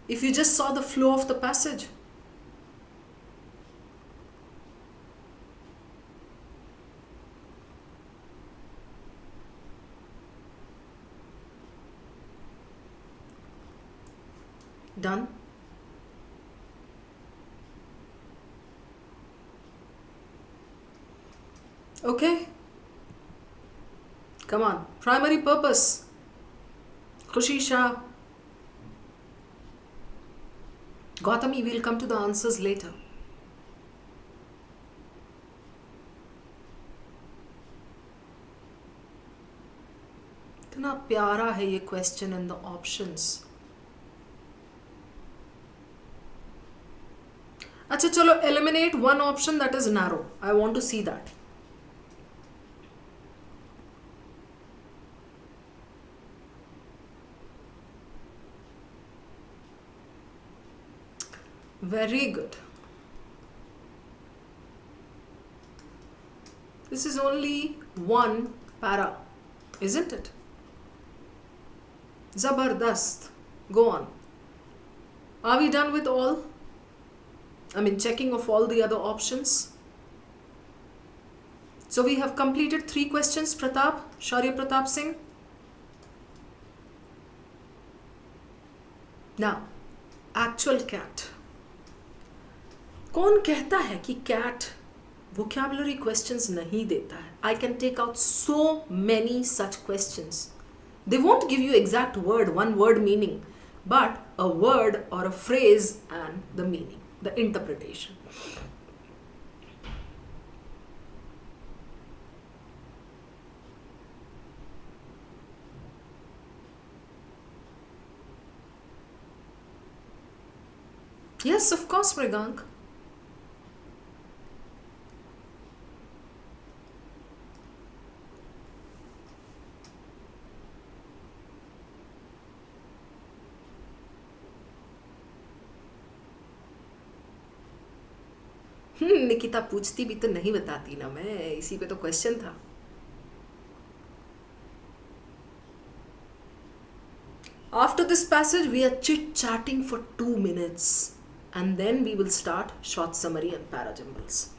if you just saw the flow of the passage. Done. Okay. Come on. Primary purpose. Khushi Shah. Gautami, we'll come to the answers later. इतना प्यारा है ये question and the options. अच्छा चलो eliminate one option that is narrow. I want to see that. Very good. This is only one para, isn't it? Zabardast. Go on. Are we done with all? I mean, checking of all the other options. So we have completed 3 questions, Pratap, Shaurya Pratap Singh. Now, actual cat. कौन कहता है कि cat vocabulary questions नहीं देता है? I can take out so many such questions. They won't give you exact word, one word meaning, but a word or a phrase and the meaning, the interpretation. Yes, of course, Mrigank. Nikita पूछती भी तो नहीं बताती ना मैं, इसी पे तो क्वेश्चन था. After this passage, we are chit-chatting for 2 minutes and then we will start short summary and para-jumbles.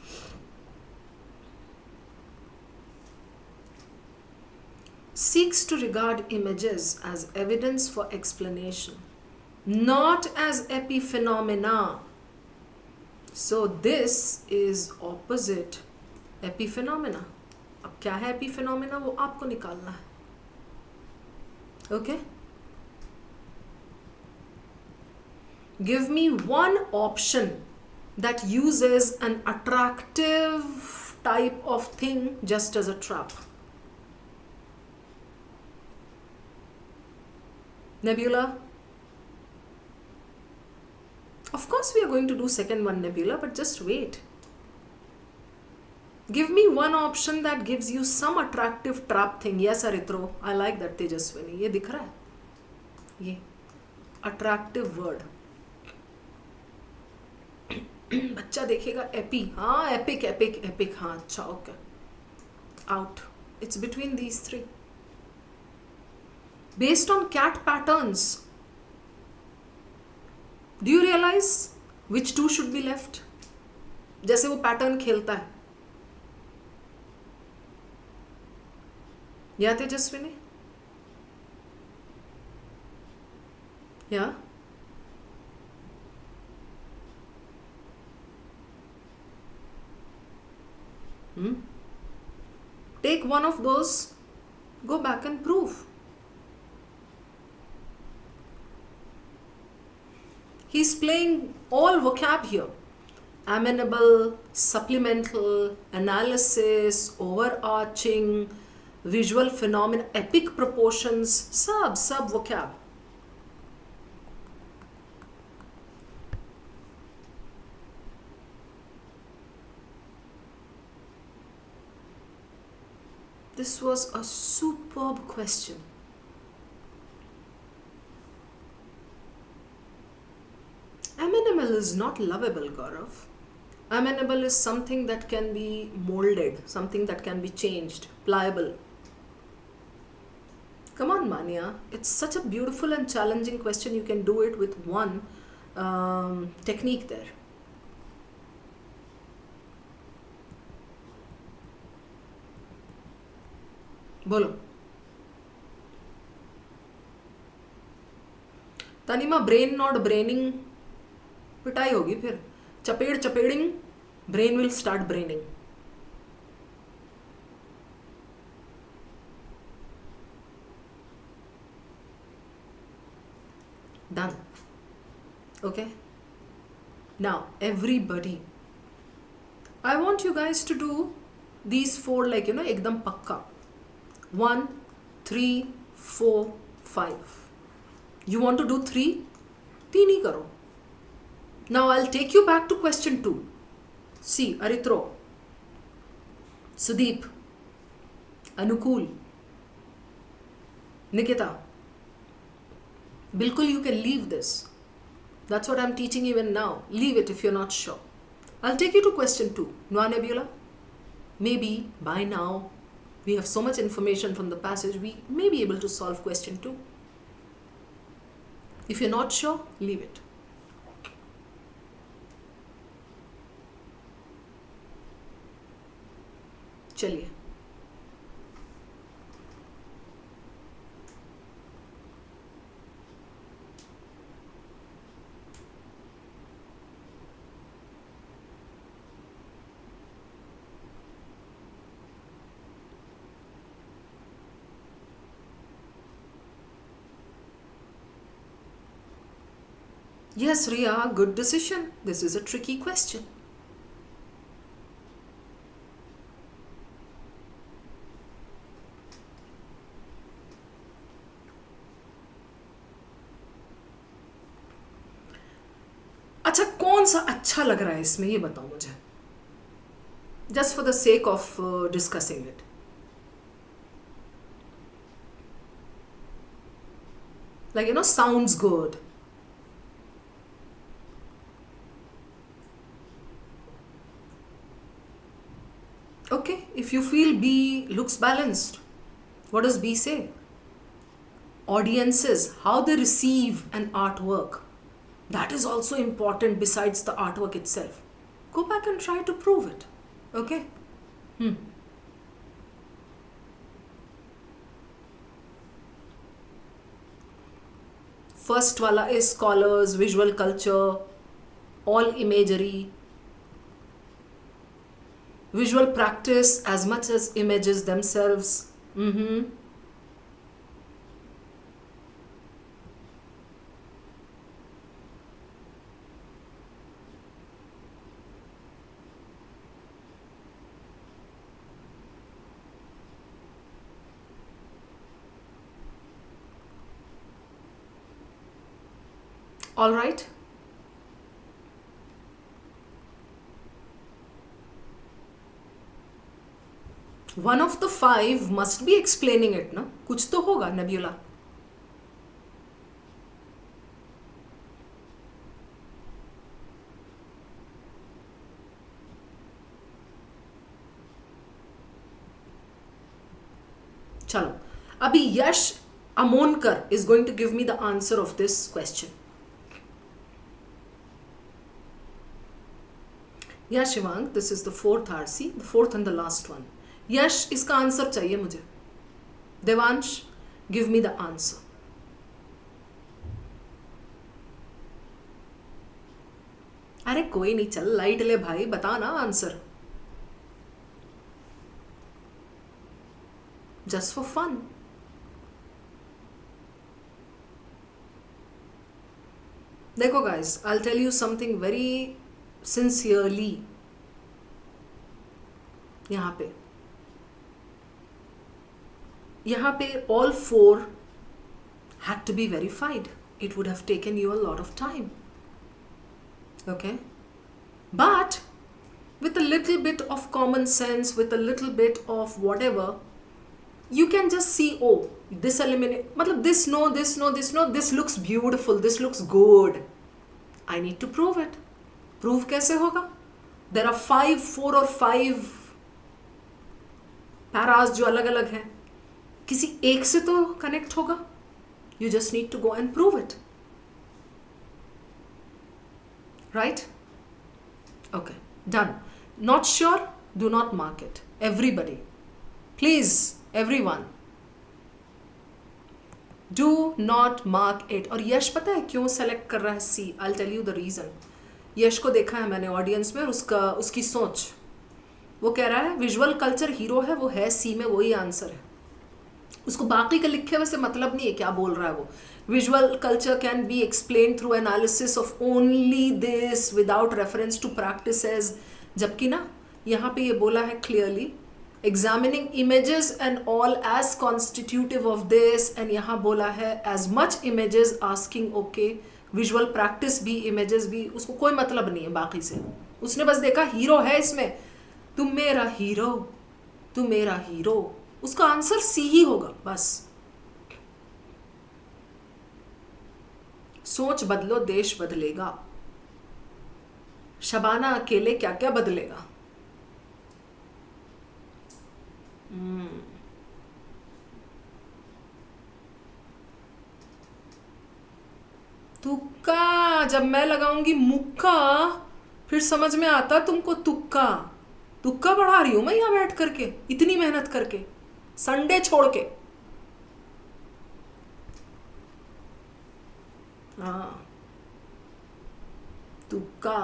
Seeks to regard images as evidence for explanation, not as epiphenomena. So this is opposite epiphenomena. अब क्या है epiphenomena वो आपको निकालना है. Okay? Give me one option that uses an attractive type of thing just as a trap. Nebula? Of course we are going to do second one, Nebula, but just wait. Give me one option that gives you some attractive trap thing. Yes, Arithro, I like that, Tejaswini. ये दिख रहा है? ये attractive word. बच्चा देखेगा AP. हाँ, epic epic epic. हाँ, अच्छा, okay. Out. It's between these 3. Based on cat patterns. Do you realize which 2 should be left? जैसे वो पैटर्न खेलता है. या तेजस्विनी? या? Take one of those, go back and prove. He's playing all vocab here. Amenable, supplemental, analysis, overarching, visual phenomena, epic proportions, sub vocab. This was a superb question. Amenable is not lovable, Gaurav. Amenable is something that can be molded, something that can be changed, pliable. Come on, Mania. It's such a beautiful and challenging question. You can do it with one technique there. बोलो Tanima brain not ब्रेनिंग पिटाई होगी फिर चपेड़िंग brain will start braining done okay now everybody I want you guys to do these 4 like एकदम पक्का 1, 3, 4, 5. You want to do 3? 3 ही करो. Now I'll take you back to question 2. See, Aritro, Sudeep, Anukul, Nikita. Bilkul, you can leave this. That's what I'm teaching even now. Leave it if you're not sure. I'll take you to question 2. Noa Nebula? Maybe by now we have so much information from the passage, we may be able to solve question 2. If you're not sure, leave it. चलिए. Yes, Riya, good decision. This is a tricky question. अच्छा, कौन सा अच्छा लग रहा है इसमें, ये बताओ मुझे. Just for the sake of discussing it. Like, sounds good. Okay, if you feel B looks balanced, what does B say? Audiences, how they receive an artwork. That is also important besides the artwork itself. Go back and try to prove it. Okay? First wala is scholars, visual culture, all imagery. Visual practice as much as images themselves. All right. One of the 5 must be explaining it, ना? कुछ तो होगा, Nebula. चलो, अभी यश Amonkar is going to give me the answer of this question. Yeah, Shivang, this is the 4th RC, the 4th and the last one. यश, इसका answer चाहिए मुझे. Devansh, give me the answer. अरे कोई नहीं, चल लाइट ले भाई, बता ना आंसर. Just for fun. देखो guys, I'll tell you something very sincerely. यहाँ पे all four had to be verified. It would have taken you a lot of time. Okay? But with a little bit of common sense, with a little bit of whatever, you can just see, oh, this eliminate, matlab this no, this no, this no, this looks beautiful, this looks good. I need to prove it. Prove कैसे होगा? There are 4 or 5 paras जो अलग अलग हैं. किसी एक से तो कनेक्ट होगा. You just need to go and prove it. Right? Okay, done. Not sure? Do not mark it. Everybody. Please, everyone. Do not mark it. और यश पता है क्यों सेलेक्ट कर रहा है C? I'll tell you the reason. यश को देखा है मैंने ऑडियंस में, उसकी सोच. वो कह रहा है विजुअल कल्चर हीरो है, वो है C में, वही आंसर है. उसको बाकी का लिखे हुए से मतलब नहीं है क्या बोल रहा है वो. Visual culture can be explain through analysis of only this without reference to practices. जबकि ना यहाँ पे ये बोला है clearly examining images and all as constitutive of this. And यहाँ बोला है as much images asking okay visual practice भी इमेजेस भी. उसको कोई मतलब नहीं है बाकी से. उसने बस देखा हीरो है इसमें, तुम मेरा हीरो, तू मेरा हीरो. उसका आंसर सी ही होगा बस. सोच बदलो देश बदलेगा. शबाना अकेले क्या क्या बदलेगा. तुक्का जब मैं लगाऊंगी मुक्का फिर समझ में आता तुमको. तुक्का तुक्का बढ़ा रही हूं मैं यहां बैठ करके इतनी मेहनत करके संडे छोड़ के. हाँ तुक्का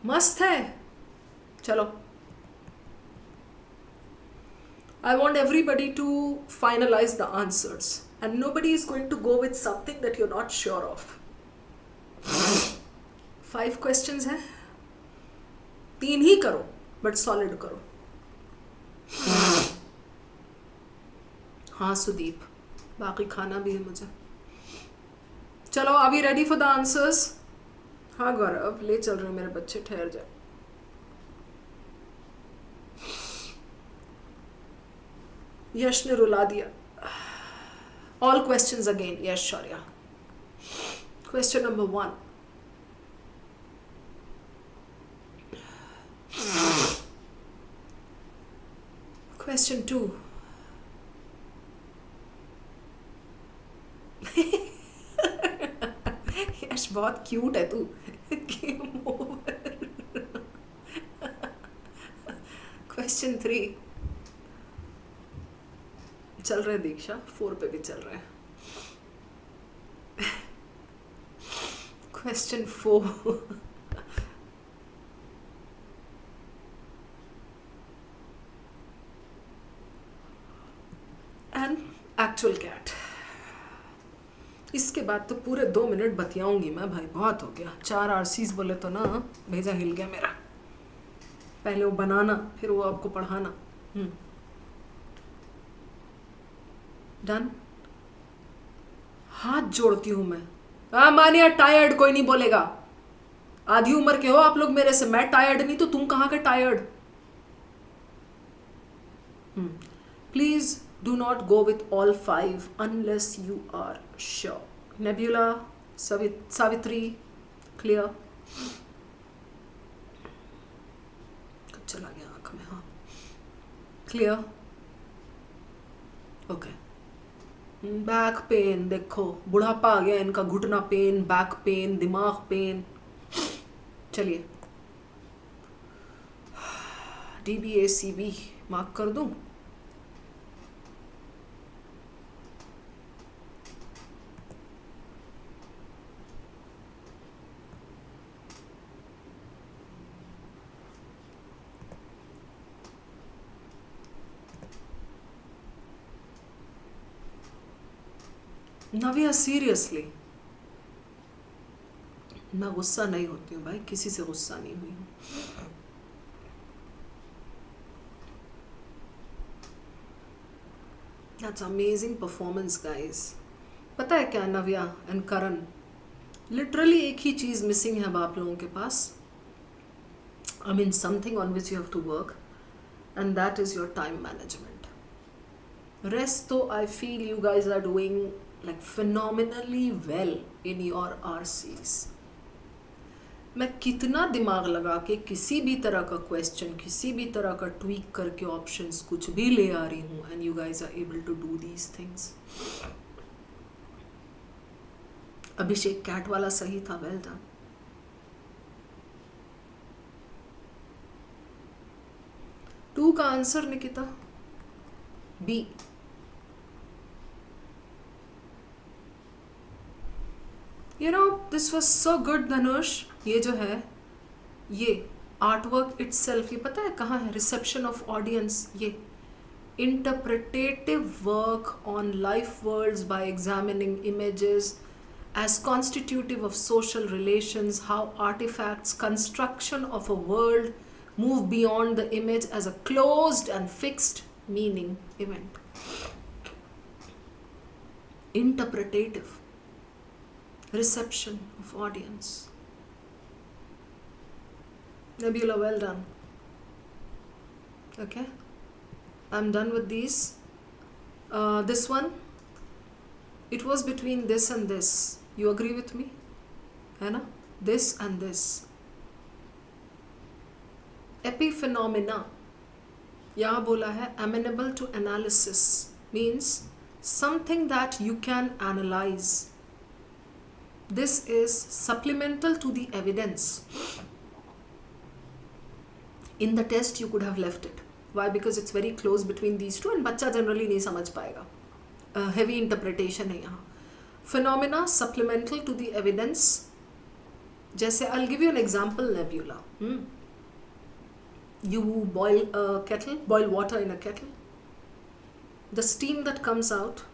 मस्त है. चलो I want everybody to finalize the answers and nobody is going to go with something that you're not sure of. 5 questions हैं, 3 ही करो but solid करो. हाँ सुदीप, बाकी खाना भी है मुझे. चलो are we ready for the answers? हाँ गौरव ले चल रहे मेरे बच्चे, ठहर जाए. यश ने रुला दिया. All questions again. Yes, Shaurya. Question number 1. Question 2. यश बहुत क्यूट है तू. Game over. Question 3. चल रहे दीक्षा, 4 पे भी चल रहे हैं. Question 4. And actual cat. इसके बाद तो पूरे 2 मिनट बतियाऊंगी मैं भाई, बहुत हो गया. 4 RCs बोले तो ना भेजा हिल गया मेरा. पहले वो बनाना फिर वो आपको पढ़ाना. डन. हाथ जोड़ती हूं मैं. मानिया टायर्ड कोई नहीं बोलेगा. आधी उम्र के हो आप लोग मेरे से. मैं टायर्ड नहीं तो तुम कहां के tired. Please do not go with all 5 unless you are sure. Nebula, Savitri, clear. कब चला गया आंख में. हाँ क्लियर. ओके. बैक पेन देखो, बुढ़ापा आ गया इनका. घुटना पेन, बैक पेन, दिमाग पेन. चलिए DBACB मार्क कर दूं. Navya, seriously. मैं गुस्सा नहीं होती हूँ भाई, किसी से गुस्सा नहीं हुई हूँ. That's amazing performance guys. पता है क्या नव्या एंड करण, लिटरली एक ही चीज़ मिसिंग है अब आप लोगों के पास. I mean something on which you have to work, and that is your time management. Rest though I feel you guys are doing like phenomenally well in your RCs. मैं कितना दिमाग लगा के किसी भी तरह का क्वेश्चन, किसी भी तरह का ट्वीक करके ऑप्शंस कुछ भी ले आ रही हूँ, and you guys are able to do these things. Abhishek CAT वाला सही था, वेल डन. टू का answer Nikita B. You know, this was so good Dhanush. ये जो है ये आर्टवर्क इटसेल्फ, ये पता है कहाँ है? Reception of audience. ये interpretative work on life worlds by examining images as constitutive of social relations, how artifacts, construction of a world move beyond the image as a closed and fixed meaning event. Interpretative reception of audience. Nebula, well done. Okay, I'm done with these. This one, it was between this and this. You agree with me? है ना? This and this. Epiphenomena, यहाँ बोला है amenable to analysis, means something that you can analyze. This is supplemental to the evidence. In the test you could have left it. Why? Because it's very close between these two and बच्चा generally नहीं समझ पाएगा. Heavy interpretation है यहाँ. Phenomena supplemental to the evidence. जैसे I'll give you an example, Nebula. You boil a kettle, boil water in a kettle. The steam that comes out,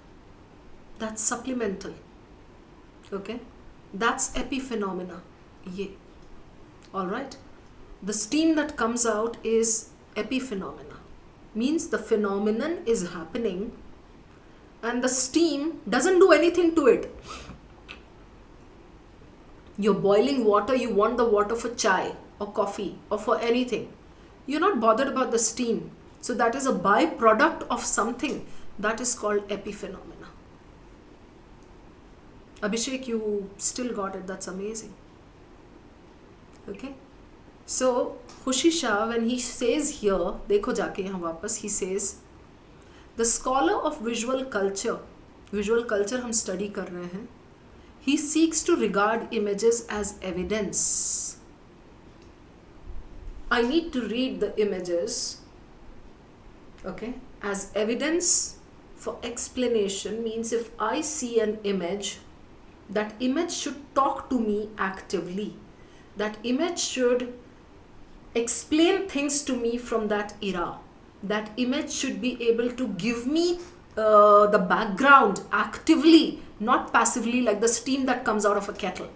that's supplemental. Okay, that's epiphenomena. ये, all right. The steam that comes out is epiphenomena. Means the phenomenon is happening, and the steam doesn't do anything to it. You're boiling water. You want the water for chai or coffee or for anything. You're not bothered about the steam. So that is a byproduct of something that is called epiphenomena. Abhishek, you still got it. That's amazing. Okay. So Hushisha, when he says here, देखो जाके यहाँ वापस, he says, the scholar of visual culture हम study कर रहे हैं, he seeks to regard images as evidence. I need to read the images, okay, as evidence for explanation. Means if I see an image, that image should talk to me actively. That image should explain things to me from that era. That image should be able to give me the background actively, not passively, like the steam that comes out of a kettle.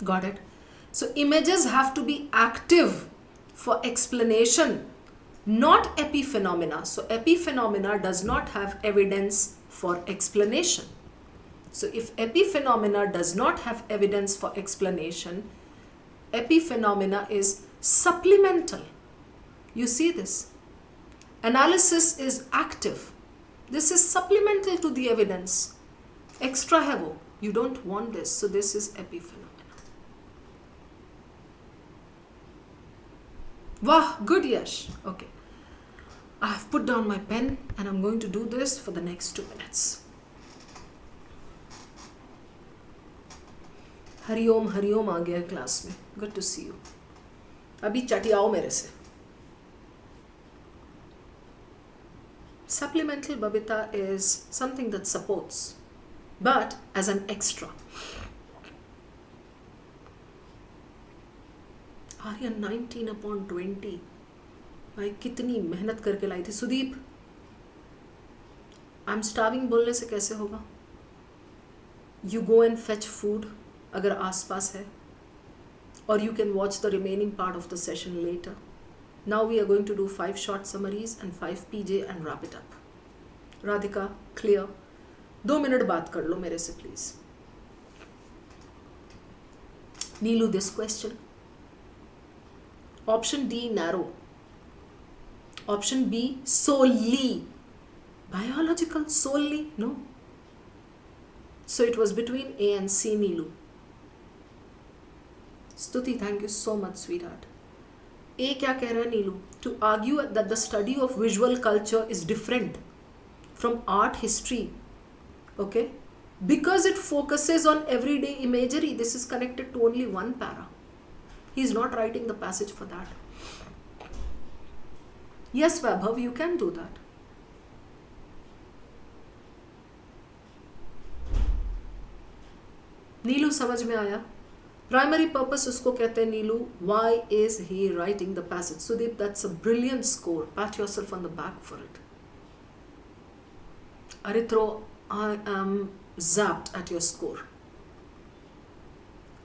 Got it? So images have to be active for explanation, not epiphenomena. So epiphenomena does not have evidence for explanation. So if epiphenomena does not have evidence for explanation, epiphenomena is supplemental. You see this? Analysis is active. This is supplemental to the evidence. Extra है वो. You don't want this. So this is epiphenomena. Wow, good Yash. Okay. I have put down my pen and I'm going to do this for the next 2 minutes. Hariom आ गया class में. Good to see you. अभी चटियाओ मेरे से. Supplemental, Babita, is something that supports, but as an extra. Aryan 19/20. भाई कितनी मेहनत करके लाई थी. सुदीप, I'm starving बोलने से कैसे होगा? You go and fetch food अगर आसपास है, or you can watch the remaining part of the session later. Now we are going to do 5 short summaries and 5 PJ and wrap it up. Radhika, clear? 2 minute बात कर लो मेरे से please. Neelu, this question. Option D, narrow. Option B, solely. Biological, solely? No. So it was between A and C, Neelu. Stuti, thank you so much, sweetheart. A क्या कह रहा है नीलू? To argue that the study of visual culture is different from art history, okay? Because it focuses on everyday imagery. This is connected to only one para. He is not writing the passage for that. Yes, Vaibhav, you can do that. नीलू समझ में आया? Primary purpose उसको कहते हैं नीलू. Why is he writing the passage? Sudeep, that's a brilliant score. Pat yourself on the back for it. Arithro, I am zapped at your score.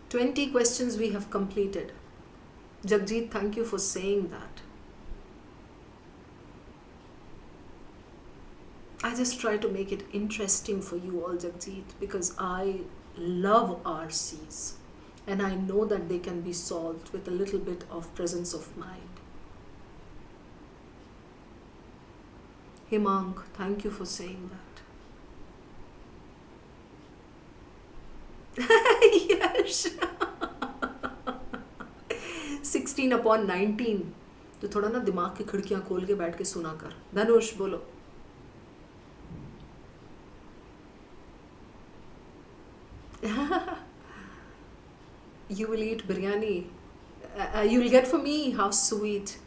20 questions we have completed. Jagjit, thank you for saying that. I just try to make it interesting for you all, Jagjit, because I love RCs and I know that they can be solved with a little bit of presence of mind. Himang, thank you for saying that. Yes. 16/19. तो थोड़ा ना दिमाग की खिड़कियां खोल के बैठ के सुना कर. धनुष बोलो. You will eat biryani. You will get for me. How sweet.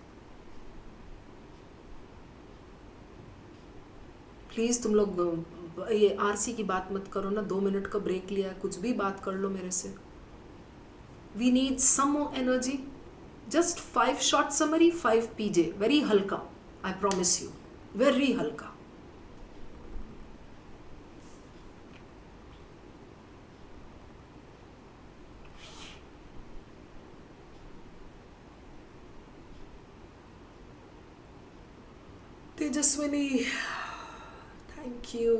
Please तुम लोग ये आरसी की बात मत करो ना. 2 मिनट का ब्रेक लिया है, कुछ भी बात कर लो मेरे से. We need some more energy. Just 5 short summary, 5 PJ. Very halka. I promise you. Very halka. Tejaswini, thank you.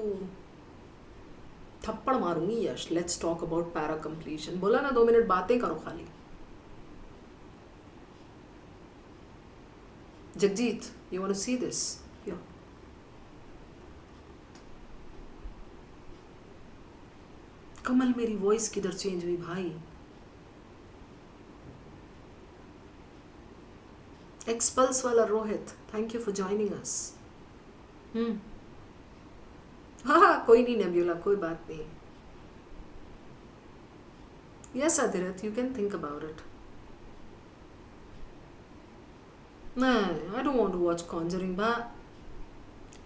थप्पड़ मारूंगी Yash. Let's talk about para completion. बोला ना 2 मिनट बातें करो खाली. Jagjit, you want to see this? Yeah. कमल, मेरी voice किधर change हुई भाई? एक्सपल्स वाला Rohit, thank you for joining us. हाँ, कोई नहीं नेब्यूला, कोई बात नहीं. Yes Adirath, you can think about it. नहीं, I don't want to watch Conjuring.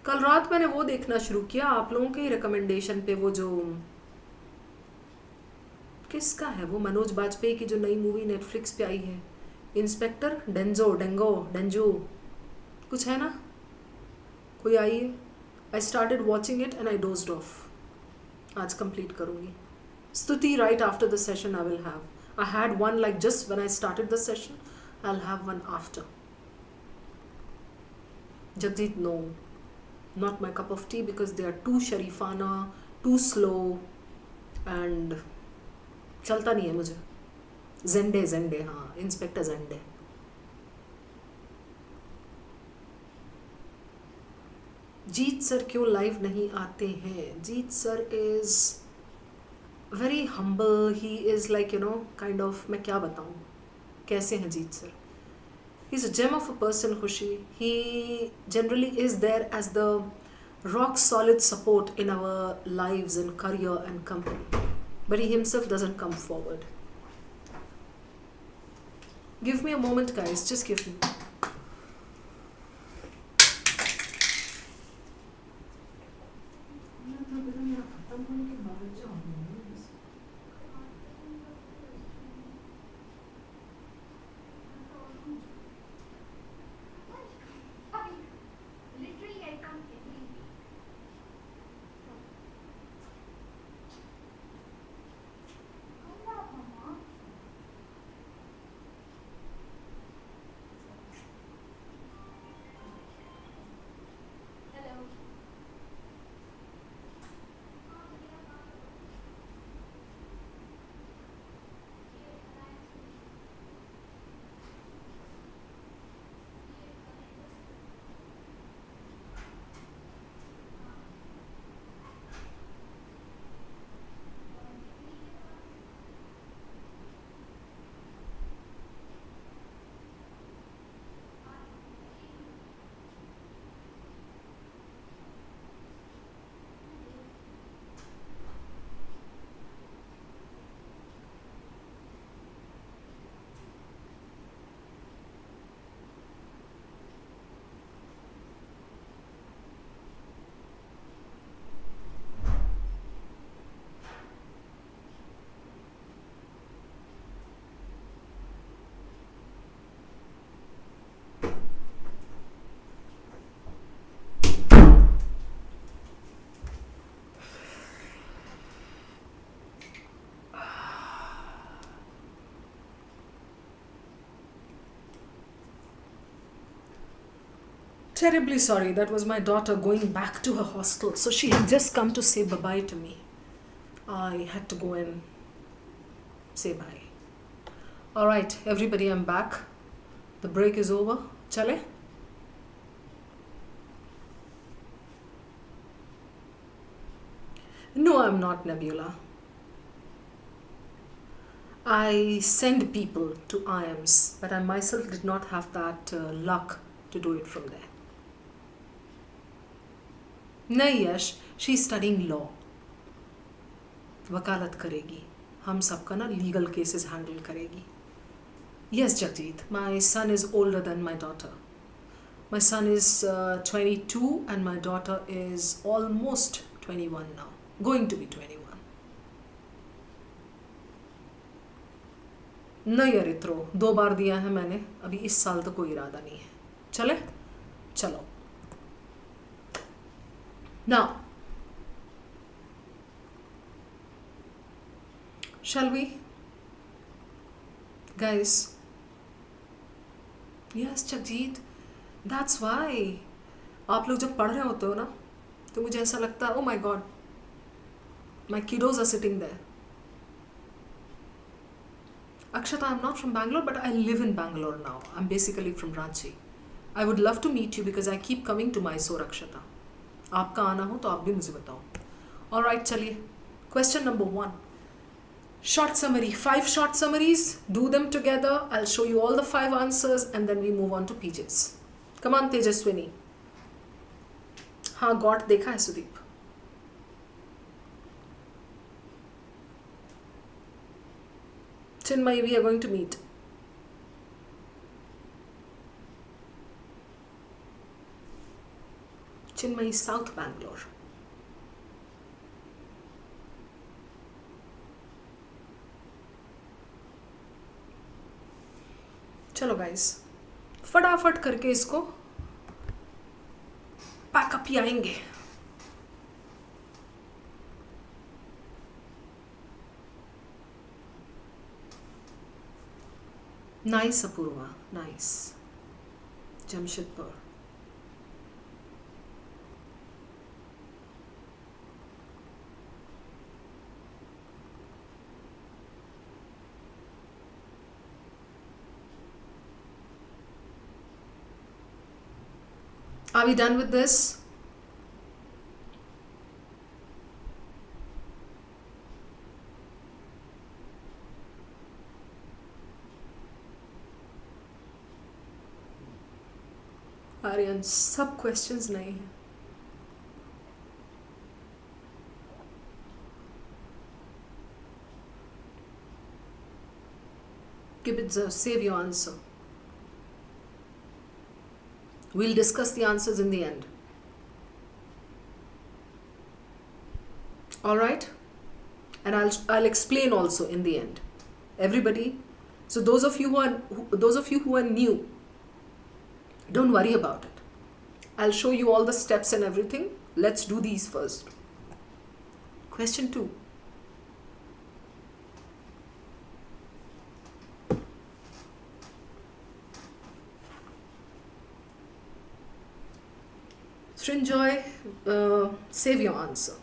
कल रात मैंने वो देखना शुरू किया आप लोगों के रिकमेंडेशन पे. वो जो किसका है वो, मनोज बाजपेयी की जो नई मूवी नेटफ्लिक्स पे आई है, इंस्पेक्टर डेंजो कुछ है ना, कोई आई है. I started watching it and I dozed of. आज कंप्लीट करूँगी. स्तुति, right after the session I will have. I had one like just when I started the session. I will have one after. Jagjit, no, not my cup of tea because they are too sharifana, too slow and चलता नहीं है मुझे. जेंडे हाँ, inspector Zende. Jeet sir क्यों live नहीं आते हैं? Jeet sir is very humble. He is like you know kind of, मैं क्या बताऊँ कैसे हैं Jeet sir. He's a gem of a person, Khushi. He generally is there as the rock solid support in our lives and career and company. But he himself doesn't come forward. Give me a moment, guys. Just give me. Terribly sorry. That was my daughter going back to her hostel. So she had just come to say bye-bye to me. I had to go and say bye. All right, everybody, I'm back. The break is over. Chale? No, I'm not, Nebula. I send people to IIMs, but I myself did not have that luck to do it from there. नहीं यश, she studying law, वकालत करेगी, हम सबका ना legal cases handle करेगी. Yes, Jagjeet, my son is older than my daughter. My son is 22 and my daughter is almost 21 now, going to be 21. नहीं अरित्रो, 2 बार दिया है मैंने, अभी इस साल तो कोई इरादा नहीं है. चले? चलो. Now, shall we? Guys, yes, Jagjeet, that's why. आप लोग जब पढ़ रहे होते हो ना, तो मुझे ऐसा लगता है, oh my God, my kiddos are sitting there. Akshata, I'm not from Bangalore, but I live in Bangalore now. I'm basically from Ranchi. I would love to meet you because I keep coming to Mysore, Akshata. आपका आना हो तो आप भी मुझे बताओ. All right, चलिए. Question number 1. Short summary. 5 short summaries. Do them together. I'll show you all the 5 answers and then we move on to PJs. Come on, Tejaswini. हाँ, got देखा है Sudeep. Chinmay, we are going to meet. Chinmay, South Bangalore. चलो guys, फटाफट करके इसको pack up ही आएंगे. Nice Apurva, nice. Jamshedpur. Are we done with this? Aryan, सब क्वेश्चंस नहीं है. Give it the save your answer. We'll discuss the answers in the end. All right? And I'll explain also in the end. Everybody, so those of you who are new, don't worry about it. I'll show you all the steps and everything. Let's do these first. Question 2. Srinjoy, save your answer.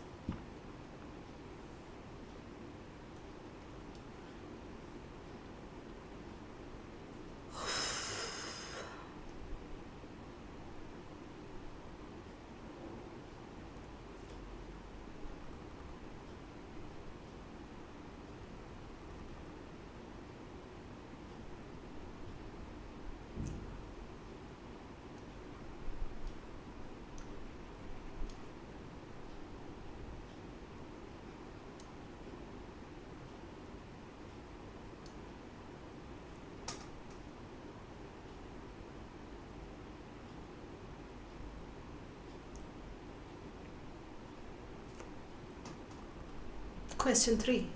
Question 3.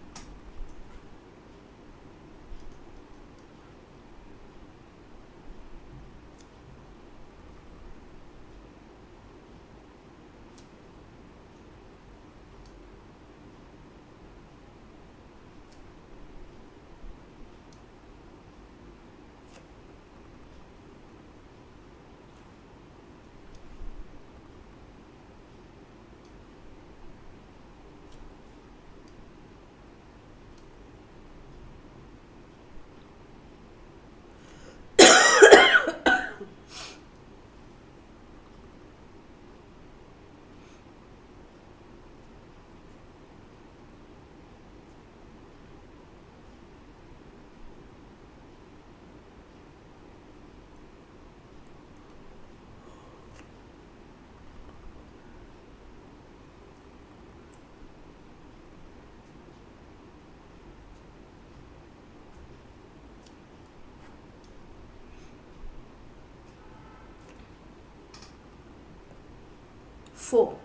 4.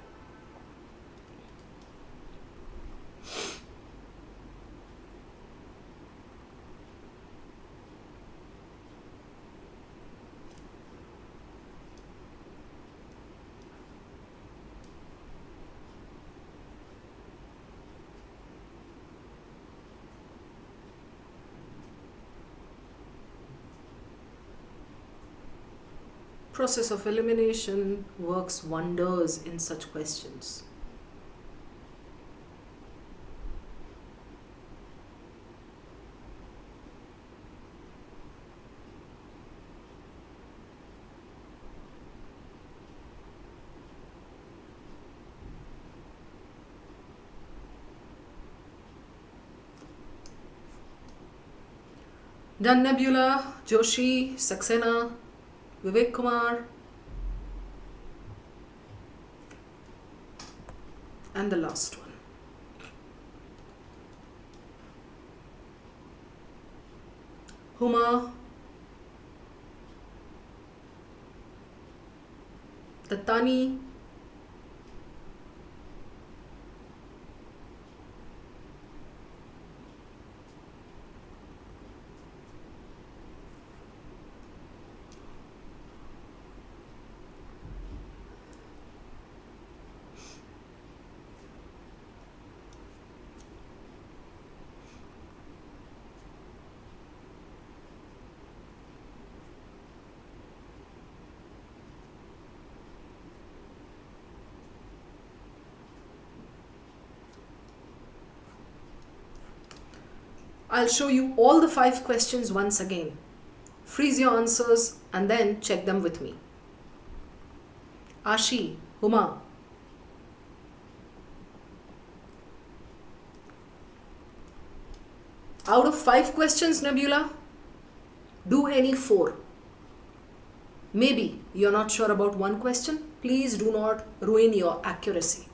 Process of elimination works wonders in such questions. Done, Nebula, Joshi, Saxena, Vivek Kumar, and the last one. Huma, Tatani, I'll show you all the 5 questions once again. Freeze your answers and then check them with me. Ashi, Huma. Out of 5 questions, Nebula, do any 4. Maybe you're not sure about one question. Please do not ruin your accuracy.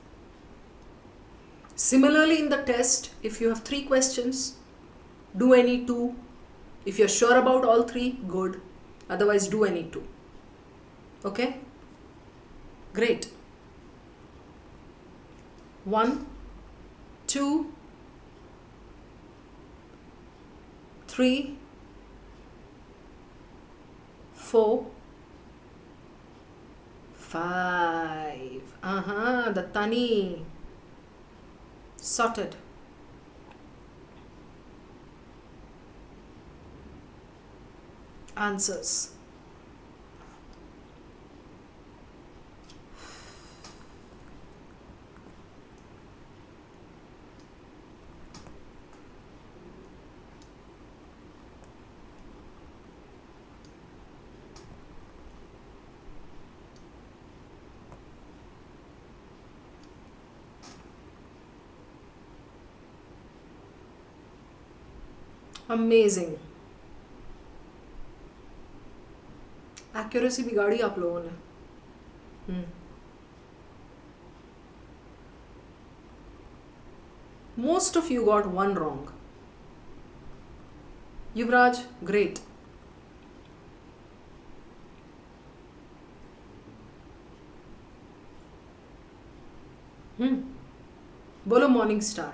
Similarly, in the test, if you have 3 questions, do any 2. If you're sure about all 3, good. Otherwise, do any 2. Okay? Great. 1, 2, 3, 4, 5. The Tani. Sorted. Answers. Amazing. Accuracy बिगाड़ी आप लोगों ने. Most of you got 1 wrong. Yuvraj, great. बोलो morning star.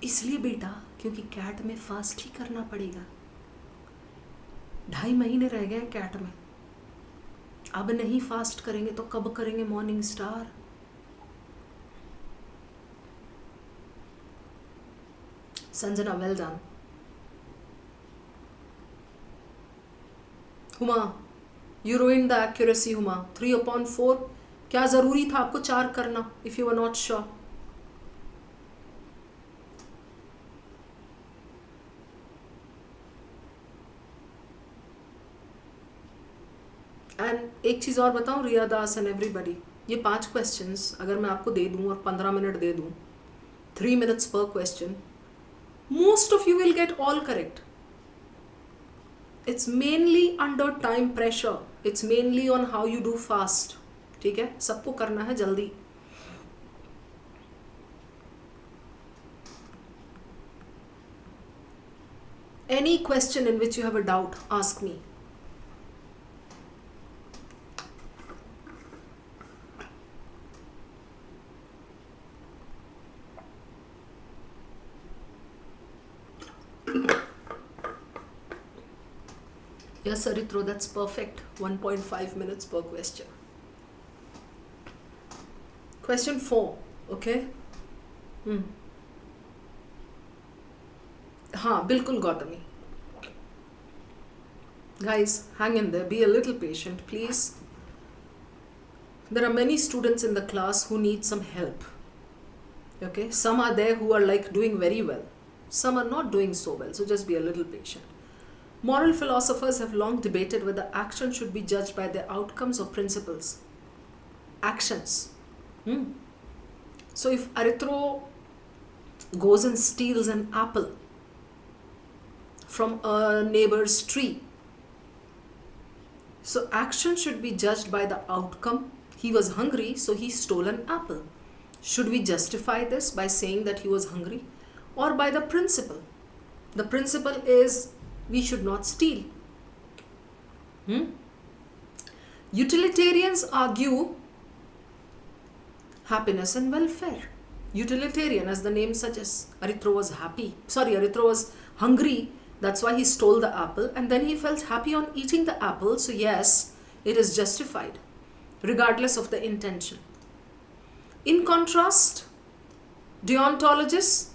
इसलिए बेटा क्योंकि cat में fast ही करना पड़ेगा. 2.5 महीने रह गए कैट में. अब नहीं फास्ट करेंगे तो कब करेंगे morning star. Sanjana, well done. Huma, you ruined the accuracy. Huma, 3/4. क्या जरूरी था आपको 4 करना if you were not sure. And एक चीज़ और बताऊं, रिया दास एंड एवरीबडी, ये 5 क्वेश्चंस अगर मैं आपको दे दूं और 15 मिनट दे दूं, 3 minutes per question, most of you will get all correct. It's mainly under time pressure. It's mainly on how you do fast. ठीक है, सबको करना है जल्दी. Any question in which you have a doubt, ask me. Yes, Aritro, that's perfect. 1.5 minutes per question. Question 4, okay? हाँ बिल्कुल Gautami. Guys, hang in there. Be a little patient, please. There are many students in the class who need some help. Okay? Some are there who are like doing very well. Some are not doing so well. So just be a little patient. Moral philosophers have long debated whether action should be judged by their outcomes or principles. Actions. So if Aritro goes and steals an apple from a neighbor's tree, so action should be judged by the outcome. He was hungry, so he stole an apple. Should we justify this by saying that he was hungry, or by the principle? The principle is we should not steal. Utilitarians argue happiness and welfare. Utilitarian, as the name suggests, Aritro was Aritro was hungry, that's why he stole the apple, and then he felt happy on eating the apple, so yes, it is justified, regardless of the intention. In contrast, deontologists,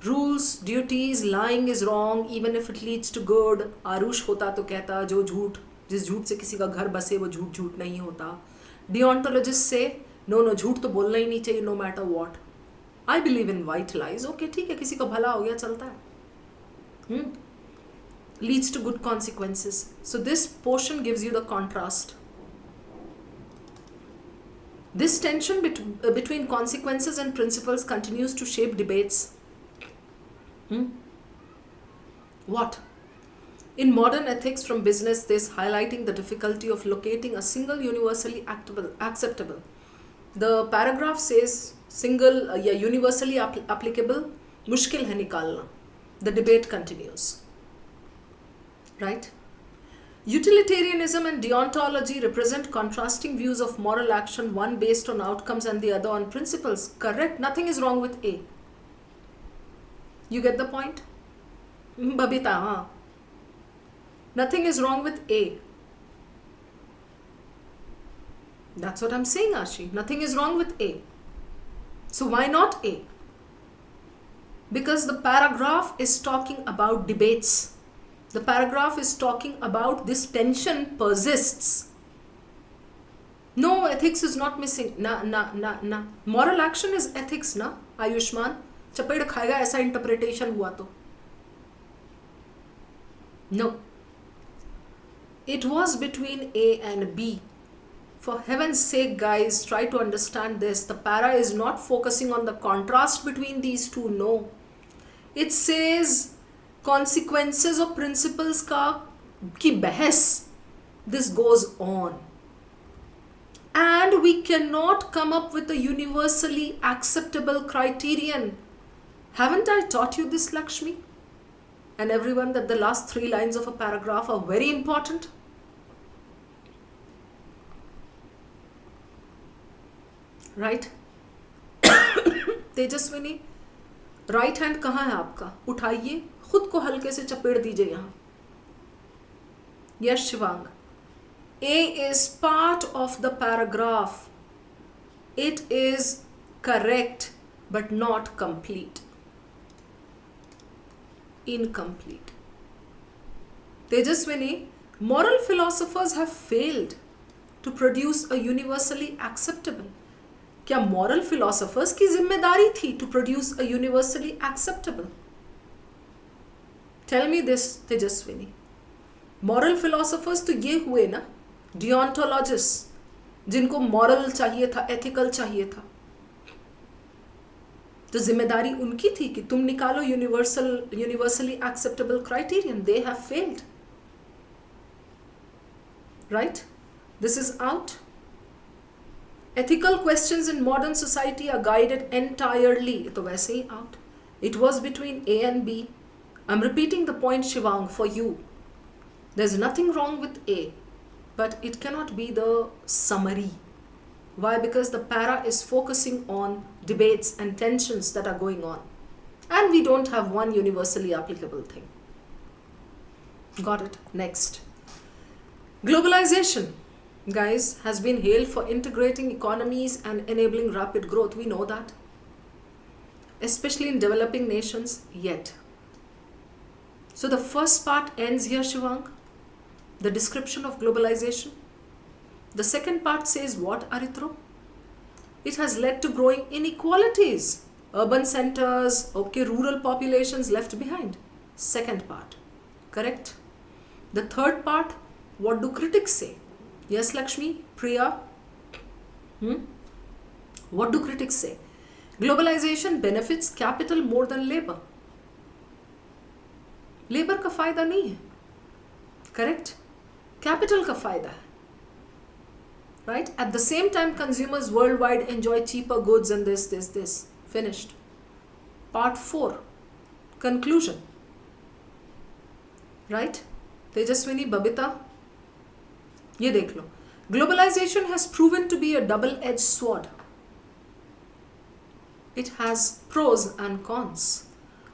rules, duties, lying is wrong, even if it leads to good. Aarush होता तो कहता जो झूठ, जिस झूठ से किसी का घर बसे वो झूठ झूठ नहीं होता. Deontologists say, no, झूठ तो बोलना ही नहीं चाहिए, no matter what. I believe in white lies. Okay, ठीक है, किसी का भला हो गया, चलता है. Leads to good consequences. So this portion gives you the contrast. This tension between consequences and principles continues to shape debates. What? In modern ethics from business, this highlighting the difficulty of locating a single universally acceptable. The paragraph says single, universally applicable, मुश्किल है निकालना. The debate continues. Right? Utilitarianism and deontology represent contrasting views of moral action, one based on outcomes and the other on principles. Correct? Nothing is wrong with A. You get the point? Babita, huh? Nothing is wrong with A. That's what I'm saying, Ashi. Nothing is wrong with A. So why not A? Because the paragraph is talking about debates. The paragraph is talking about this tension persists. No, ethics is not missing. Na. Moral action is ethics, na? Ayushman. चपेड़ खाएगा ऐसा interpretation हुआ तो. No. It was between A and B. For heaven's sake, guys, try to understand this. The para is not focusing on the contrast between these two. No. It says consequences or principles ki bahas. This goes on. And we cannot come up with a universally acceptable criterion. Haven't I taught you this, Lakshmi? And everyone, that the last 3 lines of a paragraph are very important? Right? Tejaswini, right hand कहाँ है आपका? उठाइए, खुद को हल्के से चपेड़ दीजिए यहाँ. Yes, Shivang. A is part of the paragraph. It is correct but not complete. Incomplete. Tejaswini, moral philosophers have failed to produce a universally acceptable. क्या moral philosophers की जिम्मेदारी थी to produce a universally acceptable? Tell me this, Tejaswini. Moral philosophers तो ये हुए ना, deontologists, जिनको moral चाहिए था, ethical चाहिए था. तो जिम्मेदारी उनकी थी कि तुम निकालो universally acceptable criterion. They have failed. Right? This is out. Ethical questions in modern society are guided entirely. तो वैसे ही out. It was between A and B. I'm repeating the point, Shivang, for you. There's nothing wrong with A, but it cannot be the summary. Why? Because the para is focusing on debates and tensions that are going on. And we don't have one universally applicable thing. Got it? Next. Globalization, guys, has been hailed for integrating economies and enabling rapid growth. We know that, especially in developing nations. Yet, so the first part ends here, Shivang, the description of globalization. The second part says what, Arithro? It has led to growing inequalities. Urban centers, okay, rural populations left behind. Second part, correct? The third part, what do critics say? Yes, Lakshmi, Priya? What do critics say? Globalization benefits capital more than labor. Labour का फायदा नहीं है, correct, capital का फायदा है, right? At the same time, consumers worldwide enjoy cheaper goods and this. Finished. Part 4, conclusion. Right? Tejaswini, Babita, ये देख लो. Globalization has proven to be a double-edged sword. It has pros and cons.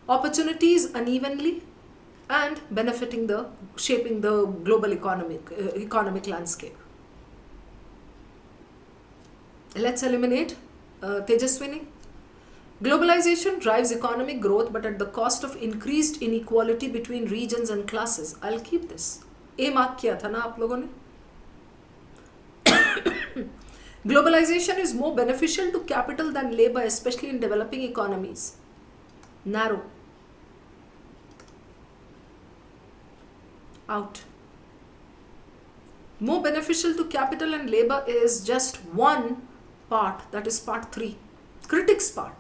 Opportunities unevenly and shaping the global economic landscape. Let's eliminate Tejaswini. Globalization drives economic growth, but at the cost of increased inequality between regions and classes. I'll keep this. A mark किया था ना आप लोगों ने? Globalization is more beneficial to capital than labor, especially in developing economies. Narrow. Out. More beneficial to capital and labor is just one part, that is part 3, critics part.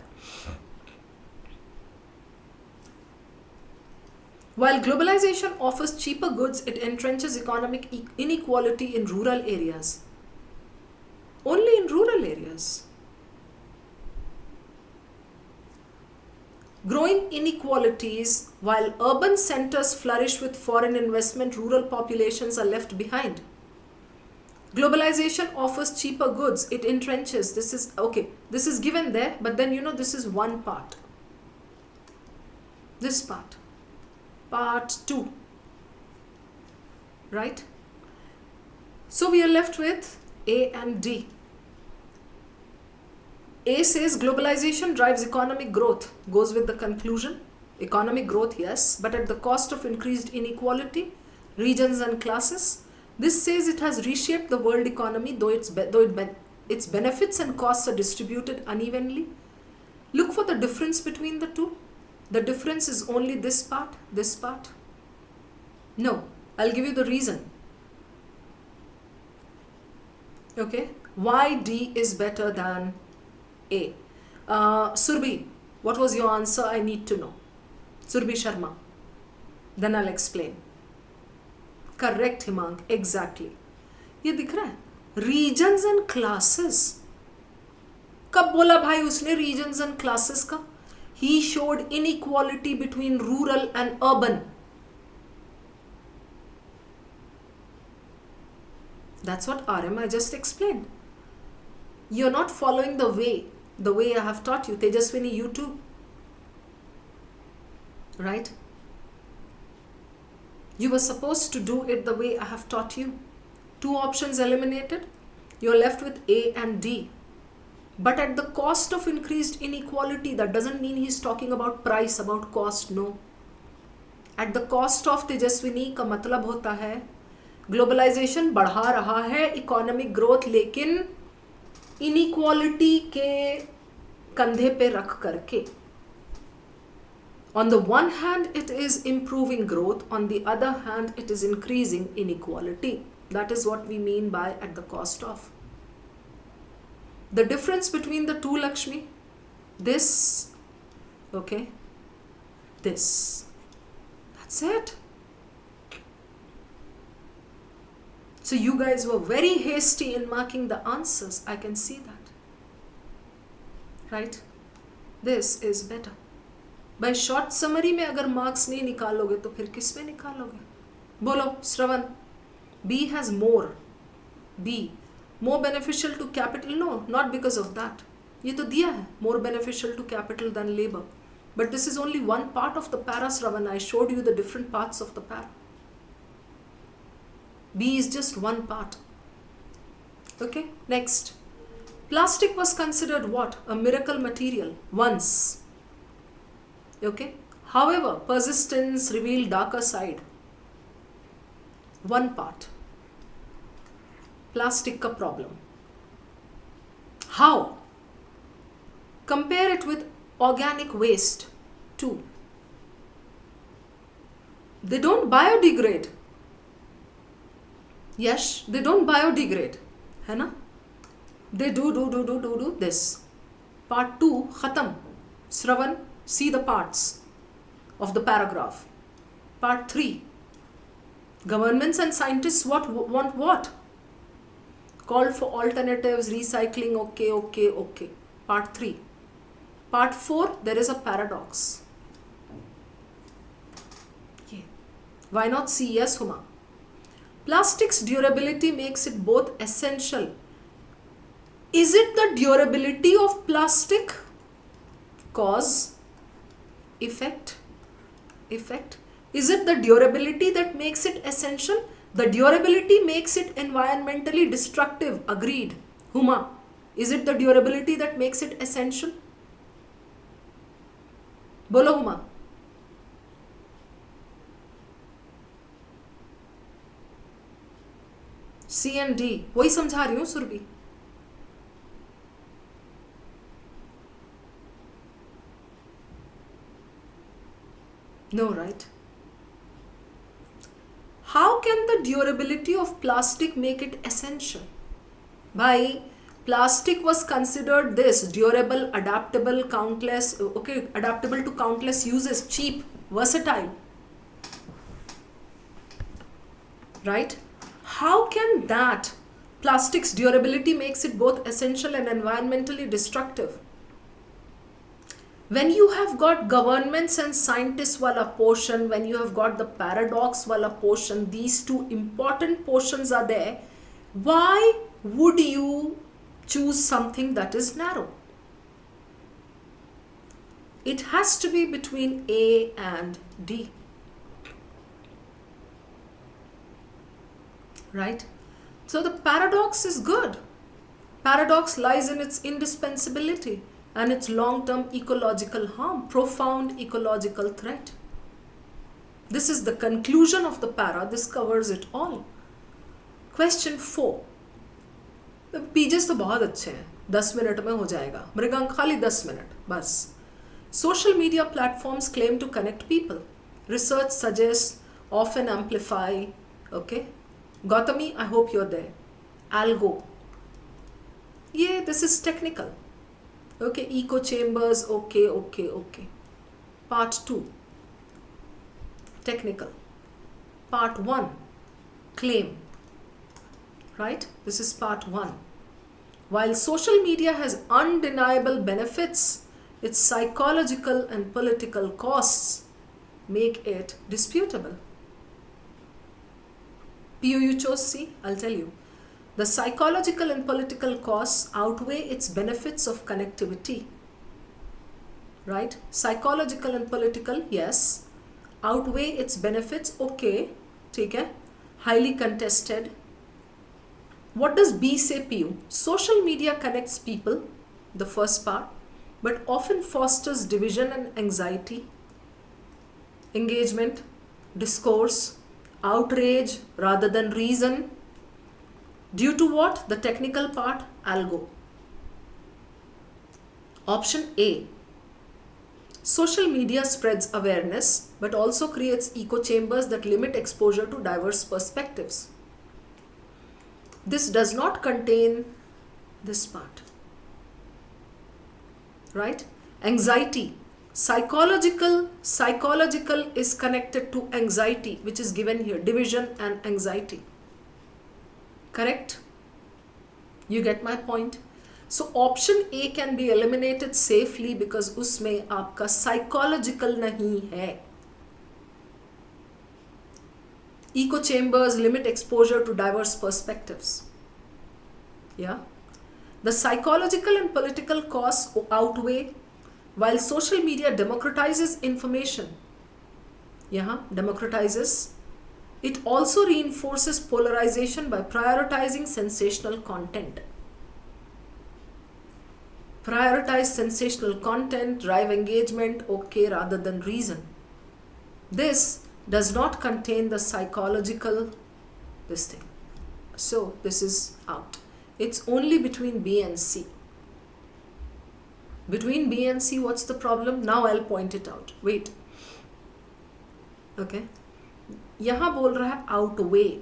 While globalization offers cheaper goods, it entrenches economic inequality in rural areas. Only in rural areas. Growing inequalities, while urban centers flourish with foreign investment, rural populations are left behind. Globalization offers cheaper goods, it entrenches. This is okay, this is given there, but then this is one part. This part. Part 2. Right? So we are left with A and D. A says globalization drives economic growth, goes with the conclusion. Economic growth, yes, but at the cost of increased inequality, regions and classes. This says it has reshaped the world economy, though its benefits and costs are distributed unevenly. Look for the difference between the two. The difference is only this part, this part. No, I'll give you the reason. Okay, why D is better than A. Surbhi, what was your answer? I need to know. Surbhi Sharma. Then I'll explain. Correct, Himang, exactly. ये दिख रहा है? Regions and classes. कब बोला भाई उसने regions and classes का? He showed inequality between rural and urban. That's what RM I just explained. You're not following the way I have taught you. Tejaswini, you too. Right? You were supposed to do it the way I have taught you. 2 options eliminated. You're left with A and D. But at the cost of increased inequality, that doesn't mean he's talking about price, about cost, no. At the cost of Tejaswini का मतलब होता है globalisation बढ़ा रहा है economic growth, लेकिन inequality के कंधे पे रख करके. On the one hand, it is improving growth. On the other hand, it is increasing inequality. That is what we mean by at the cost of. The difference between the two, Lakshmi, this, okay, this. That's it. So you guys were very hasty in marking the answers. I can see that. Right? This is better. By short summary में अगर marks नहीं निकालोगे तो फिर किस में निकालोगे? बोलो श्रवण. B has more. B. More beneficial to capital? No, not because of that. ये तो दिया है. More beneficial to capital than labor. But this is only one part of the para, Shravan. I showed you the different parts of the para. B is just one part. Okay, next. Plastic was considered what? A miracle material once. Okay, however, persistence revealed darker side. One part. Plastic ka problem. How? Compare it with organic waste. 2. They don't biodegrade. Yes, they don't biodegrade. है ना? They do this. Part 2, khatam. Shravan, see the parts of the paragraph. Part 3. Governments and scientists want what? Called for alternatives, recycling, okay. Part 3. Part 4, there is a paradox. Yeah. Why not see? Yes, Huma. Plastic's durability makes it both essential. Is it the durability of plastic? Cause, effect. Is it the durability that makes it essential? The durability makes it environmentally destructive. Agreed. Huma, is it the durability that makes it essential? Bolo Huma. C and D. वही समझा रही हूँ Surabhi. No, right? How can the durability of plastic make it essential? Bhai, plastic was considered this durable, adaptable, adaptable to countless uses, cheap, versatile. Right? How can that plastic's durability makes it both essential and environmentally destructive? When you have got governments and scientists wala portion, when you have got the paradox wala portion, these two important portions are there, why would you choose something that is narrow? It has to be between A and D. Right? So the paradox is good. Paradox lies in its indispensability and its long-term ecological harm, profound ecological threat. This is the conclusion of the para. This covers it all. Question 4. The pages तो बहुत अच्छे हैं. 10 minute में हो जाएगा. मृगांक खाली 10 minute बस. Social media platforms claim to connect people. Research suggests often amplify. Okay. Gautami, I hope you're there. Algo. Yeah, this is technical. Okay, echo chambers, okay. Part 2, technical. Part 1, claim. Right? This is part 1. While social media has undeniable benefits, its psychological and political costs make it disputable. PU you chose C? I'll tell you. The psychological and political costs outweigh its benefits of connectivity. Right? Psychological and political, yes. Outweigh its benefits, okay. ठीक है? Highly contested. What does B say, PU? Social media connects people, the first part, but often fosters division and anxiety, engagement, discourse, outrage rather than reason. Due to what? The technical part, algo. Option A. Social media spreads awareness but also creates echo chambers that limit exposure to diverse perspectives. This does not contain this part. Right? Anxiety. Psychological is connected to anxiety, which is given here. Division and anxiety. Correct? You get my point? So option A can be eliminated safely because उसमें आपका psychological नहीं है. Echo chambers limit exposure to diverse perspectives. Yeah? The psychological and political costs outweigh while social media democratizes information. Yeah? Democratizes It also reinforces polarization by prioritizing sensational content. Prioritize sensational content, drive engagement, okay, rather than reason. This does not contain the psychological this thing. So this is out. It's only between B and C. Between B and C, what's the problem? Now I'll point it out. Wait. Okay. यहाँ बोल रहा है outweigh.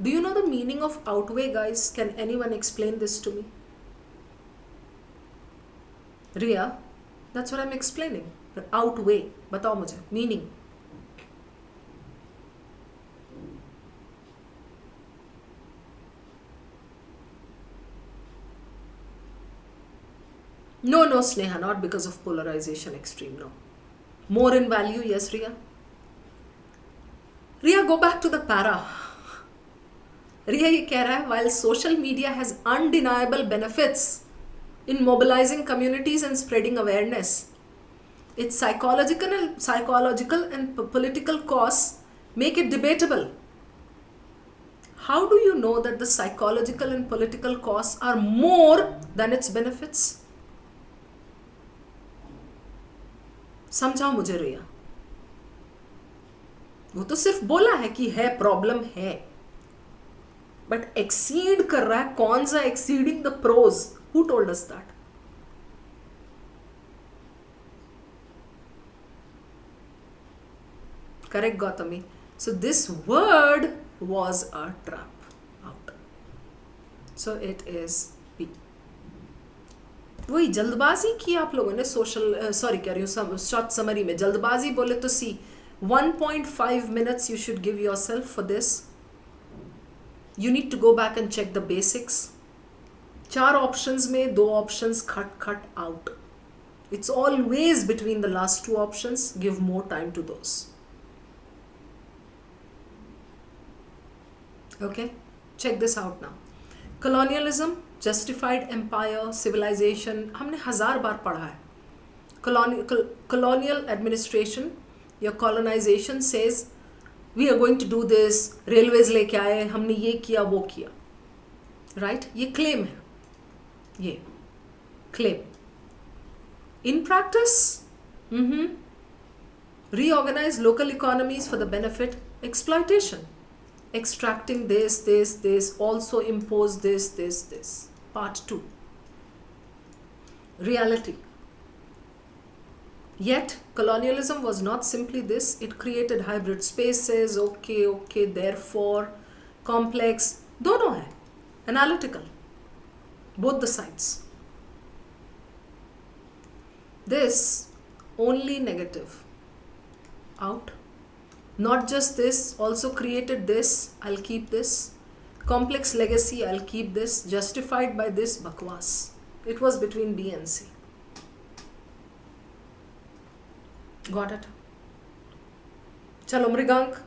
Do you know the meaning of outweigh, guys? Can anyone explain this to me? Riya, that's what I'm explaining. Outweigh. बताओ मुझे. Meaning. No, Sneha, not because of polarization extreme, no. More in value, yes, Riya. Riya, go back to the para. Riya ये कह रहा है, while social media has undeniable benefits in mobilizing communities and spreading awareness, its psychological and political costs make it debatable. How do you know that the psychological and political costs are more than its benefits? समझाओ मुझे रिया. वो तो सिर्फ बोला है कि है problem है, बट एक्सीड कर रहा है. कौन सा exceeding the prose? Who told us that? Correct Gautami. So this word was a trap. Out. So it is B. वही जल्दबाजी की आप लोगों ने सोशल सॉरी कह रही हूँ शॉर्ट समरी में जल्दबाजी बोले तो सी 1.5 minutes you should give yourself for this. You need to go back and check the basics. 4 options में 2 options cut out. It's always between the last 2 options. Give more time to those. Okay, check this out now. Colonialism, justified empire, civilization, हमने 1000 बार पढ़ा है. Colonial administration या colonization says we are going to do this, railways लेके आए, हमने ये किया वो किया, right? ये claim है, ये claim. In practice, reorganize local economies for the benefit, exploitation. Extracting this, also impose this. Part 2. Reality. Yet, colonialism was not simply this. It created hybrid spaces, okay, therefore, complex. दोनों है. Analytical. Both the sides. This, only negative. Out. Not just this, also created this, I'll keep this. Complex legacy, I'll keep this. Justified by this, bakwas. It was between B and C. Got it? Chalo Mrigank.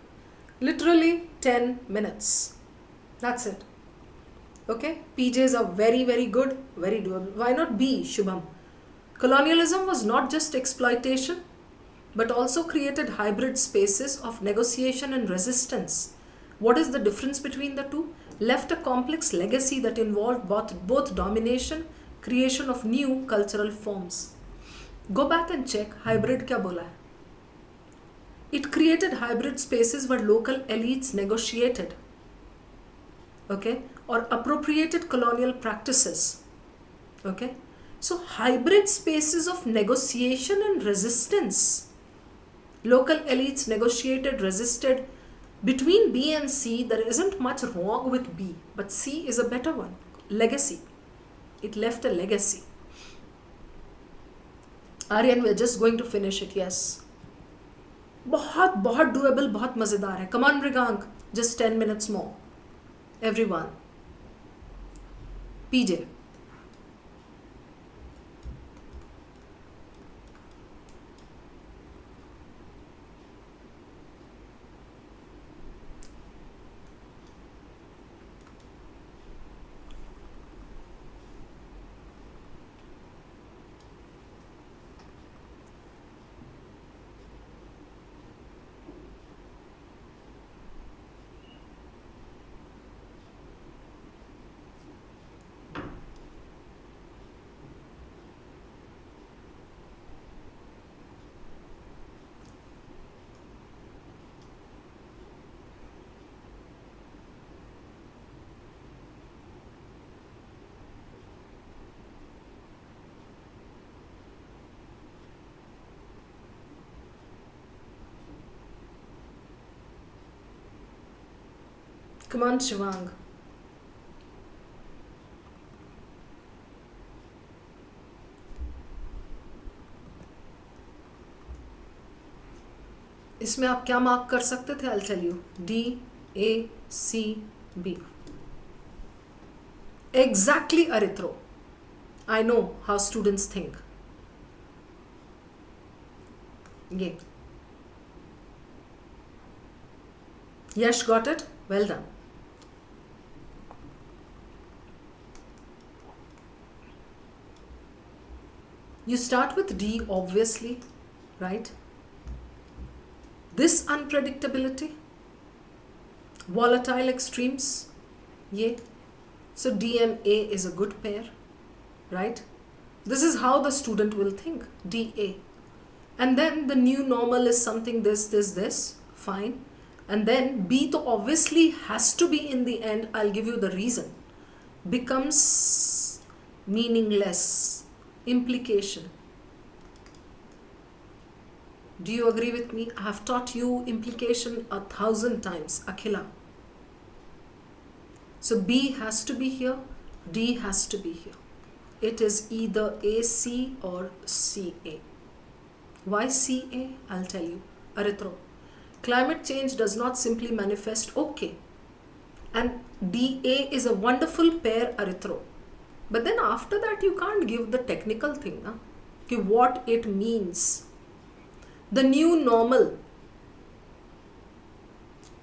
Literally 10 minutes. That's it. Okay? PJs are very, very good, very doable. Why not B, Shubham? Colonialism was not just exploitation, but also created hybrid spaces of negotiation and resistance. What is the difference between the two? Left a complex legacy that involved both domination, creation of new cultural forms. Go back and check hybrid क्या बोला है. It created hybrid spaces where local elites negotiated, okay, or appropriated colonial practices. Okay, so hybrid spaces of negotiation and resistance. Local elites negotiated, resisted. Between B and C, there isn't much wrong with B, but C is a better one. Legacy. It left a legacy. Aryan, we're just going to finish it, yes. बहुत doable, बहुत मज़ेदार है. Come on, Mrigank. Just 10 minutes more. Everyone. PJ. Come on, Shivang. इसमें आप क्या mark कर सकते थे? I'll tell you. D, A, C, B. Exactly, Arithro. I know how students think. Yeah. Yash got it? Well done. You start with D, obviously, right? This unpredictability, volatile extremes, yeah. So D and A is a good pair, right? This is how the student will think, DA. And then the new normal is something this, fine. And then B to obviously has to be in the end, I'll give you the reason, becomes meaningless, implication. Do you agree with me? I have taught you implication 1,000 times, Akhila. So B has to be here, D has to be here. It is either AC or CA. Why CA? I'll tell you. Arithro. Climate change does not simply manifest, okay. And DA is a wonderful pair, Arithro. But then after that you can't give the technical thing, na? What it means. The new normal.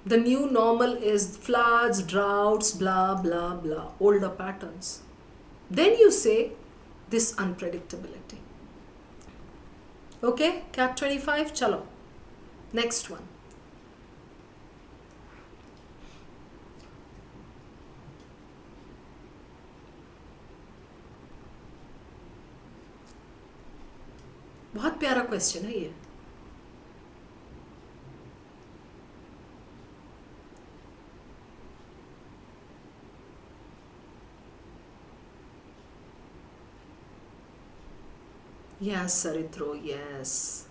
The new normal is floods, droughts, blah, blah, blah, older patterns. Then you say this unpredictability. Okay, Cat 25, chalo. Next one. बहुत प्यारा question है ये. Yes, Sarithro, yes.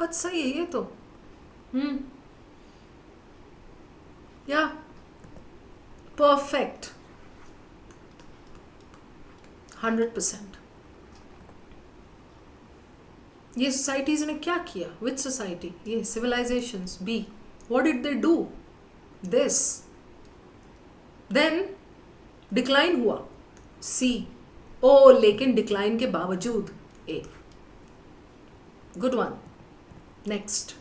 बहुत सही है ये तो. Yeah, perfect. 100%. ये societies ने क्या किया? Which society? ये civilizations. B. What did they do? This. Then decline हुआ. C. Oh, लेकिन decline के बावजूद A. Good one. Next.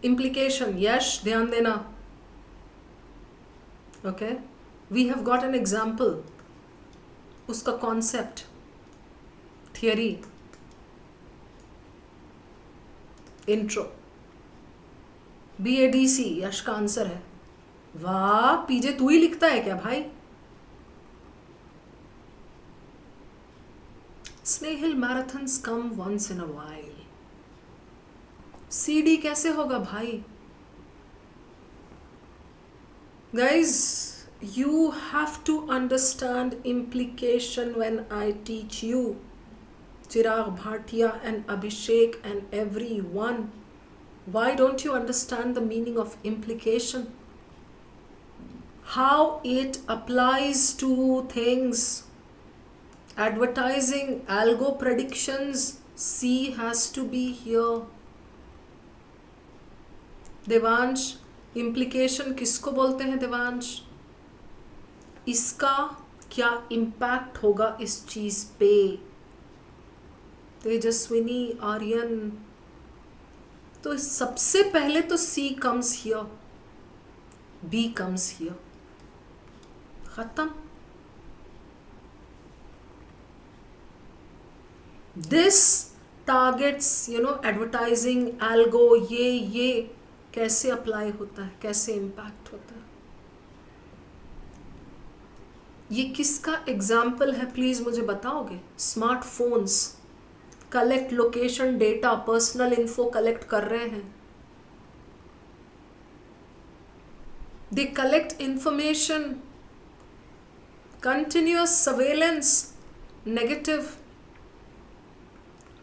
Implication, यश ध्यान देना. Okay, we have got an example. उसका concept, theory, intro. BADC यश का आंसर है. वाह पीजे तू ही लिखता है क्या भाई? Snail marathons come once in a while. CD कैसे होगा भाई? Guys, you have to understand implication when I teach you. Chirag Bhatia and Abhishek and everyone. Why don't you understand the meaning of implication? How it applies to things. Advertising, algo predictions, C has to be here. Devansh, implication किसको बोलते हैं देवांश? इसका क्या impact होगा इस चीज पे? तेजस्विनी, आर्यन, तो सबसे पहले तो C comes here, B comes here, खत्म. दिस टारगेट्स एडवर्टाइजिंग एल्गो, ये कैसे अप्लाई होता है, कैसे इम्पैक्ट होता है? ये किसका एग्जाम्पल है प्लीज मुझे बताओगे? Smartphones collect location data, personal info collect कर रहे हैं. They collect information, continuous surveillance, negative,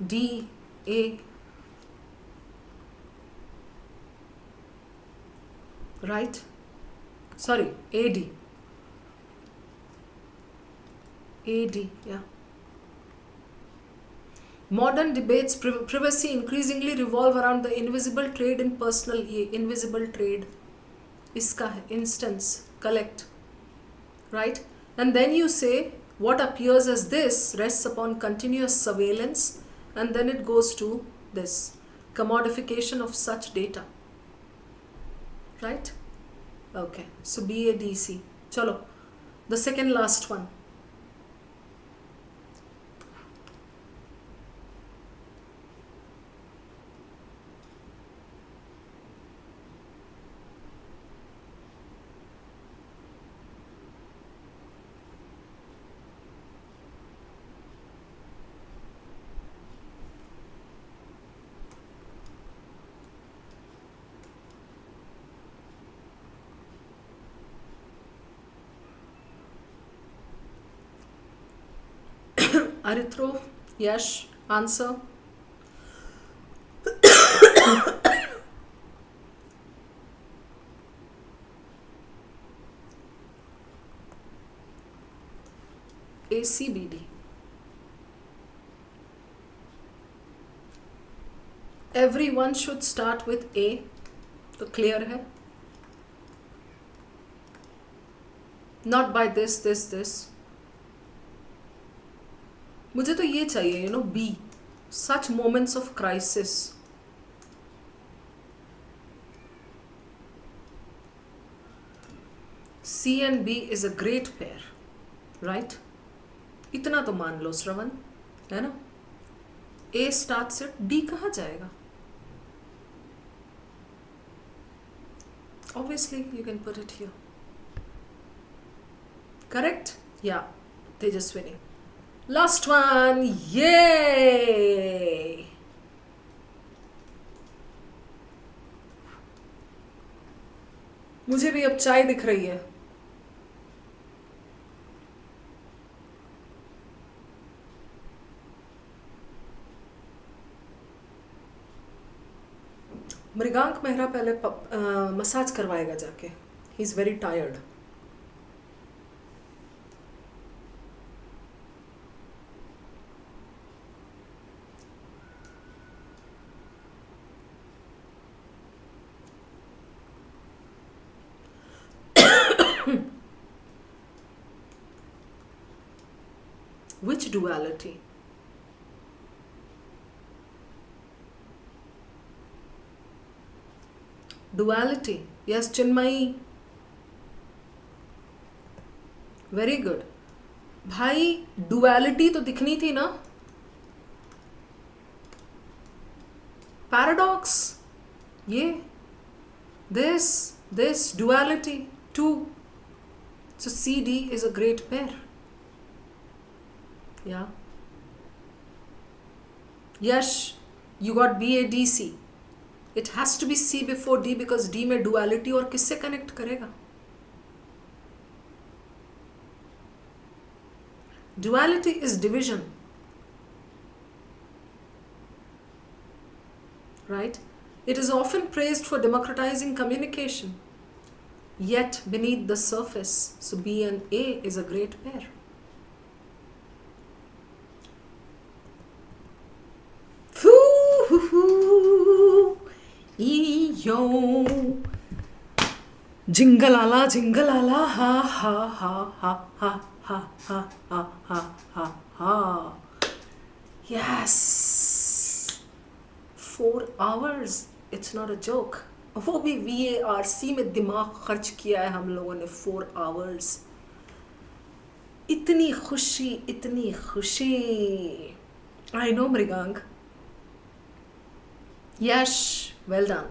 D A, right, sorry AD, yeah. Modern debates privacy increasingly revolve around the invisible trade in personal, ये invisible trade इसका है instance collect, right? And then you say what appears as this rests upon continuous surveillance, and then it goes to this commodification of such data, right? Okay, so BADC. Chalo, the second last one. Arithro, Yash, answer. ACBD. Everyone should start with A, तो clear है? Not by this. मुझे तो ये चाहिए B, such moments of crisis. C and B is a great pair, right? इतना तो मान लो श्रवण, है ना? A starts it, D कहाँ जाएगा? Obviously you can put it here. Correct? Yeah, Tejaswini. Last one, yay! मुझे भी अब चाय दिख रही है. मृगांक मेहरा पहले मसाज करवाएगा जाके. He is very tired. Which duality? Duality. Yes, Chinmayi. Very good. भाई duality तो दिखनी थी ना? Paradox. ये this duality two. So CD is a great pair. Yeah. Yash, you got BADC. It has to be C before D because D में duality और किससे connect करेगा? Duality is division. Right? It is often praised for democratizing communication. Yet beneath the surface, so B and A is a great pair. yo. Jingle ala, ha ha ha ha ha ha ha ha ha ha ha. Yes. 4 hours. It's not a joke. वो भी VARC में दिमाग खर्च किया है हम लोगों ने 4 hours. इतनी खुशी, इतनी खुशी. I know, Mrigang. Yes, well done.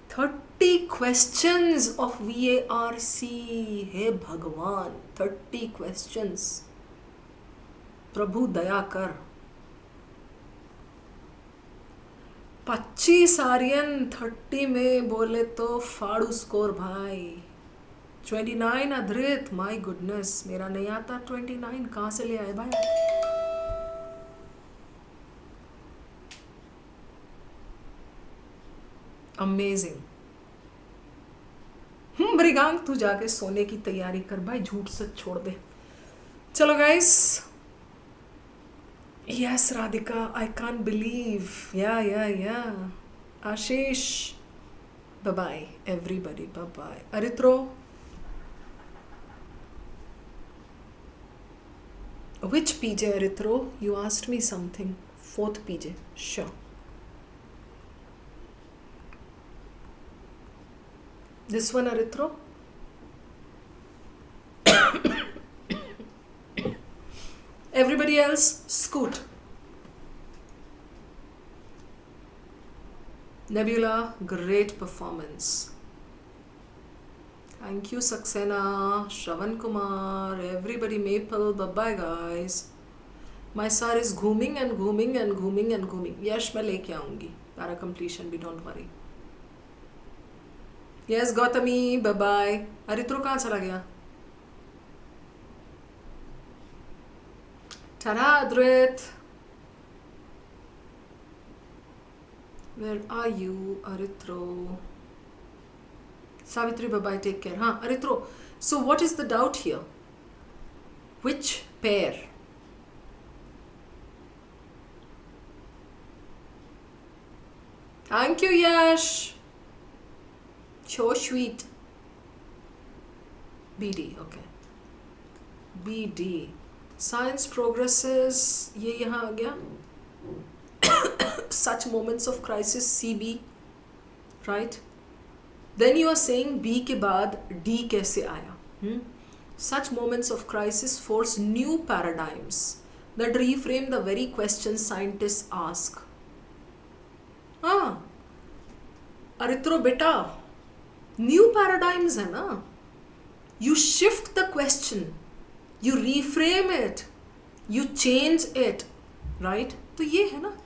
30 questions of VARC. हे भगवान, 30 questions. प्रभु दया कर. 25 आर्यन 30 में बोले तो फाड़ू स्कोर भाई. 29 अधृत, माय गुडनेस, मेरा नहीं आता 29, कहाँ से ले आए भाई. अमेजिंग. ब्रिगांग, तू जाके सोने की तैयारी कर भाई, झूठ सच छोड़ दे. चलो guys. Yes Radhika, I can't believe. या Ashish, bye bye everybody, bye bye. Aritro, which PJ Aritro? You asked me something. 4th PJ, sure. This one Aritro? Everybody else, scoot. Nebula, great performance. Thank you Saxena, Shravan Kumar, everybody, Maple, bye-bye guys. My sir is घूमिंग and घूमिंग and घूमिंग and घूमिंग. यश मैं लेके आऊँगी para completion भी, don't worry. Yes Gautami, bye-bye. अरित्रो कहाँ चला गया? Ta-da Adrit. Where are you Aritro? Savitri, bye-bye, take care. Haan, Aritro, so what is the doubt here? Which pair? Thank you, Yash. So sweet. BD, okay. BD. Science progresses. ये यहाँ आ गया. Such moments of crisis, CB. Right? Then you are saying B के बाद D कैसे आया? Such moments of crisis force new paradigms that reframe the very questions scientists ask. हाँ, अरित्रो बेटा, new paradigms है ना? You shift the question, you reframe it, you change it, right? तो ये है ना,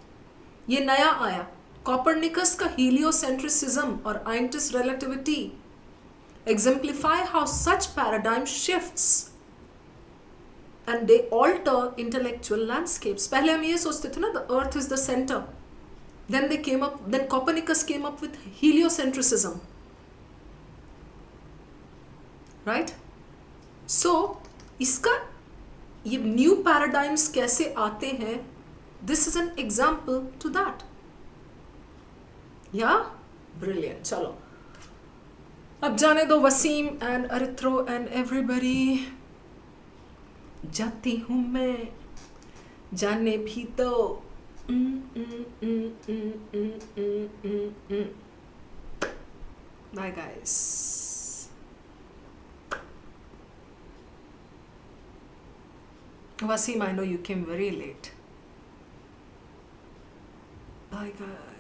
ये नया आया. Copernicus का heliocentricism और Einstein's relativity exemplify how such paradigm shifts and they alter intellectual landscapes. पहले हम ये सोचते थे ना, the earth is the center. Then Copernicus came up with heliocentricism. Right? So, इसका ये new paradigms कैसे आते हैं? This is an example to that. Yeah? Brilliant. चलो. अब जाने दो Wasim and Aritro and everybody. जाती हूँ मैं, जाने भी तो. Bye guys. Wasim, I know you came very late. Bye guys.